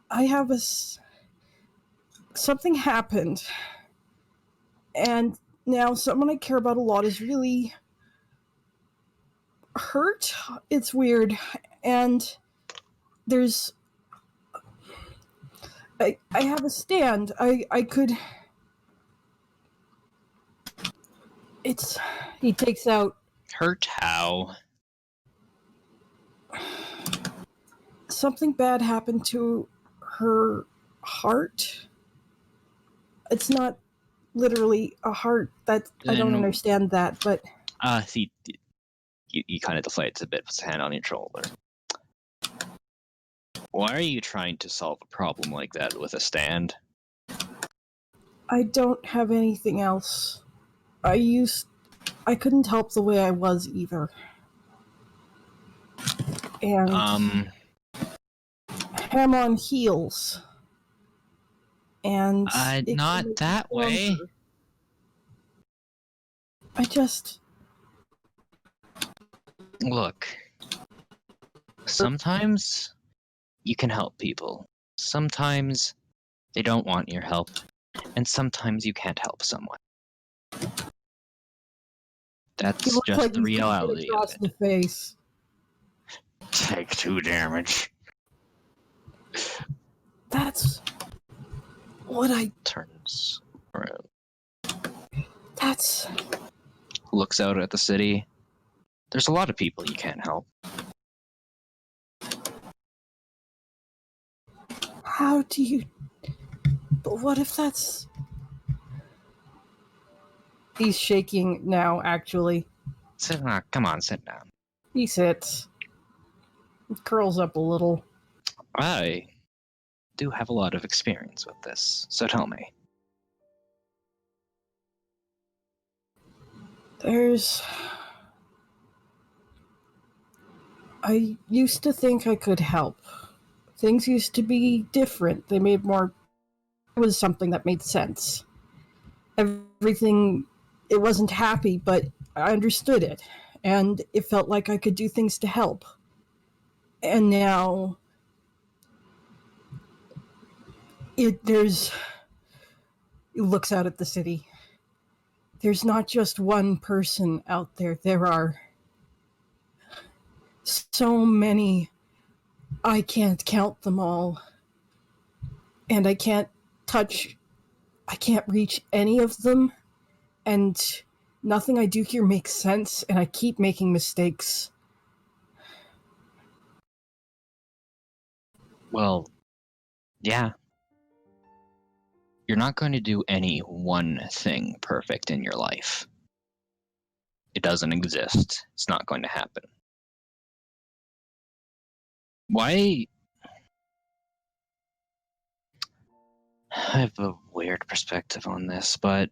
I have something happened, and now someone I care about a lot is really hurt. It's weird, and there's I have a stand. I could. It's he takes out Hurt how? something bad happened to her heart. It's not literally a heart. That I don't Then- understand that, but See, he kind of deflates a bit, puts a hand on your shoulder. Why are you trying to solve a problem like that with a stand? I don't have anything else. I couldn't help the way I was either. And I'm on heels. And it not can make that me way. stronger. I just Look, sometimes you can help people. Sometimes they don't want your help. And sometimes you can't help someone. he That's looks just like the he's gonna get reality of across it. the face. Take 2 damage. That's what I. Turns around. That's Looks out at the city. There's a lot of people you can't help. how do you. But what if that's. He's shaking now, actually. Come on, sit down. He sits. Curls up a little. I do have a lot of experience with this, so tell me. I used to think I could help. Things used to be different. They made more. It was something that made sense. Everything. It wasn't happy, but I understood it. And it felt like I could do things to help. And now. There's. He looks out at the city. There's not just one person out there. There are so many. I can't count them all. And I can't reach any of them. And nothing I do here makes sense, and I keep making mistakes. Well, yeah. You're not going to do any one thing perfect in your life. It doesn't exist. It's not going to happen. Why? I have a weird perspective on this, but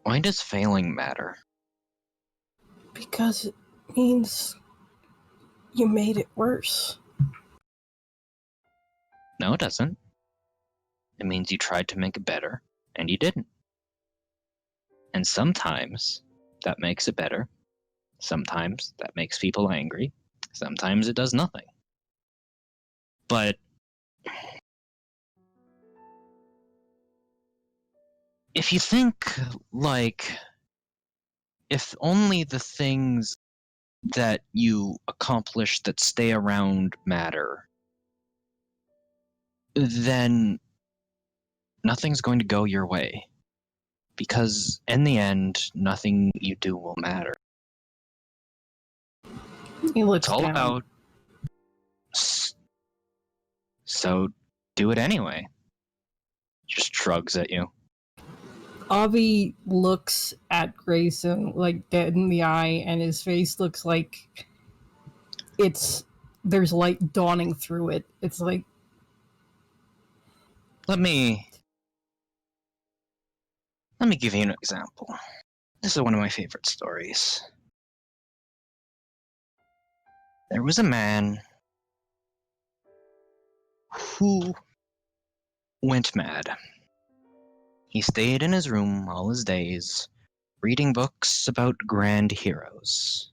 why does failing matter? Because it means you made it worse. No, it doesn't. It means you tried to make it better, and you didn't. And sometimes that makes it better. Sometimes that makes people angry. Sometimes it does nothing. But if you think, like, if only the things that you accomplish that stay around matter, then nothing's going to go your way. Because in the end, nothing you do will matter. He looks It's all down. about. So do it anyway. Just shrugs at you. Avi looks at Grayson like dead in the eye, and his face looks like there's light dawning through it. It's like, Let me give you an example. This is one of my favorite stories. There was a man who went mad. He stayed in his room all his days, reading books about grand heroes.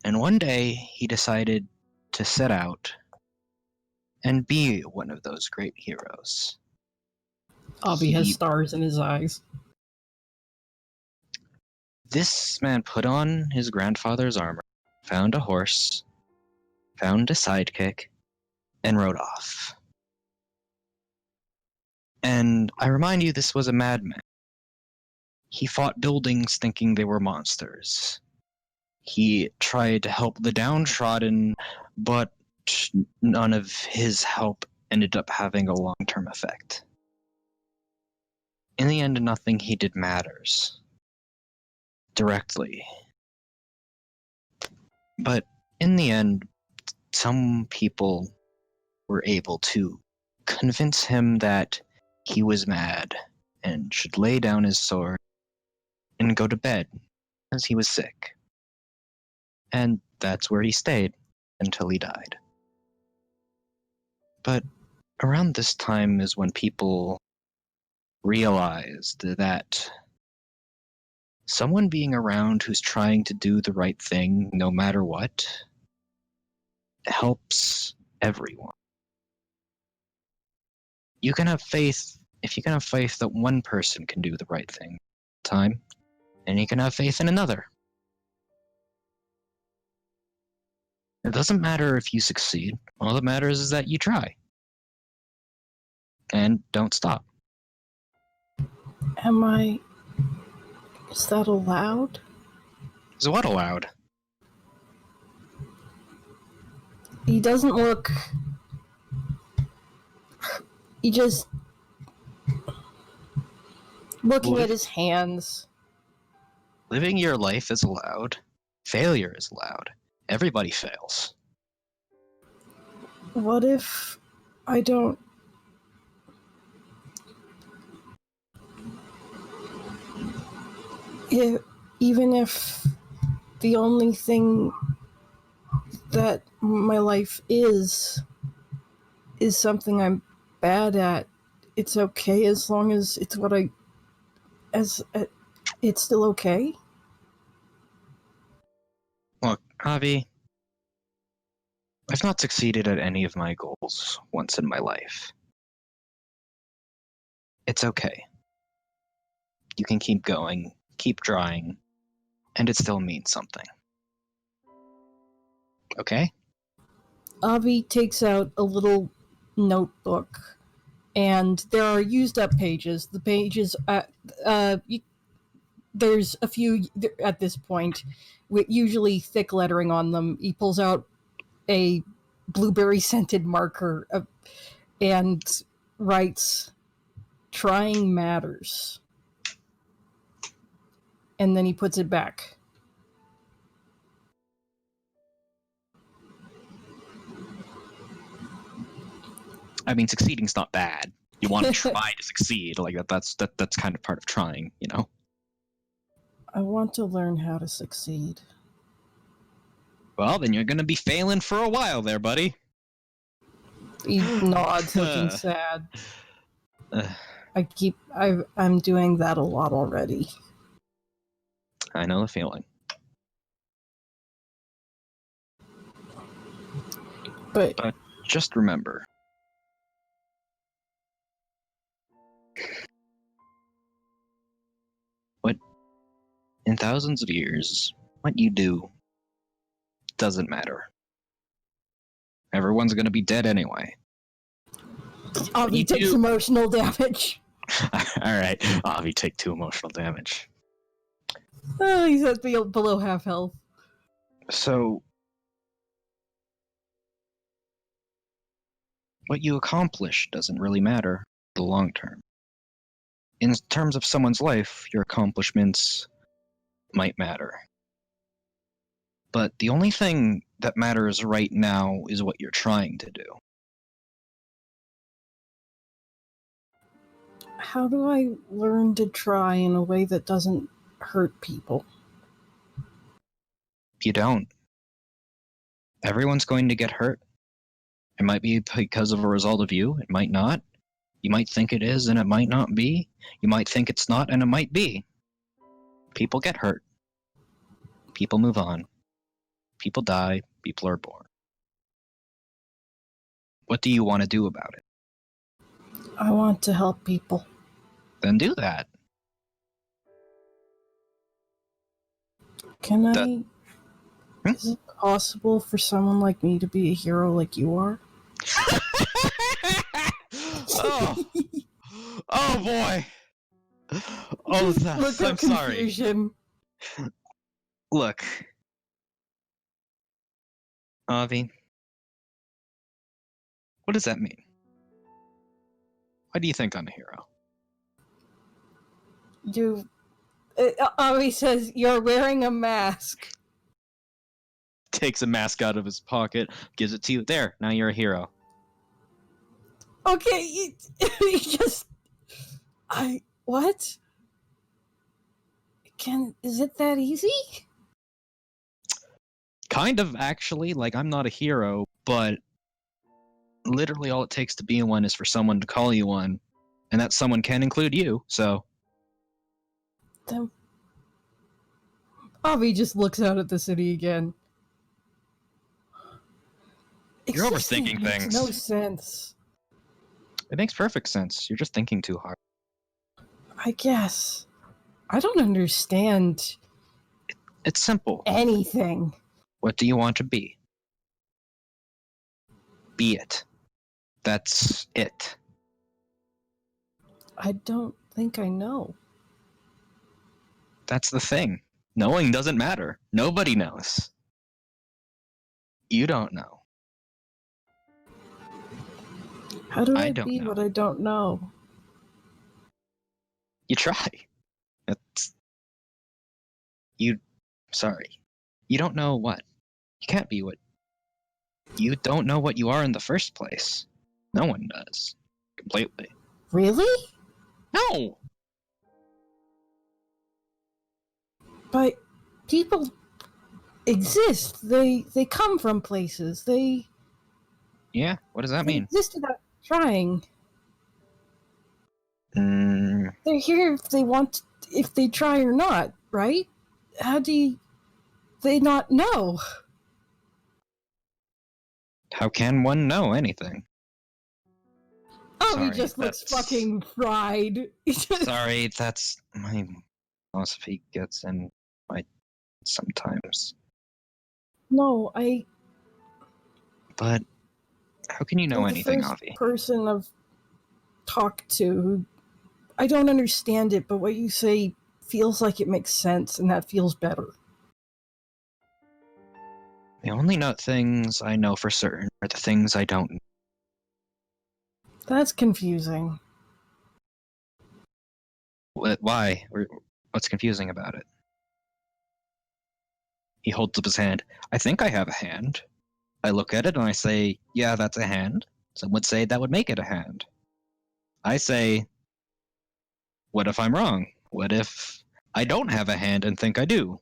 And one day he decided to set out and be one of those great heroes. Avi has stars in his eyes. This man put on his grandfather's armor, found a horse, found a sidekick, and rode off. And I remind you, this was a madman. He fought buildings thinking they were monsters. He tried to help the downtrodden, but none of his help ended up having a long-term effect. In the end, nothing he did matters directly. But in the end, some people were able to convince him that he was mad and should lay down his sword and go to bed, as he was sick. And that's where he stayed until he died. But around this time is when people realized that someone being around who's trying to do the right thing no matter what helps everyone. You can have faith, if you can have faith that one person can do the right thing at the time, and you can have faith in another. It doesn't matter if you succeed. All that matters is that you try. And don't stop. Is that allowed? Is what allowed? He doesn't look. He just. Looking at his hands. Living your life is allowed. Failure is allowed. Everybody fails. What if I don't. Even if the only thing that my life is something I'm bad at, it's okay as long as it's what it's still okay? Look, Avi, I've not succeeded at any of my goals once in my life. It's okay. You can keep going, keep trying, and it still means something. Okay? Avi takes out a little notebook, and there are used up pages. The pages, there's a few at this point, with usually thick lettering on them. He pulls out a blueberry scented marker and writes, "Trying matters." And then he puts it back. I mean, succeeding's not bad. You want to try to succeed, like that's kind of part of trying, you know? I want to learn how to succeed. Well, then you're gonna be failing for a while there, buddy. He nods, looking sad. I'm doing that a lot already. I know the feeling. But just remember, in thousands of years, what you do doesn't matter. Everyone's gonna be dead anyway. Avi takes emotional damage. Alright, Avi take 2 emotional damage. Oh, he's at below half health. So, what you accomplish doesn't really matter in the long term. in terms of someone's life, your accomplishments might matter. But the only thing that matters right now is what you're trying to do. How do I learn to try in a way that doesn't hurt people? You don't. Everyone's going to get hurt. It might be because of a result of you, it might not. You might think it is and it might not be. You might think it's not and it might be. People get hurt. People move on. People die. People are born. What do you want to do about it? I want to help people. Then do that. Can I? That- Is it possible for someone like me to be a hero like you are? Oh. Oh boy. Oh, Look I'm at sorry. confusion. Look, Avi, what does that mean? Why do you think I'm a hero? You. Avi says you're wearing a mask. Takes a mask out of his pocket, gives it to you. There, now you're a hero. Okay, you just. What? Is it that easy? Kind of, actually. Like, I'm not a hero, but literally all it takes to be one is for someone to call you one, and that someone can include you, so. Then. Avi just looks out at the city again. You're Existing overthinking makes things. No sense. It makes perfect sense. You're just thinking too hard. I guess. I don't understand It's simple. anything. What do you want to be? Be it. That's it. I don't think I know. That's the thing. Knowing doesn't matter. Nobody knows. You don't know. How do I I don't be know. what I don't know? You try. It's... You... Sorry. You don't know what. You can't be what... You don't know what you are in the first place. No one does. Completely. Really? No! But people exist. They come from places. They Yeah? What does that mean? exist without trying. Mm, They're here if they want, if they try or not, right? How do they not know? how can one know anything? Oh, Sorry, he just looks that's- fucking fried. Sorry, that's... My philosophy gets in my... sometimes. No, But... How can you know you're anything, the first Avi? person I've talked to who I don't understand it, but what you say feels like it makes sense, and that feels better. The only things I know for certain are the things I don't know. That's confusing. Why? What's confusing about it? He holds up his hand. I think I have a hand. I look at it and I say, yeah, that's a hand. Some would say that would make it a hand. I say, what if I'm wrong? What if I don't have a hand and think I do?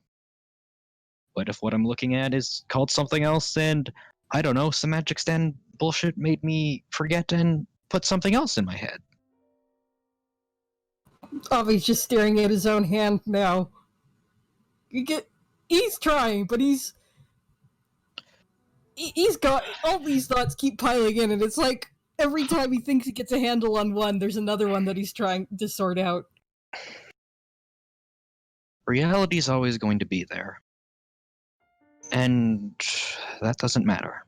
What if what I'm looking at is called something else and, I don't know, some magic stand bullshit made me forget and put something else in my head? Avi's just staring at his own hand now. He's trying, but he's got all these thoughts keep piling in, and it's like every time he thinks he gets a handle on one, there's another one that he's trying to sort out. Reality's always going to be there. And that doesn't matter.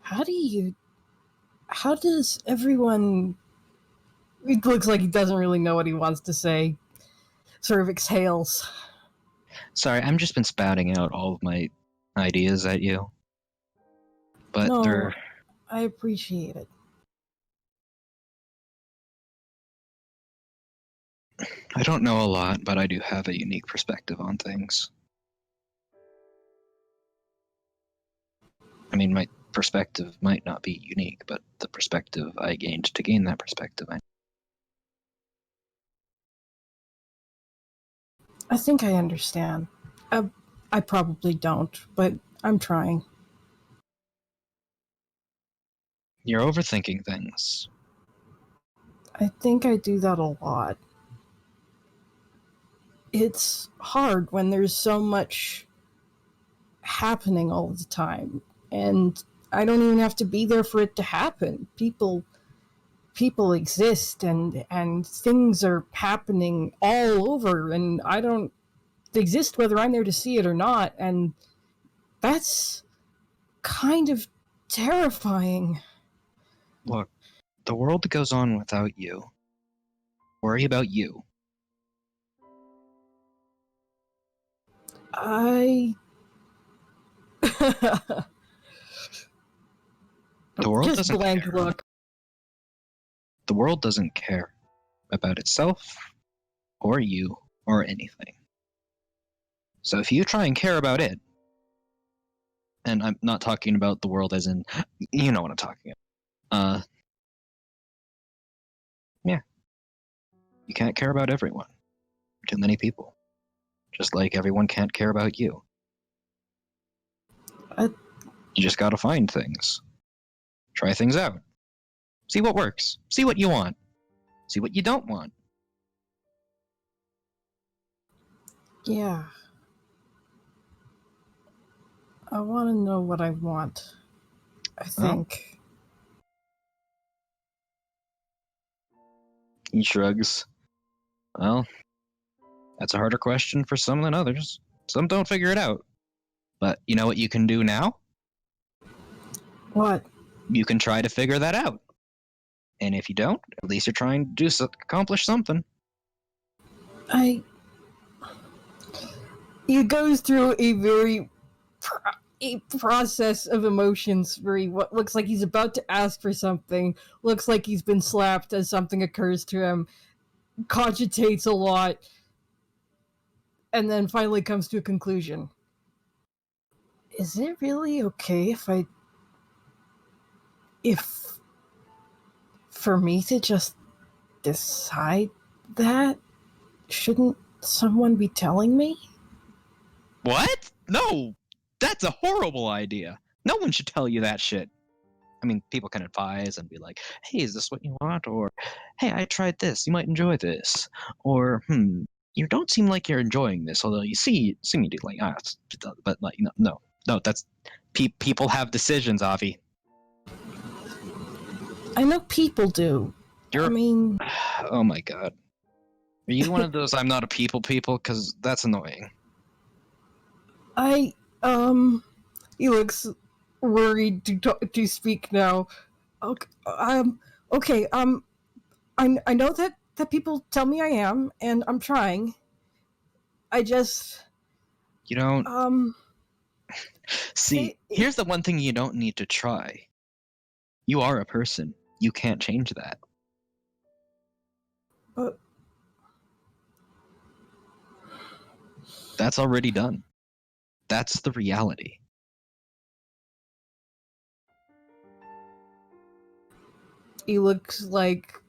How does everyone... It looks like he doesn't really know what he wants to say. Sort of exhales. Sorry, I've just been spouting out all of my ideas at you. But No, they're... I appreciate it. I don't know a lot, but I do have a unique perspective on things. I mean, my perspective might not be unique, but the perspective I gained to gain that perspective. I think I understand. I probably don't, but I'm trying. You're overthinking things. I think I do that a lot. It's hard when there's so much happening all the time, and I don't even have to be there for it to happen. People exist, and things are happening all over, and I don't exist whether I'm there to see it or not, and that's kind of terrifying. Look, the world goes on without you. Worry about you. I The world just doesn't blank care. look. The world doesn't care about itself or you or anything. So if you try and care about it, and I'm not talking about the world as in, you know what I'm talking about. Yeah. You can't care about everyone. Too many people. Just like everyone can't care about you. I- You just gotta find things. Try things out. See what works. See what you want. See what you don't want. Yeah. I want to know what I want. I think. He shrugs. Well, that's a harder question for some than others. Some don't figure it out. But you know what you can do now? What? You can try to figure that out. And if you don't, at least you're trying to accomplish something. He goes through a very a process of emotions where what looks like he's about to ask for something, looks like he's been slapped as something occurs to him, cogitates a lot, and then finally comes to a conclusion. Is it really okay if for me to just decide that? Shouldn't someone be telling me? What? No! That's a horrible idea. No one should tell you that shit. I mean, people can advise and be like, hey, is this what you want? Or, hey, I tried this. You might enjoy this. Or, you don't seem like you're enjoying this, although you see me do like, but like, no, that's, people have decisions, Avi. I know people do. You're, I mean, oh my god. Are you one of those I'm not a people? Because that's annoying. he looks worried to speak now. Okay, okay, I know that people tell me I am, and I'm trying. I just, You don't, see, here's the one thing you don't need to try. You are a person. You can't change that. But that's already done. That's the reality. he looks like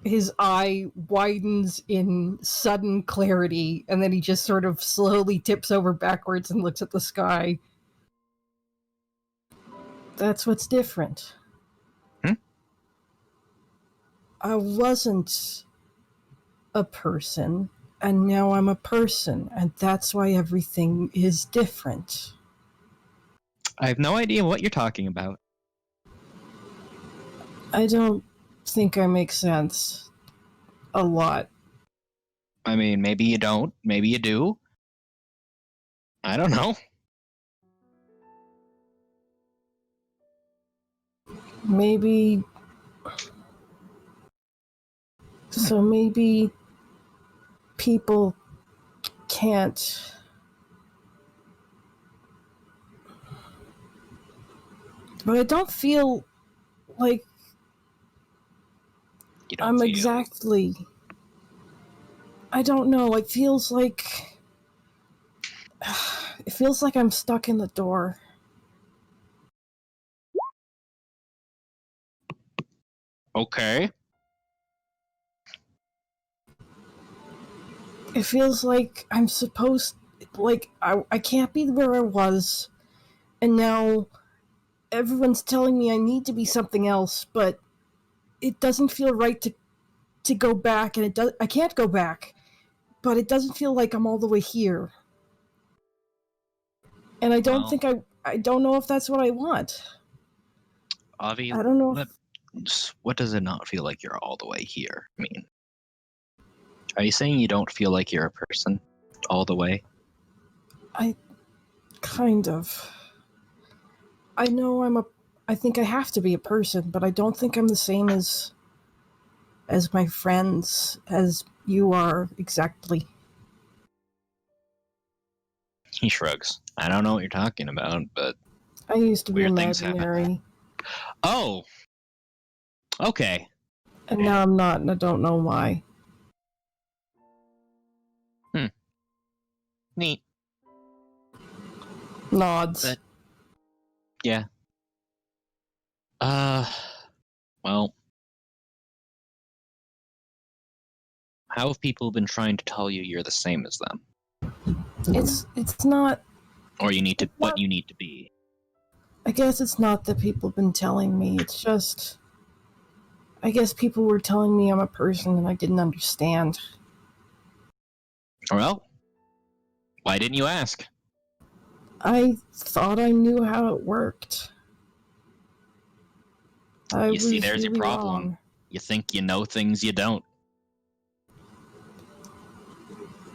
his eye widens in sudden clarity, and then he just sort of slowly tips over backwards and looks at the sky. That's what's different. I wasn't a person, and now I'm a person, and that's why everything is different. I have no idea what you're talking about. I don't think I make sense a lot. I mean, maybe you don't, maybe you do. I don't know. Maybe. So maybe people can't. But I don't feel like You don't I'm feel. exactly. I don't know. It feels like. It feels like I'm stuck in the door. Okay. It feels like I'm supposed. Like, I can't be where I was. And now everyone's telling me I need to be something else, but it doesn't feel right to go back, and I can't go back. But it doesn't feel like I'm all the way here. And I don't Well. think I don't know if that's what I want. Avi, I don't know if what does it not feel like you're all the way here? I mean, are you saying you don't feel like you're a person all the way? kind of. I know I think I have to be a person, but I don't think I'm the same as my friends, as you are exactly. He shrugs. I don't know what you're talking about, but I used to be weird things happen. imaginary, Oh, okay. and now I'm not, and I don't know why. Neat. Nods. But yeah. Well, how have people been trying to tell you you're the same as them, It's not. or you need to what you need to be? I guess it's not that people have been telling me. It's just. I guess people were telling me I'm a person, and I didn't understand. Well, why didn't you ask? I thought I knew how it worked. You see, there's your really problem. wrong. You think you know things you don't.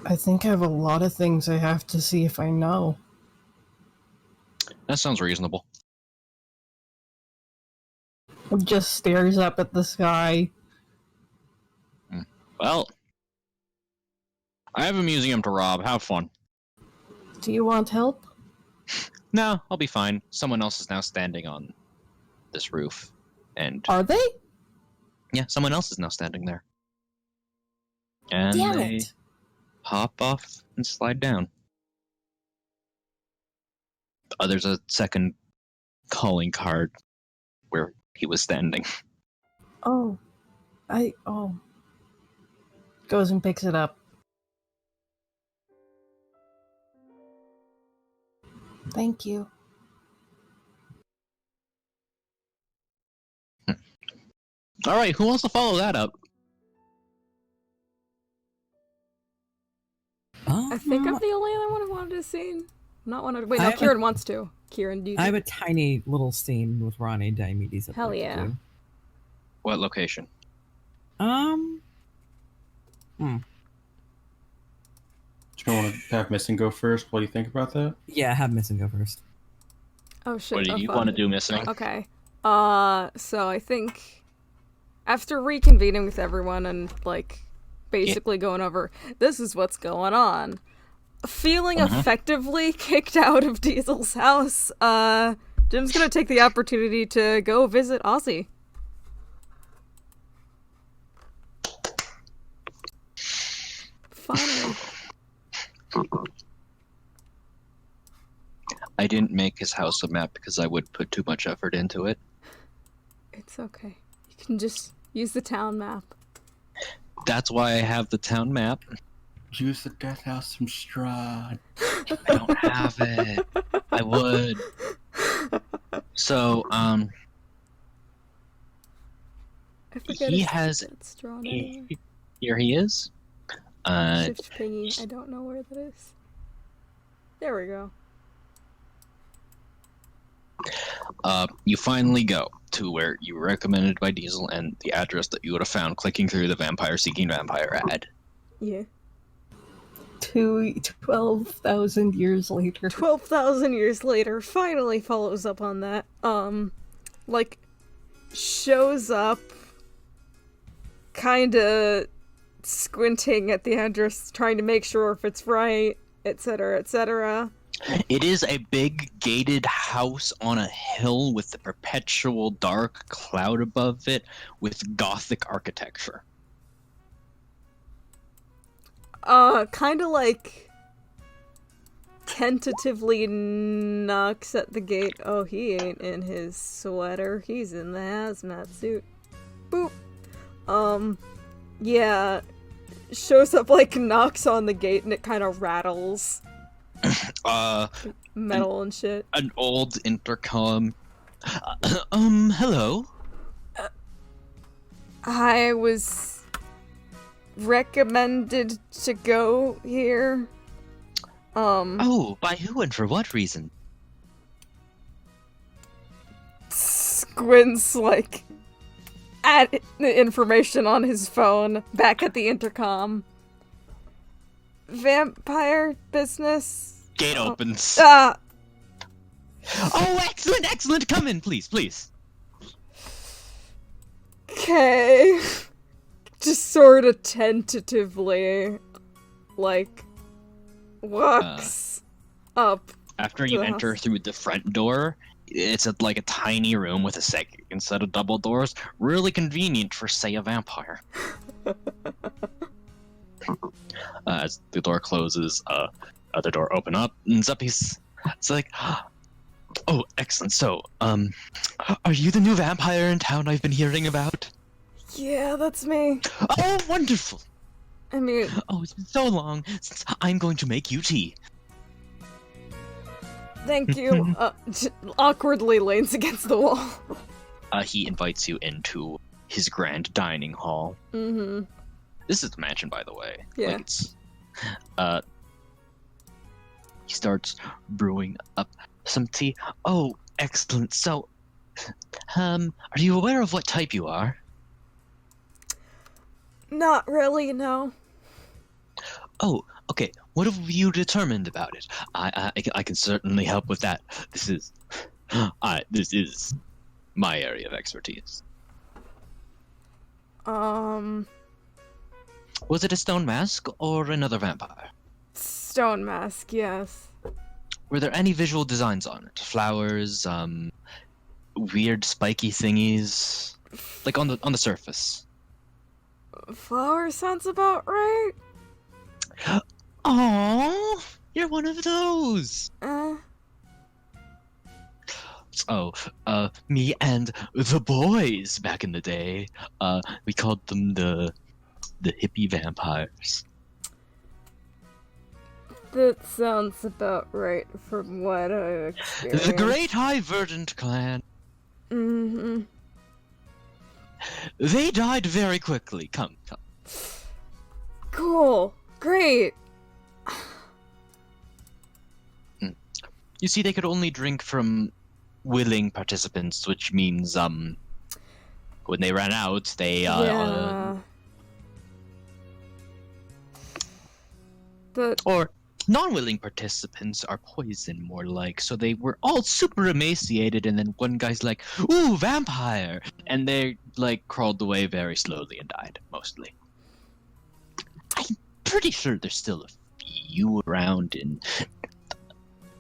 I think I have a lot of things I have to see if I know. That sounds reasonable. It just stares up at the sky. Well, I have a museum to rob. Have fun. Do you want help? No, I'll be fine. Someone else is now standing on this roof. And Are they? yeah, someone else is now standing there. And Damn they it! hop off and slide down. There's a second calling card where he was standing. Oh. Goes and picks it up. Thank you. All right, who wants to follow that up? I think I'm the only other one who wanted a scene. Not wanted. Wait, no, I- Kieran wants to. Kieran, do you? I have a tiny little scene with Ronnie Diomedes. Hell yeah. What location? Um, Do you want to have Missing go first? What do you think about that? yeah, have Missing go first. Oh shit. What do oh, you fuck. want to do, Missing? Okay. So I think after reconvening with everyone and like basically going over this is what's going on, feeling effectively kicked out of Diesel's house, Jim's gonna take the opportunity to go visit Ozzy. Finally. I didn't make his house a map because I would put too much effort into it. It's okay. You can just use the town map. That's why I have the town map. Use the death house from Strahd. I don't have it. I would. So, I forget he if has. it's drawn anywhere. Here he is. Shift pingy. I don't know where that is. There we go. You finally go to where you were recommended by Diesel and the address that you would have found clicking through the Vampire Seeking Vampire ad. Yeah. 12,000 years later. 12,000 years later, finally follows up on that. Like, shows up, kinda squinting at the address, trying to make sure if it's right, etc., etc. It is a big gated house on a hill with the perpetual dark cloud above it with Gothic architecture. Kind of like tentatively knocks at the gate. Oh, he ain't in his sweater. He's in the hazmat suit. Boop. Yeah. Shows up, like, knocks on the gate and it kind of rattles. Metal and shit. An old intercom. Hello? I was recommended to go here. Oh, by who and for what reason? Squints, like, at the information on his phone back at the intercom. Vampire business? Gate opens. Ah! Oh, excellent, excellent! Come in, please, please. Okay. Just sort of tentatively, like, walks up. After you the enter house. through the front door, it's like a tiny room with a second set of double doors. Really convenient for, say, a vampire. As the door closes, other door opens up. It's like, oh, excellent. So, are you the new vampire in town I've been hearing about? Yeah, that's me. Oh, wonderful. I mean, Oh, it's been so long since I'm going to make you tea. thank you. Awkwardly leans against the wall. He invites you into his grand dining hall. Mm-hmm. This is the mansion, by the way. Yeah. Like it's, he starts brewing up some tea. Oh, excellent. So, are you aware of what type you are? Not really, no. Oh, okay. What have you determined about it? I can certainly help with that. This is my area of expertise. Was it a stone mask or another vampire? Stone mask, yes. Were there any visual designs on it? Flowers, weird spiky thingies, like on the surface. Flower sounds about right. Oh, you're one of those. Oh, me and the boys back in the day, we called them the hippie vampires. That sounds about right from what I experienced. The Great High Verdant Clan. Mm-hmm. They died very quickly. Come. Cool. Great. You see, they could only drink from willing participants, which means, when they ran out, they, Yeah. or non-willing participants are poisoned, more like, so they were all super emaciated, and then one guy's like, ooh, vampire! And they, like, crawled away very slowly and died, mostly. I'm pretty sure there's still a few around in...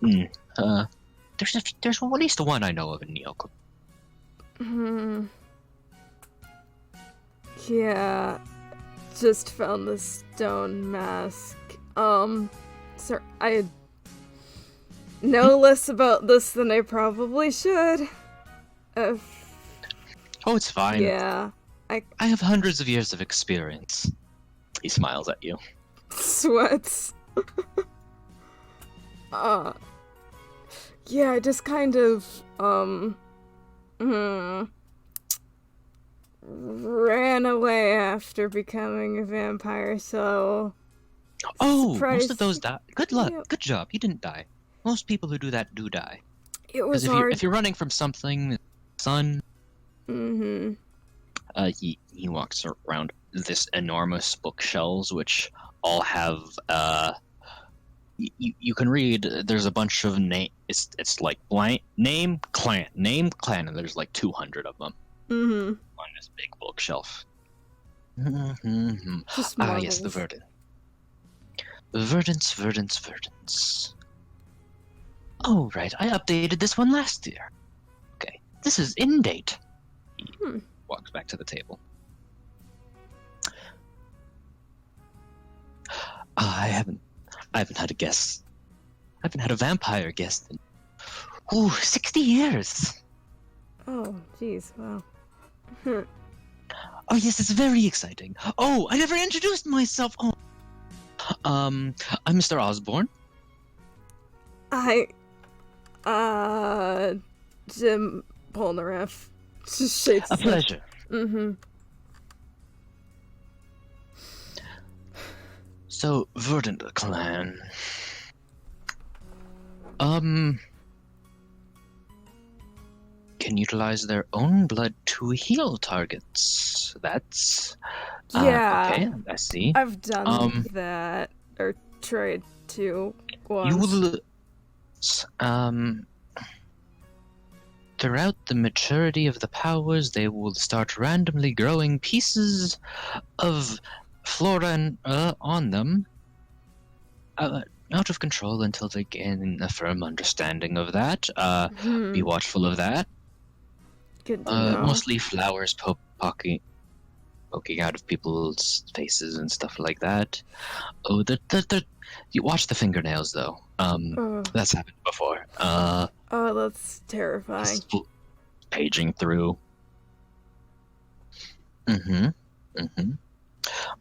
there's at least one I know of in Neoclip. Yeah. Just found the stone mask. Sir, I know less about this than I probably should. Oh, it's fine. Yeah. I have hundreds of years of experience. He smiles at you. Sweats. Yeah, I just kind of, ran away after becoming a vampire, so... Oh, Surprise. most of those die. Good luck. Yeah. Good job. You didn't die. Most people who do that do die. It was Because hard. if you're running from something, sun, Mm-hmm. he walks around this enormous bookshelves, which all have you can read. There's a bunch of name. It's like blank name clan, and there's like 200 of them Mm-hmm. on this big bookshelf. Mm-hmm. Just Ah, yes, the marbles. Verdant. Verdants. Oh, right. I updated this one last year. Okay. This is in date. He walks back to the table. I haven't had a guest. I haven't had a vampire guest in 60 years. Oh, jeez, wow. Oh yes, it's very exciting. Oh, I never introduced myself. Oh. I'm Mr. Osborne. Jim Polnareff. Just shakes A his head. pleasure. Mm-hmm. So, Verdant clan. Can utilize their own blood to heal targets. That's Yeah. okay. I see. I've done that. Or tried to once. You will throughout the maturity of the powers, they will start randomly growing pieces of flora on them out of control until they gain a firm understanding of that. Be watchful of that. Good to know. Mostly flowers poking out of people's faces and stuff like that. Oh, you watch the fingernails though. That's happened before. Oh, that's terrifying. Paging through.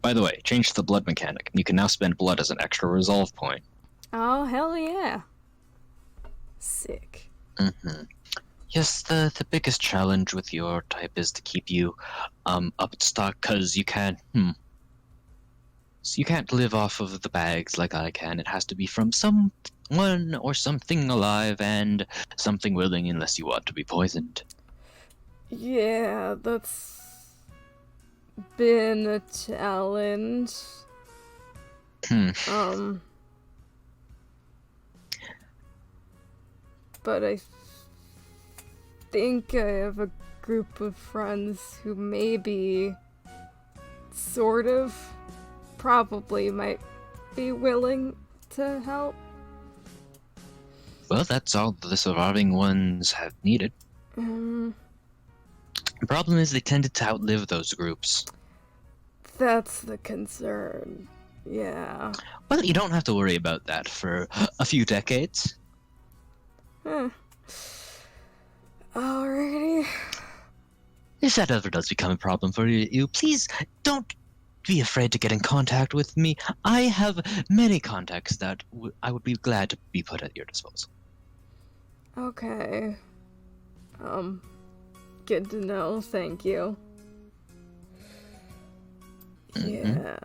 By the way, change the blood mechanic. You can now spend blood as an extra resolve point. Oh, hell yeah. Sick. Yes, the biggest challenge with your type is to keep you up to stock, because you can't so you can't live off of the bags like I can. It has to be from someone or something alive and something willing, unless you want to be poisoned. Yeah, that's been a challenge. But I think I have a group of friends who maybe, sort of, probably might be willing to help. Well, that's all the surviving ones have needed. The problem is they tended to outlive those groups. That's the concern. Yeah. Well, you don't have to worry about that for a few decades. Alrighty. If that ever does become a problem for you, please don't be afraid to get in contact with me. I have many contacts that I would be glad to be put at your disposal. Okay. Good to know. Thank you. Yeah.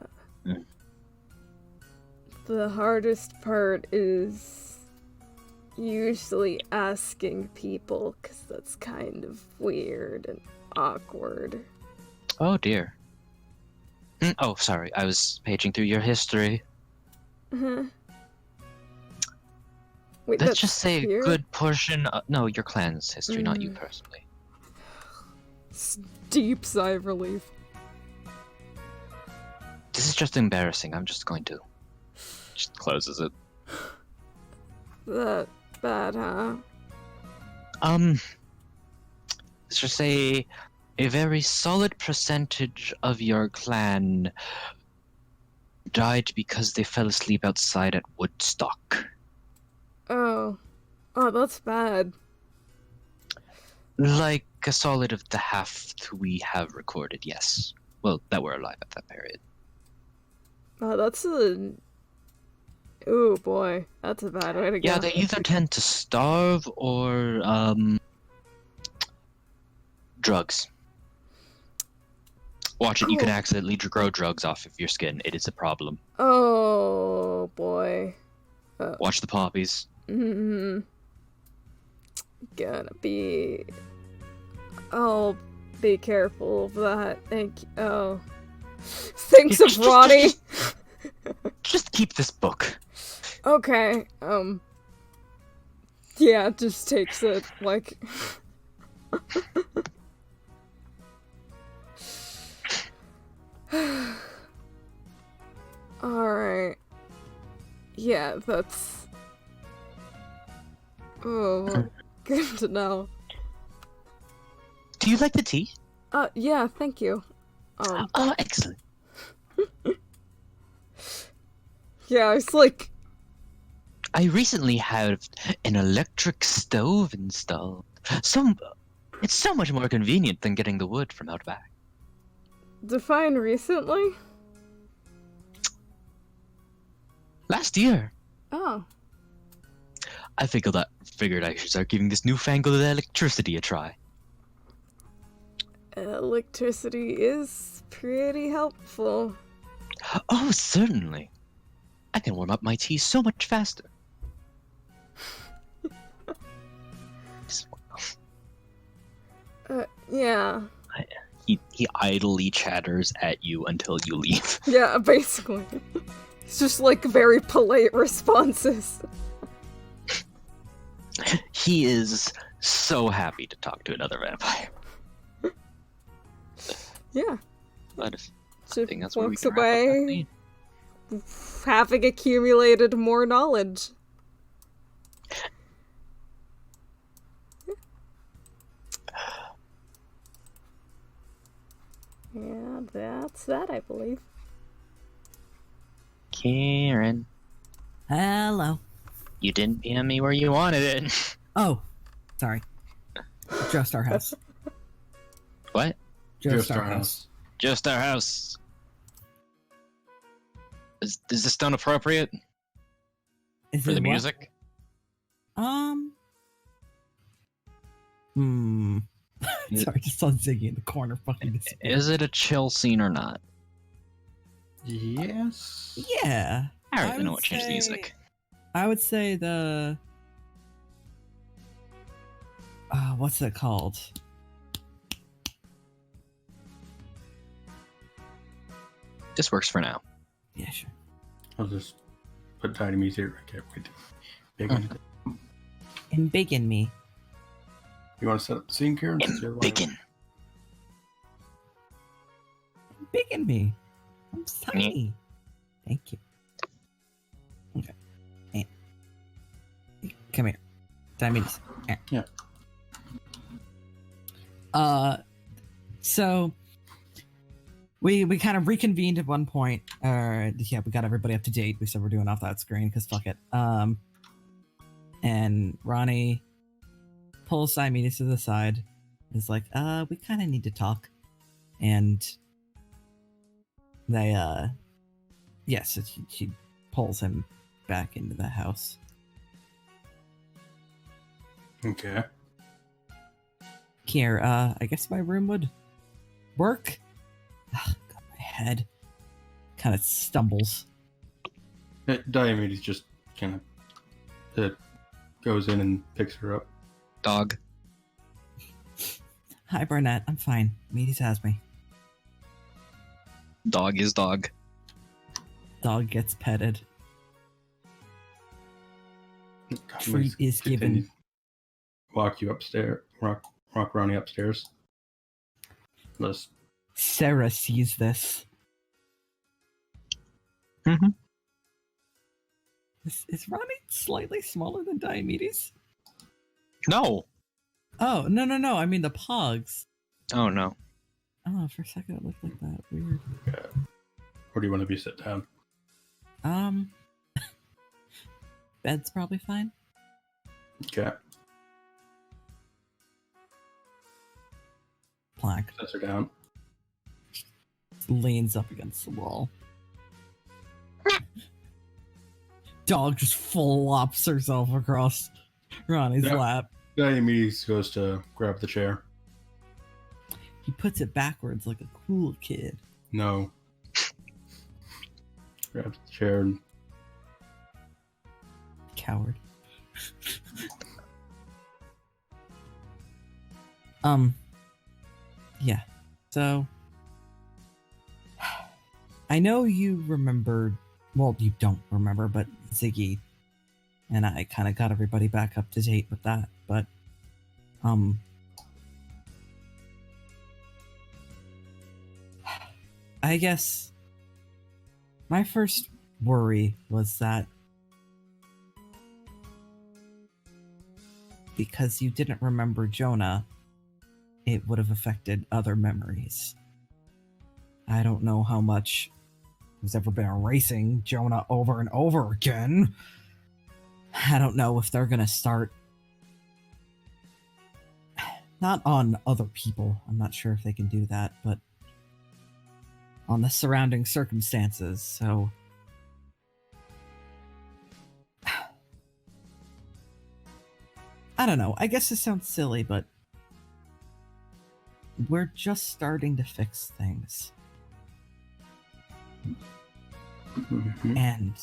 The hardest part is usually asking people, because that's kind of weird and awkward. Oh dear. Oh, sorry, I was paging through your history. Wait, Let's just say here? a good portion no, your clan's history, not you personally. Deep sigh of relief. This is just embarrassing. I'm just going to... Just closes it. That bad, huh? Let's just say a very solid percentage of your clan died because they fell asleep outside at Woodstock. Oh, that's bad. Like a solid of the half we have recorded, yes. Well, that were alive at that period. Oh, that's a... Ooh, boy. That's a bad way to go. Yeah, they either tend to starve or, drugs. Watch it, you can accidentally grow drugs off of your skin. It is a problem. Oh, boy. Watch the poppies. Gonna be... I'll be careful of that. Thank you. Oh. Thanks of Ronnie! Just keep this book. Okay, yeah, just takes it, like... Alright. Yeah, that's... Oh, well, good to know. Do you like the tea? Yeah, thank you. Oh, excellent. Yeah, it's like, I recently had an electric stove installed. It's so much more convenient than getting the wood from out back. define recently? Last year, Oh. I figured I should start giving this newfangled electricity a try. Electricity is pretty helpful. Oh, certainly. I can warm up my tea so much faster. Yeah. He idly chatters at you until you leave. Yeah, basically. It's just like very polite responses. He is so happy to talk to another vampire. Yeah. But I think that's Just where we walks can wrap up that away, scene. having accumulated more knowledge. Yeah, that's that, I believe. Karen, Hello. you didn't PM me where you wanted it. Oh, sorry. Just our house. What? Just our house. Just our house. Is this tone appropriate Is for it the what? music? Sorry, I just saw Ziggy in the corner fucking disappear. Is it a chill scene or not? Yes. Yeah. I don't I even know would what changed the say- music. I would say the what's it called? This works for now. Yeah, sure. I'll just put tiny music here. Okay, wait. Big one. And Big in Me. You want to set up the scene, Karen? Since you're the one- Bacon. Big in Me. I'm tiny. Thank you. Okay. Hey. Come here. Diabetes. Yeah. So we kind of reconvened at one point. Yeah, we got everybody up to date. We said we're doing off that screen because fuck it. And Ronnie pulls Simedes to the side. Is like, we kind of need to talk. And they, yes, she pulls him back into the house. Okay. Here, I guess my room would work. Ugh, God, my head kind of stumbles. Diomedes just kind of goes in and picks her up. Dog. Hi, Barnett. I'm fine. Medes has me. Dog is dog. Dog gets petted. Diomedes Treat is given. continues- Walk you upstairs. Rock Ronnie upstairs. Let's. Sarah sees this. Mm-hmm. Is Ronnie slightly smaller than Diomedes? No. Oh, no. I mean the pogs. Oh no. Oh, for a second it looked like that. Weird. Where do you want to be sit down? Bed's probably fine. Okay. Plank. Sets her down. Leans up against the wall. Dog just flops herself across Ronnie's Yeah. lap. Diomedes goes to grab the chair. He puts it backwards like a cool kid. No. Grabs the chair and Coward. Yeah. So I know you remembered, well, you don't remember, but Ziggy and I kind of got everybody back up to date with that, but I guess my first worry was that because you didn't remember Jonah, it would have affected other memories. I don't know how much has ever been erasing Jonah over and over again. I don't know if they're gonna start. Not on other people. I'm not sure if they can do that, but on the surrounding circumstances, so. I don't know. I guess this sounds silly, but we're just starting to fix things. Mhm. And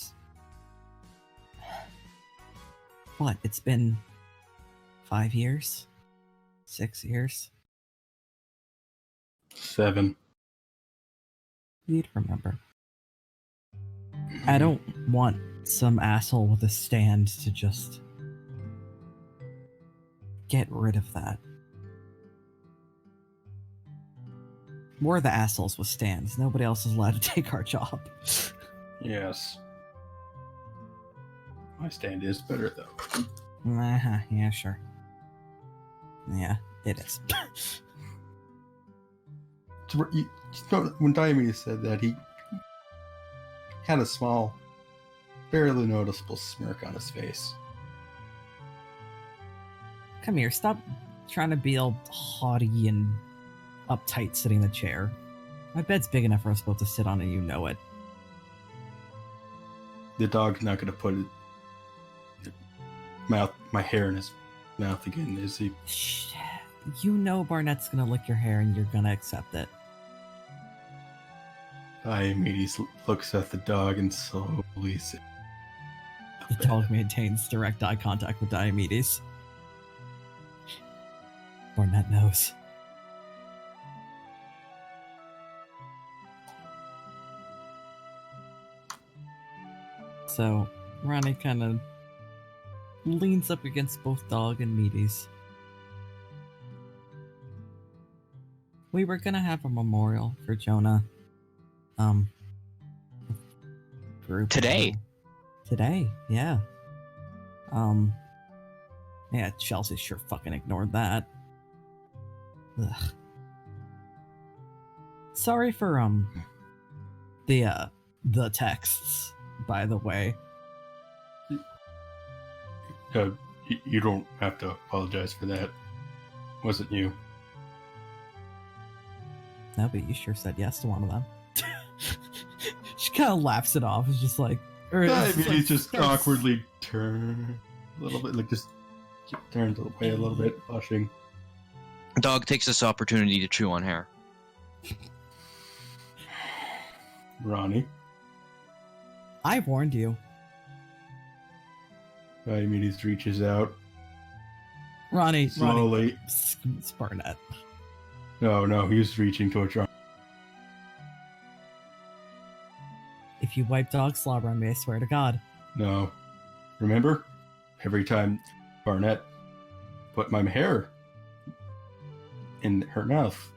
what? It's been 5 years? 6 years? 7. You'd remember. I don't want some asshole with a stand to just get rid of that. We're the assholes with stands. Nobody else is allowed to take our job. Yes. My stand is better, though. Yeah, sure. Yeah, it is. When Diomedes said that, he had a small, barely noticeable smirk on his face. Come here, stop trying to be all haughty and uptight sitting in the chair. My bed's big enough for us both to sit on and you know it. The dog's not going to put my hair in his mouth again, is he? Shh. You know Barnett's gonna lick your hair and you're gonna accept it. Diomedes looks at the dog and slowly sits. The dog maintains direct eye contact with Diomedes. Barnett knows. So, Ronnie kind of leans up against both Dog and Meaties. We were gonna have a memorial for Jonah. Group Today? Today, yeah. Yeah, Chelsea sure fucking ignored that. Ugh. Sorry for, the texts, by the way. You don't have to apologize for that. Wasn't you? No, but you sure said yes to one of them. She kind of laughs it off. It's just like... Diomedes just awkwardly turns a little bit, like just turns away a little bit, blushing. Dog takes this opportunity to chew on hair. Ronnie. I warned you. Diomedes reaches out Ronnie. slowly. It's Barnett. No, he's reaching towards Ronnie. If you wipe dog slobber on me, I swear to God. No. Remember? Every time Barnett put my hair in her mouth,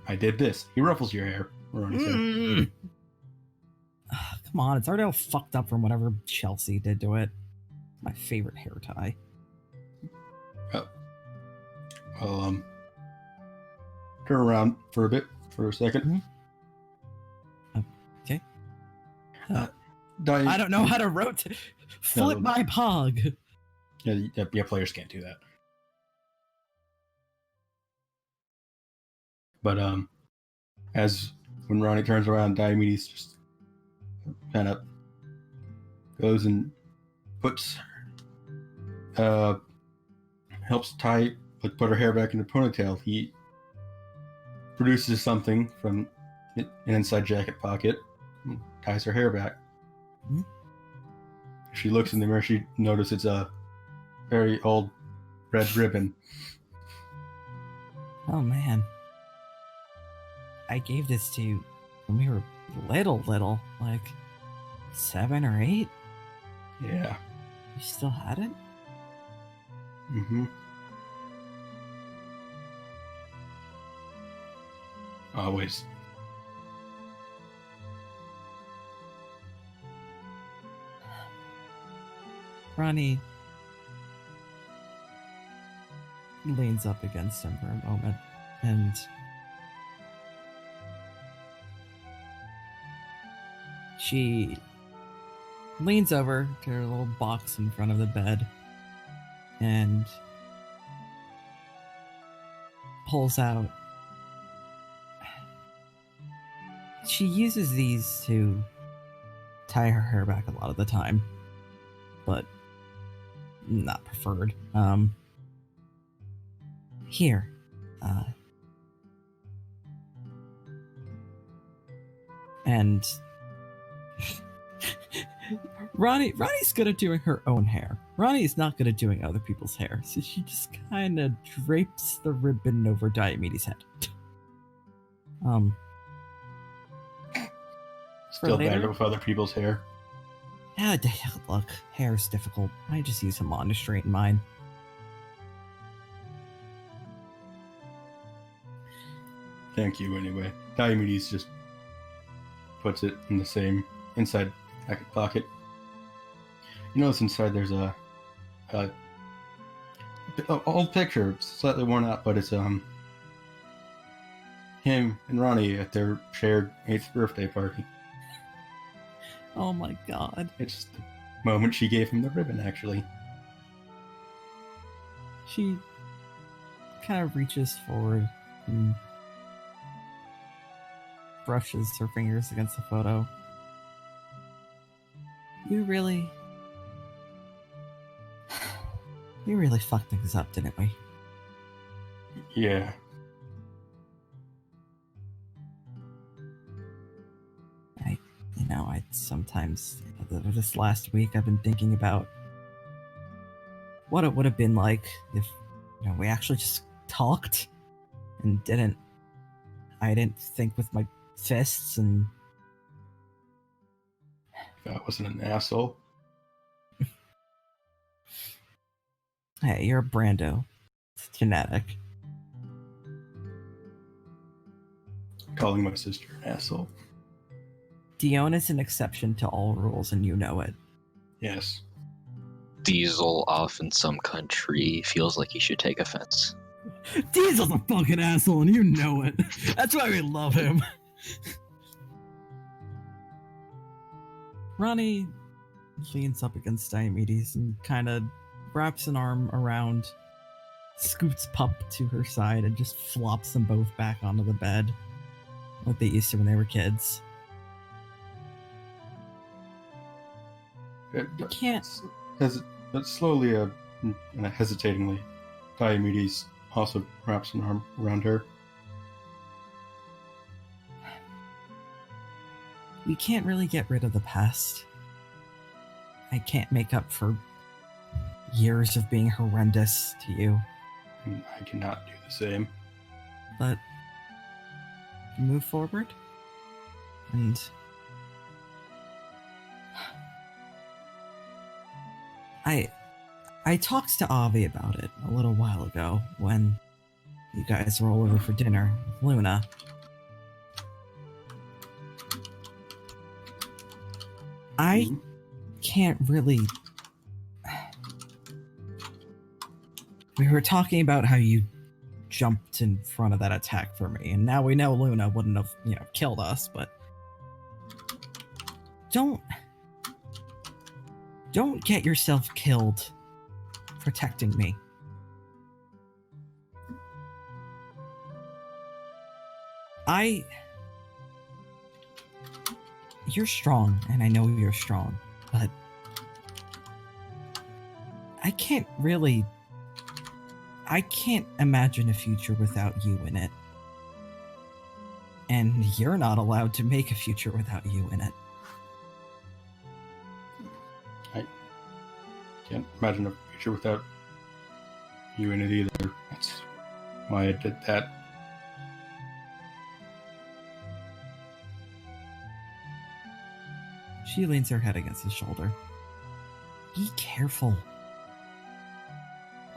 I did this. He ruffles your hair, Ronnie said. Come on, it's already all fucked up from whatever Chelsea did to it. My favorite hair tie. Well, turn around for a second. Okay. I I don't know how to rotate. Flip my pog. Yeah, players can't do that. But as when Ronnie turns around, Diomedes just kind of goes and puts helps put her hair back in her ponytail. He produces something from an inside jacket pocket, and ties her hair back. Hmm? She looks in the mirror. She notices it's a very old red ribbon. Oh man. I gave this to you when we were little, like 7 or 8. Yeah. You still had it? Mm-hmm. Always. Ronnie, leans up against him for a moment and she leans over to her little box in front of the bed and pulls out. She uses these to tie her hair back a lot of the time, but not preferred. Here. And Ronnie's good at doing her own hair. Ronnie is not good at doing other people's hair, so she just kind of drapes the ribbon over Diomedes' head. Still later? better with other people's hair. Look, hair is difficult. I just use a wand to straighten mine. Thank you, anyway. Diomedes just puts it in the same inside jacket pocket. You notice inside there's a old picture, slightly worn out, but it's him and Ronnie at their shared 8th birthday party. Oh my god. It's the moment she gave him the ribbon, actually. She kind of reaches forward and brushes her fingers against the photo. We really fucked things up, didn't we? Yeah. I sometimes, this last week, I've been thinking about what it would have been like if, we actually just talked and I didn't think with my fists and... If I wasn't an asshole. Hey, you're a Brando. It's genetic. Calling my sister an asshole. Dion is an exception to all rules, and you know it. Yes. Diesel off in some country feels like he should take offense. Diesel's a fucking asshole, and you know it. That's why we love him. Ronnie leans up against Diomedes and kind of wraps an arm around, scoots Pup to her side, and just flops them both back onto the bed, like they used to when they were kids. You can't. But slowly and hesitatingly, Diomedes also wraps an arm around her. We can't really get rid of the past. I can't make up for years of being horrendous to you. And I cannot do the same. But move forward and I talked to Avi about it a little while ago when you guys were all over for dinner with Luna. I can't really... We were talking about how you jumped in front of that attack for me, and now we know Luna wouldn't have, killed us, but... Don't get yourself killed protecting me. You're strong, and I know you're strong, but I can't imagine a future without you in it. And you're not allowed to make a future without you in it. I can't imagine a future without you in it either. That's why I did that. She leans her head against his shoulder. Be careful.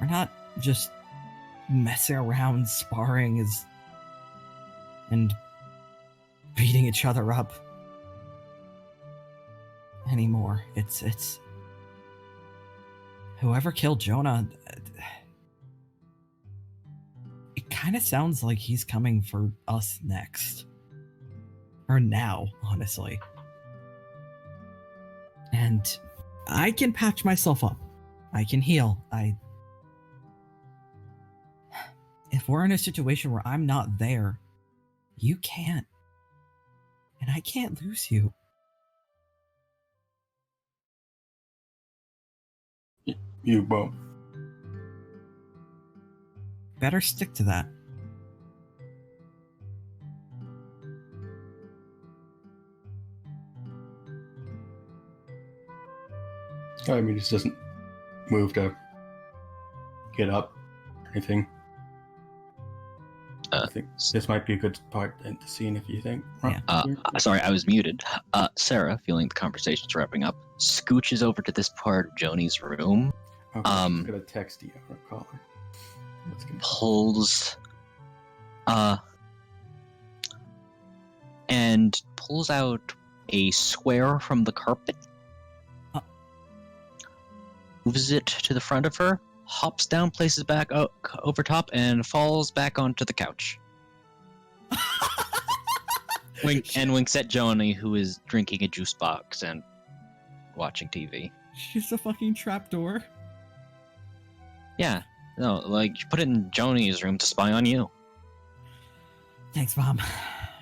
We're not just messing around, sparring and beating each other up anymore. It's whoever killed Jonah, kind of sounds like he's coming for us next. Or now, honestly. And I can patch myself up. I can heal. If we're in a situation where I'm not there, you can't. And I can't lose you. You won't. Better stick to that. I mean, he just doesn't move to get up or anything. I think this might be a good part in the scene if you think. Yeah. Sorry, I was muted. Sarah, feeling the conversation's wrapping up, scooches over to this part of Joni's room, Okay, I'm gonna text you or call her. Let's get and pulls out a square from the carpet, moves it to the front of her, hops down, places back over top, and falls back onto the couch. Winks at Joni, who is drinking a juice box and watching TV. She's a fucking trapdoor. Yeah, no, like, you put it in Joni's room to spy on you. Thanks, Mom.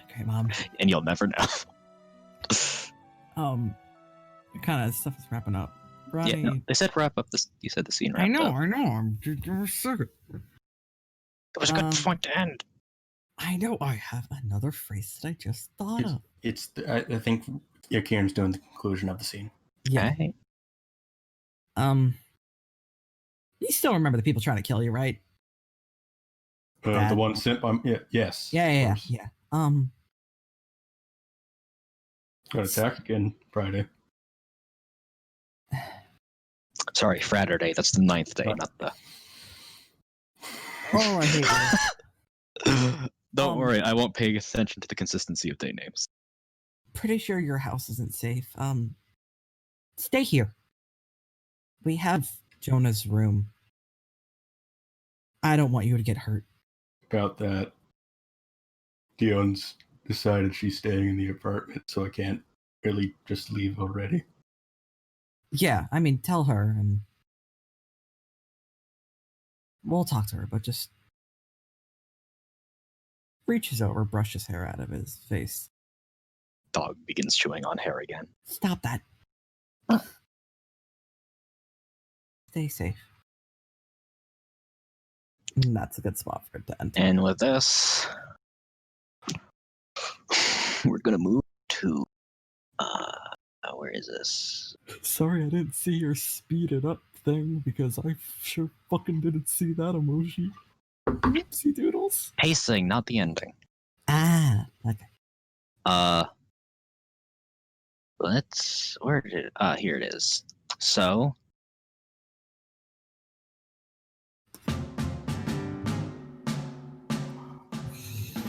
Okay, Mom. And you'll never know. Kind of stuff is wrapping up. Ronnie. Yeah, no, they said wrap up this. You said the scene wrapped I know. up. I'm just second. It was a good point to end. I know. I have another phrase that I just thought of. I think Kieran's doing the conclusion of the scene. Yeah. Okay. You still remember the people trying to kill you, right? The one sent by yes. Yeah. Got attacked again Friday. Sorry, Friday. That's the 9th day, not the. Oh, I hate you. Don't worry, I won't pay attention to the consistency of day names. Pretty sure your house isn't safe. Stay here. We have Jonah's room. I don't want you to get hurt. About that, Dion's decided she's staying in the apartment, so I can't really just leave already. Yeah, I mean, tell her, and we'll talk to her, but just reaches over, brushes hair out of his face. Dog begins chewing on hair again. Stop that. Stay safe. And that's a good spot for it to end. And with this, we're gonna move to where is this? Sorry, I didn't see your speed it up thing because I sure fucking didn't see that emoji. Oopsie doodles. Pacing, not the ending. Ah, okay. Where did it? Here it is. So.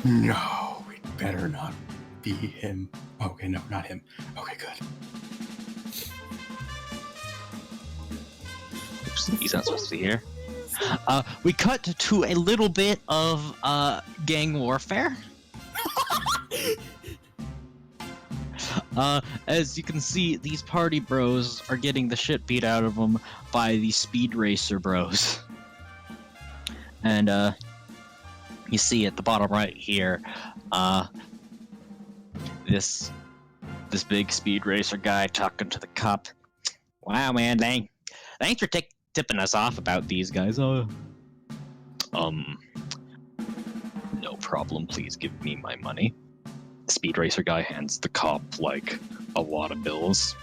No, it better not be him. Okay, no, not him. Okay, good. Oops, he's not supposed to be here. We cut to a little bit of gang warfare. As you can see, these party bros are getting the shit beat out of them by the speed racer bros. And you see at the bottom right here, this big speed racer guy talking to the cop. Wow, man, thanks for tipping us off about these guys. No problem. Please give me my money. The speed racer guy hands the cop like a wad of bills.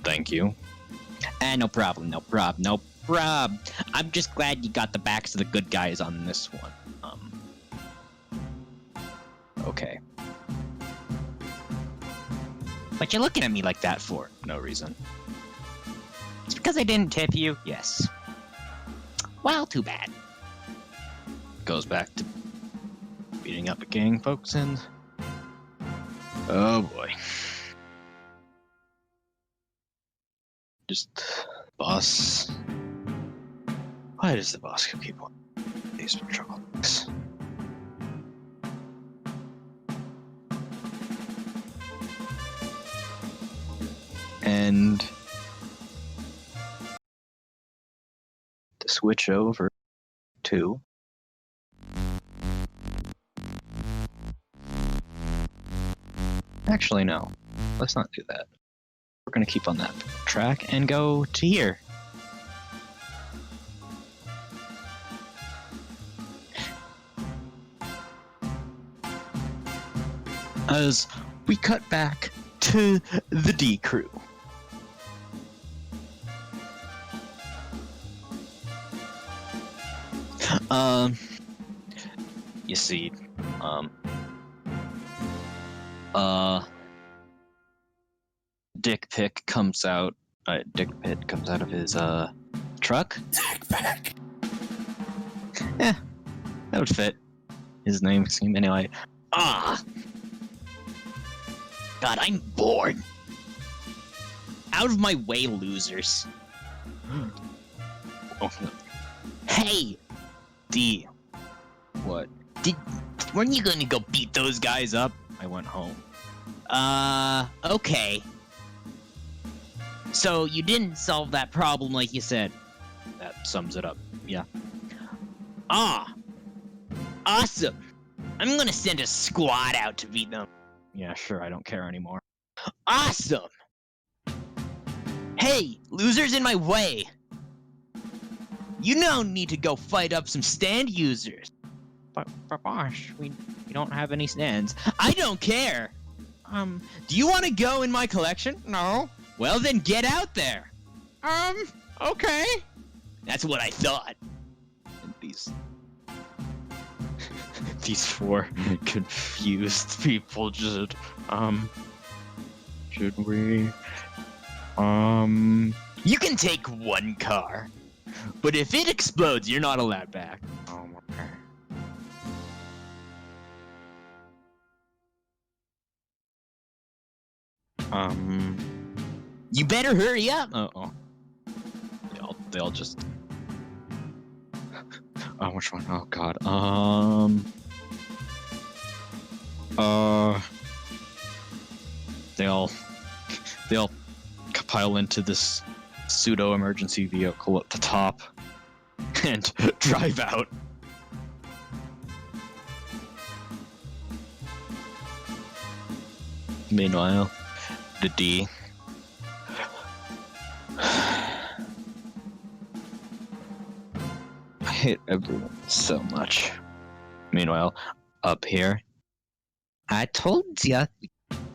Thank you. No problem. I'm just glad you got the backs of the good guys on this one. Okay. What you looking at me like that for? No reason. It's because I didn't tip you? Yes. Well, too bad. Goes back to beating up a gang, folks, and... oh boy. Just... boss... why does the boss keep wanting these trouble? And to switch over to actually no, let's not do that. We're gonna keep on that track and go to here. As we cut back to the D crew. You see, Dick Pick comes out. Dick Pitt comes out of his truck. Dick back. Yeah, that would fit. His name seemed anyway. God, I'm bored. Out of my way, losers. Oh, no. Hey, D. What? Weren't you gonna go beat those guys up? I went home. Okay. So you didn't solve that problem like you said. That sums it up. Yeah. Awesome. I'm gonna send a squad out to beat them. Yeah, sure, I don't care anymore. Awesome! Hey, losers in my way! You don't need to go fight up some stand users. But boss, we don't have any stands. I don't care! Do you want to go in my collection? No? Well then get out there! Okay. That's what I thought. And these four confused people just, should we, you can take one car, but if it explodes, you're not allowed back. Oh, okay. You better hurry up. Uh-oh. They'll just, oh, which one? Oh god. They'll pile into this pseudo emergency vehicle at the top and drive out. Meanwhile, the D. I hate everyone so much. Meanwhile, up here, I told ya,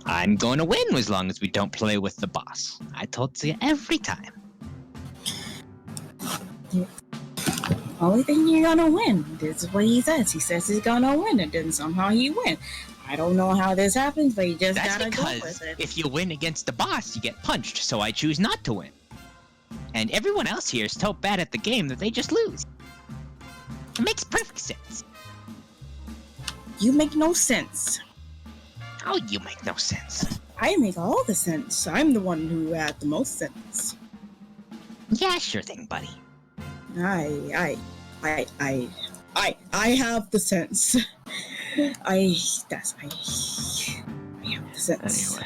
I'm going to win as long as we don't play with the boss. I told ya every time. Only thing you're gonna win. This is what he says. He says he's gonna win, and then somehow he wins. I don't know how this happens, but you just That's gotta go because with it. if you win against the boss, you get punched, so I choose not to win. And everyone else here is so bad at the game that they just lose. It makes perfect sense. You make no sense. Oh, you make no sense. I make all the sense. I'm the one who had the most sense. Yeah, sure thing, buddy. I have the sense. I have the sense.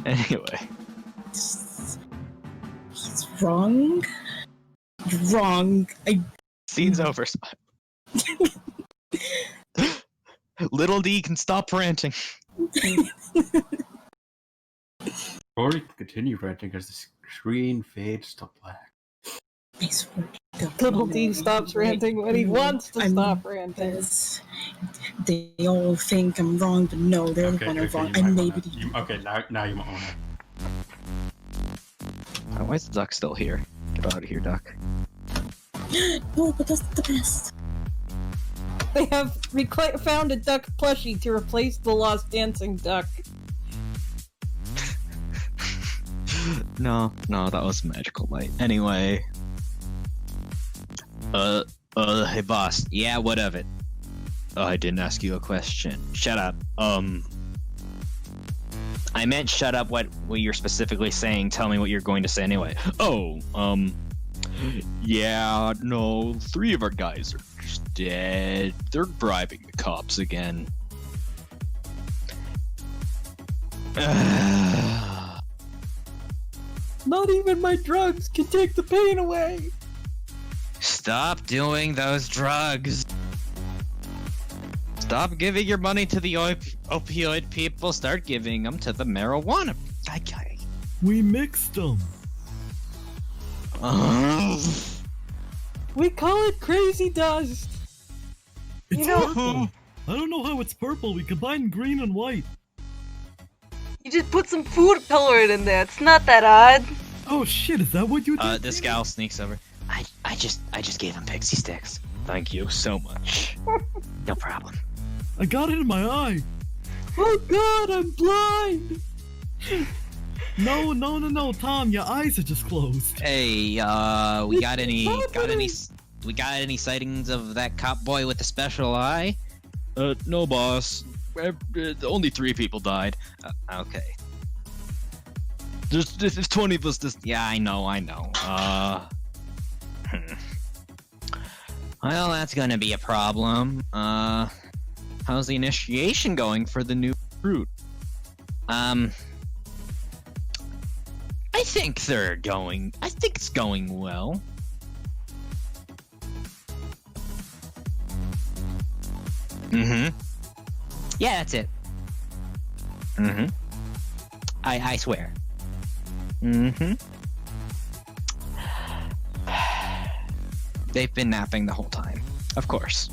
Anyway. He's wrong. You're wrong. Scene's over, Smile. Little D can stop ranting. Or you can continue ranting as the screen fades to black. Little D stops ranting when he wants to stop ranting. They all think I'm wrong, but no, they're the one who's wrong. I maybe. Okay, now you might own it. Why is the duck still here? Get out of here, duck. No, but that's the best. We found a duck plushie to replace the lost dancing duck. No, that was Magical Light. Anyway. Hey boss. Yeah, what of it? Oh, I didn't ask you a question. Shut up. I meant shut up what you're specifically saying. Tell me what you're going to say anyway. Yeah, no, 3 of our guys are just dead. They're bribing the cops again. Not even my drugs can take the pain away. Stop doing those drugs. Stop giving your money to the opioid people. Start giving them to the marijuana. We mixed them. We call it crazy dust. It's You know- purple. I don't know how it's purple. We combined green and white. You just put some food coloring in there. It's not that odd. Oh shit, is that what you did? This gal sneaks over. I just gave him pixie sticks. Thank you so much. No problem. I got it in my eye. Oh god, I'm blind. No, Tom, your eyes are just closed. Hey, we got any sightings of that cop boy with the special eye? No, boss. Only 3 people died. Okay. There's 20 of us. Yeah, I know. Well, that's gonna be a problem. How's the initiation going for the new recruit? I think it's going well. Yeah, that's it. I swear. They've been napping the whole time. Of course.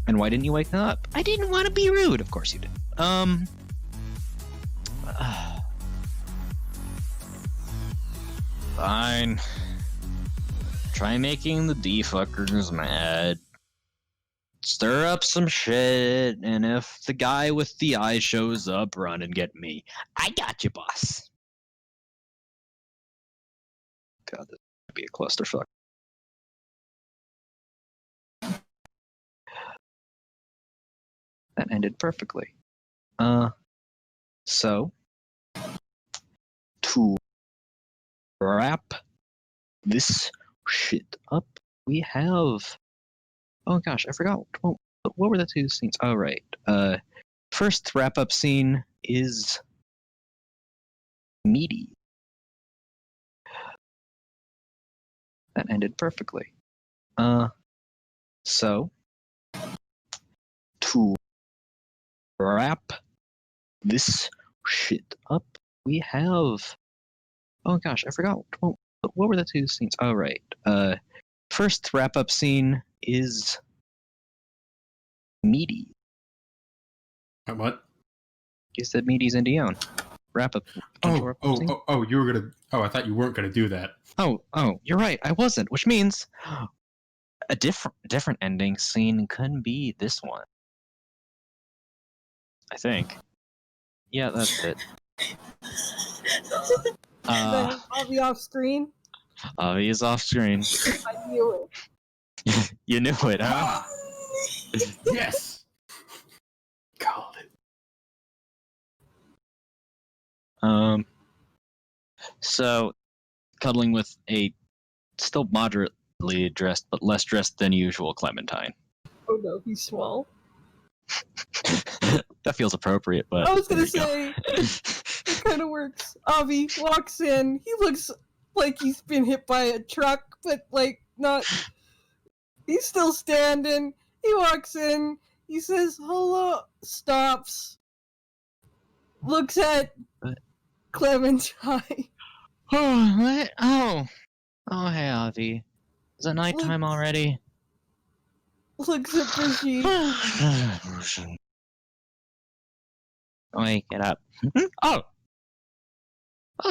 And why didn't you wake up? I didn't want to be rude. Of course you did. Fine. Try making the D-fuckers mad. Stir up some shit, and if the guy with the eye shows up, run and get me. I got you, boss. God, this would be a clusterfuck. That ended perfectly. So, to wrap this shit up, we have... Oh gosh, I forgot. What were the 2 scenes? Oh, right. First wrap-up scene is... meaty. That ended perfectly. So... to wrap this shit up, we have... Oh gosh, I forgot. What were the 2 scenes? Oh, right. First wrap-up scene is... meaty. What? You said meaty's Indian. Wrap-up. You were gonna... Oh, I thought you weren't gonna do that. Oh, you're right. I wasn't, which means a different ending scene could be this one. I think. Yeah, that's it. I'll be off screen. He is off screen. I knew it. You knew it, huh? Yes! Called it. So, cuddling with a still moderately dressed, but less dressed than usual Clementine. Oh no, he's small. That feels appropriate, but... I was gonna say, it kind of works. Avi walks in. He looks like he's been hit by a truck, but like not. He's still standing. He walks in. He says hello. Stops. Looks at Clementine. Oh, what? Oh, hey, Avi. Is it nighttime already? Looks at Brigitte. Wake it up. Oh,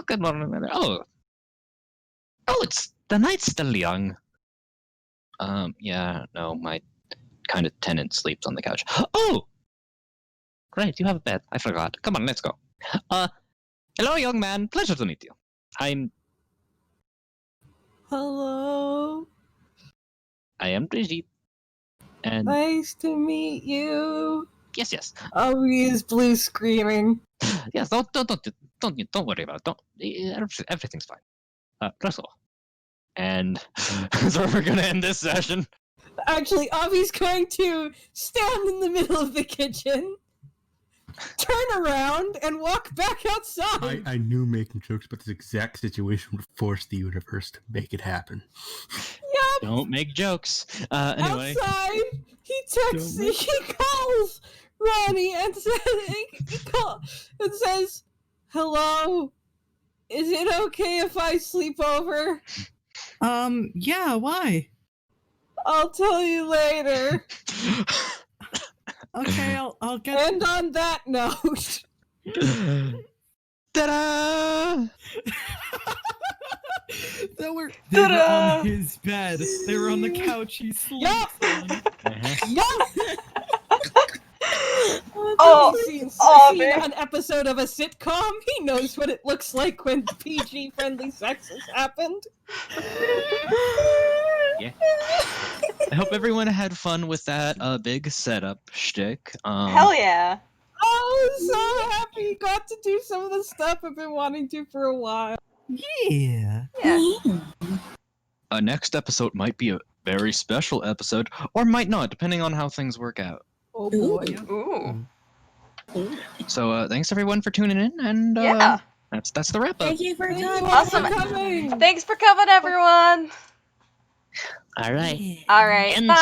good morning. Oh, it's the night's still young. Yeah, no, my kind of tenant sleeps on the couch. Oh, great, you have a bed. I forgot. Come on, let's go. Hello, young man. Pleasure to meet you. Hello. I am Brigitte. And Nice to meet you. yes. Avi is blue screaming. Yes, don't worry about it. Everything's fine. Russell. And so we're gonna end this session. Actually, Avi's going to stand in the middle of the kitchen turn around and walk back outside. I knew making jokes about this exact situation would force the universe to make it happen. Yep. Don't make jokes. Anyway. Outside, he calls Ronnie and says, "Hello, is it okay if I sleep over?" Yeah, why? I'll tell you later. Okay, I'll get. And on that note, Ta-da! They were on his bed. They were on the couch he sleeps on. Uh-huh. Oh, seen man. an episode of a sitcom. He knows what it looks like when PG-friendly sex has happened. Yeah. I hope everyone had fun with that big setup shtick. Hell yeah. Oh, I'm so happy you got to do some of the stuff I've been wanting to for a while. Yeah. Next episode might be a very special episode, or might not, depending on how things work out. Oh boy. Ooh. So thanks everyone for tuning in, and Yeah. that's the wrap up. Thank you for coming. Awesome. Coming. Thanks for coming, everyone. All right. All right. And Bye.